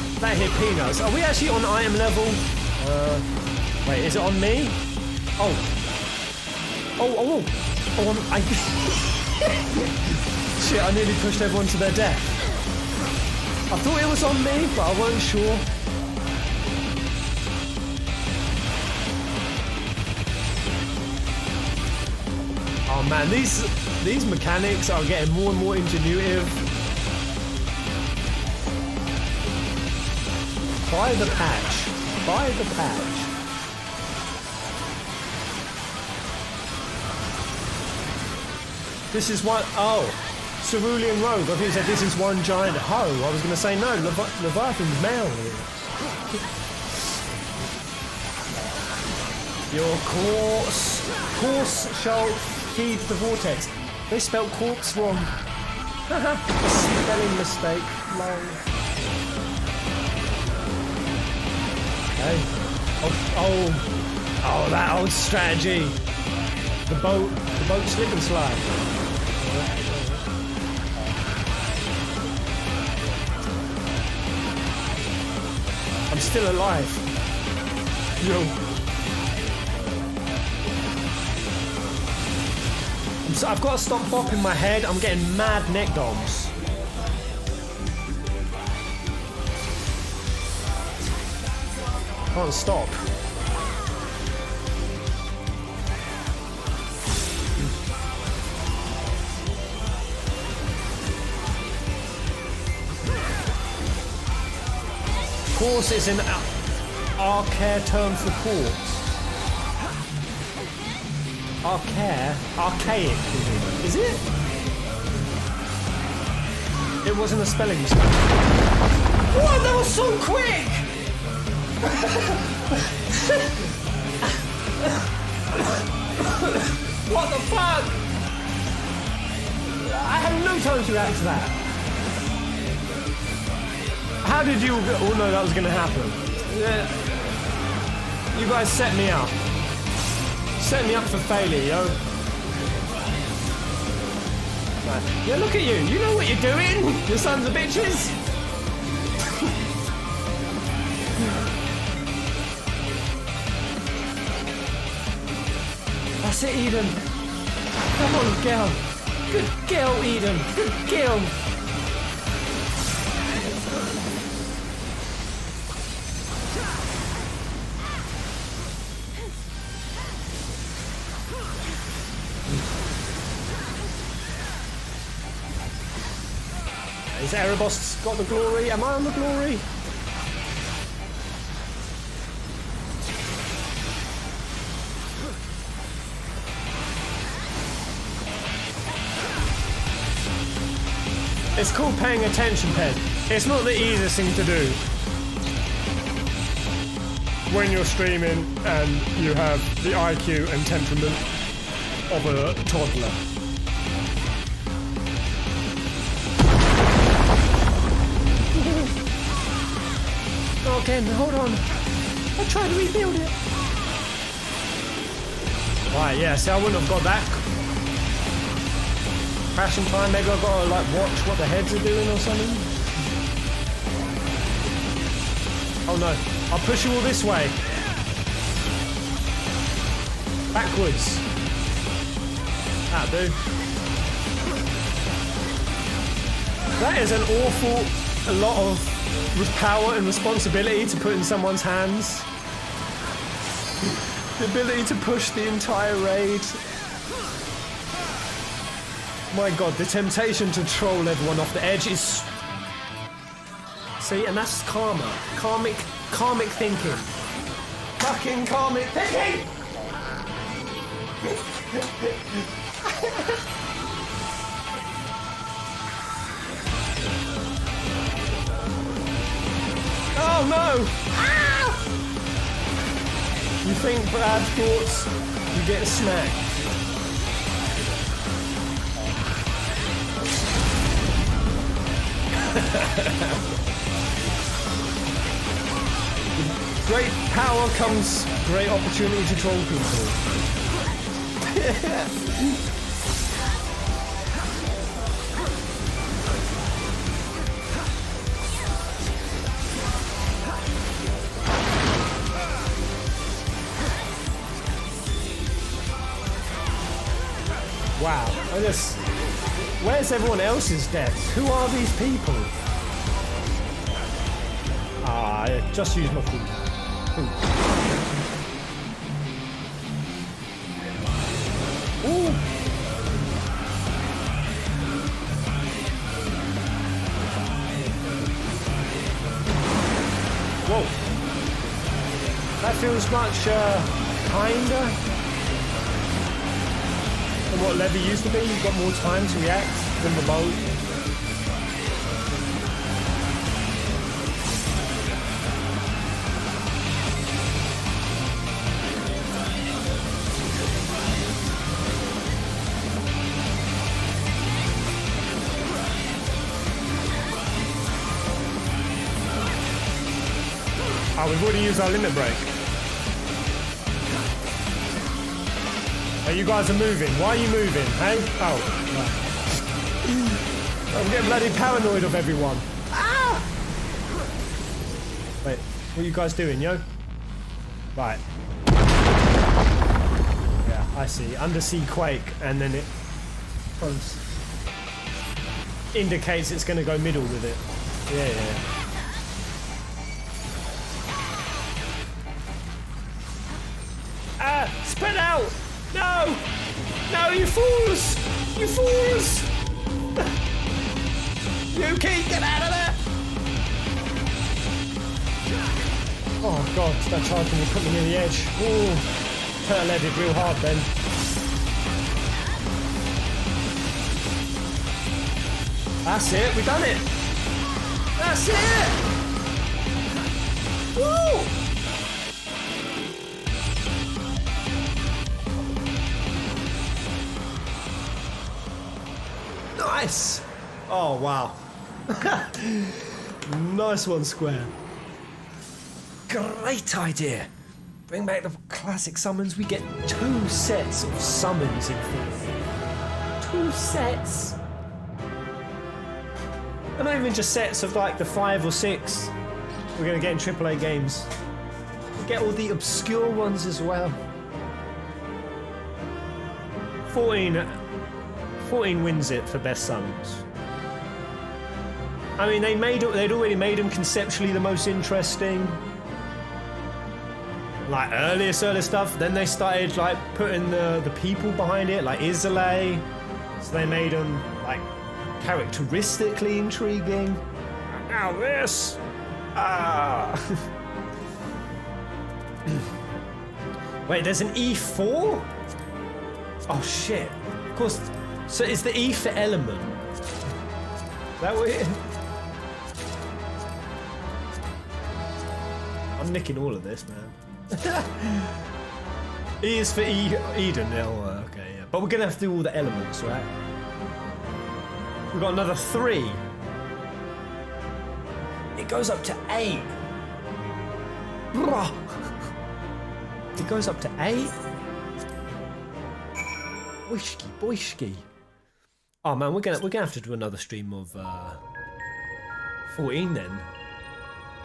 Speaker 1: peanuts. Are we actually on item level? Wait, is it on me? Oh, shit, I nearly pushed everyone to their death. I thought it was on me, but I wasn't sure. Oh man, these mechanics are getting more and more ingenuitive. Buy the patch. Buy the patch. This is one... Oh. Cerulean Rogue. I think you said this is one giant hoe. I was going to say no. Leviathan's male. Your course shall feed the vortex. They spelled corpse wrong. A spelling mistake. Lol. Okay. Oh, that old strategy. The boat slip and slide. I'm still alive. Yo. I've got to stop bopping my head. I'm getting mad neck doms. Can't stop. Course is an archaic term for quartz. Archaic, is it? It wasn't a spelling mistake. What? That was so quick! What the fuck? I had no time to react to that. How did you all know that was going to happen? You guys set me up. Set me up for failure, yo. Right. Yeah, look at you. You know what you're doing, you sons of bitches. That's it, Eden. Come on, girl. Good girl, Eden. Good girl. Is Erebos got the glory? Am I on the glory? It's called paying attention, Pen. It's not the easiest thing to do when you're streaming and you have the IQ and temperament of a toddler. Okay, hold on. I'll try to rebuild it. Right, yeah, see, I wouldn't have got that. Crashing time, maybe I've got to like watch what the heads are doing or something. Oh no, I'll push you all this way. Backwards. That'll do. That is an awful lot of power and responsibility to put in someone's hands. The ability to push the entire raid. My god, the temptation to troll everyone off the edge is... See, and that's karma. Karmic thinking. Fucking karmic thinking! Oh no! Ah! You think bad thoughts, you get smacked. Great power comes great opportunity to troll people. Wow, where's everyone else's deaths? Who are these people? Ah, I just used my food. Ooh. Whoa. That feels much kinder. than what Levy used to be. You've got more time to react than remote. Oh, we've already used our limit break. Oh, you guys are moving. Why are you moving, hey? Oh, right. I'm getting bloody paranoid of everyone. Ah! Wait, what are you guys doing, yo? Right. Yeah, I see. Undersea quake, and then it indicates it's going to go middle with it. Yeah, yeah. Ah! Spread out! No! No, you fools! You fools! Yuki, get out of there! Oh god, that charge when you put me near the edge. Ooh, hurt-leaded real hard then. That's it, we done it! That's it! Woo! Nice! Oh, wow. Nice one, Square. Great idea. Bring back the classic summons. We get 2 sets of summons in FFP. 2 sets. And not even just sets of like the 5 or 6 we're going to get in AAA games. We get all the obscure ones as well. 14 wins it for best summons. I mean, they'd already made them conceptually the most interesting. Like earlier stuff, then they started like putting the people behind it, like Isolé. So they made them like characteristically intriguing. And now this. Ah. Wait, there's an E4? Oh shit. Of course. So is the E for element? Is that weird? I'm nicking all of this, man. E is for Eden. Oh, okay, yeah. But we're gonna have to do all the elements, right? We've got another 3. It goes up to 8. Bruh. It goes up to 8. Boishki. Oh man, we're gonna have to do another stream of 14 then.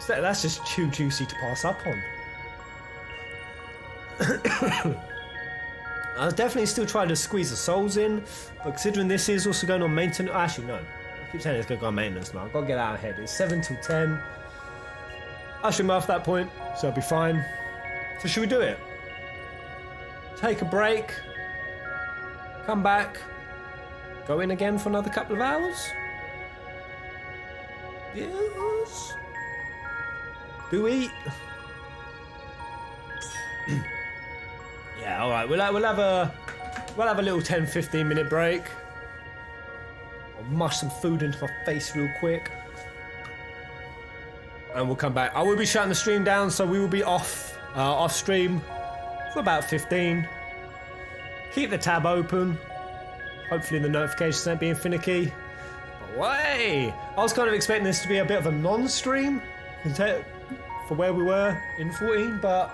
Speaker 1: That's just too juicy to pass up on. I'll definitely still try to squeeze the souls in, but considering this is also going on maintenance. Actually, no. I keep saying it's going to go on maintenance now. I've got to get out ahead. It's 7 till 10. I should be off that point, so I'll be fine. So, should we do it? Take a break. Come back. Go in again for another couple of hours? Yes. Do eat. Yeah, all right. We'll have a little 10-15 minute break. I'll mush some food into my face real quick, and we'll come back. I will be shutting the stream down, so we will be off stream for about 15. Keep the tab open. Hopefully the notifications aren't being finicky. But wait, I was kind of expecting this to be a bit of a non-stream for where we were in 14, but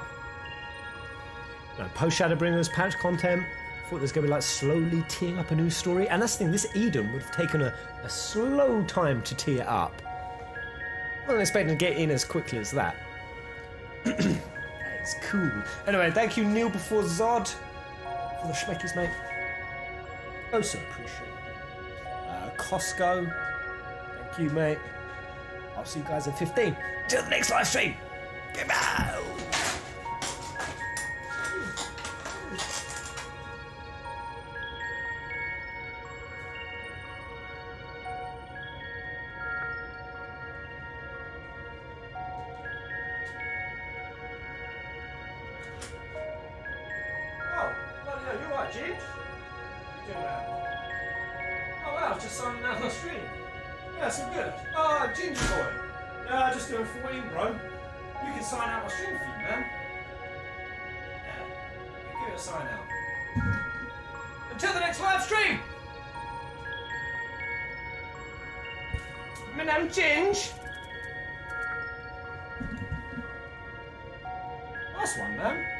Speaker 1: no, post Shadowbringers patch content. Thought there's gonna be like slowly teeing up a new story, and that's the thing. This Eden would have taken a slow time to tee it up. I wasn't expecting to get in as quickly as that. It's cool. Anyway, thank you Neil before Zod for the schmeckies, mate. Oh, so appreciate it. Costco, thank you, mate. I'll see you guys in 15. Till the next live stream. Goodbye. Oh, bloody hell, you alright, James? doing that? Oh wow, just signing out my stream. Yeah, so good. Oh, Ginger Boy. Yeah, just doing 14, bro. You can sign out my stream feed, man. Yeah, give it a sign out. Until the next live stream! My name's Ginge. Nice one, man.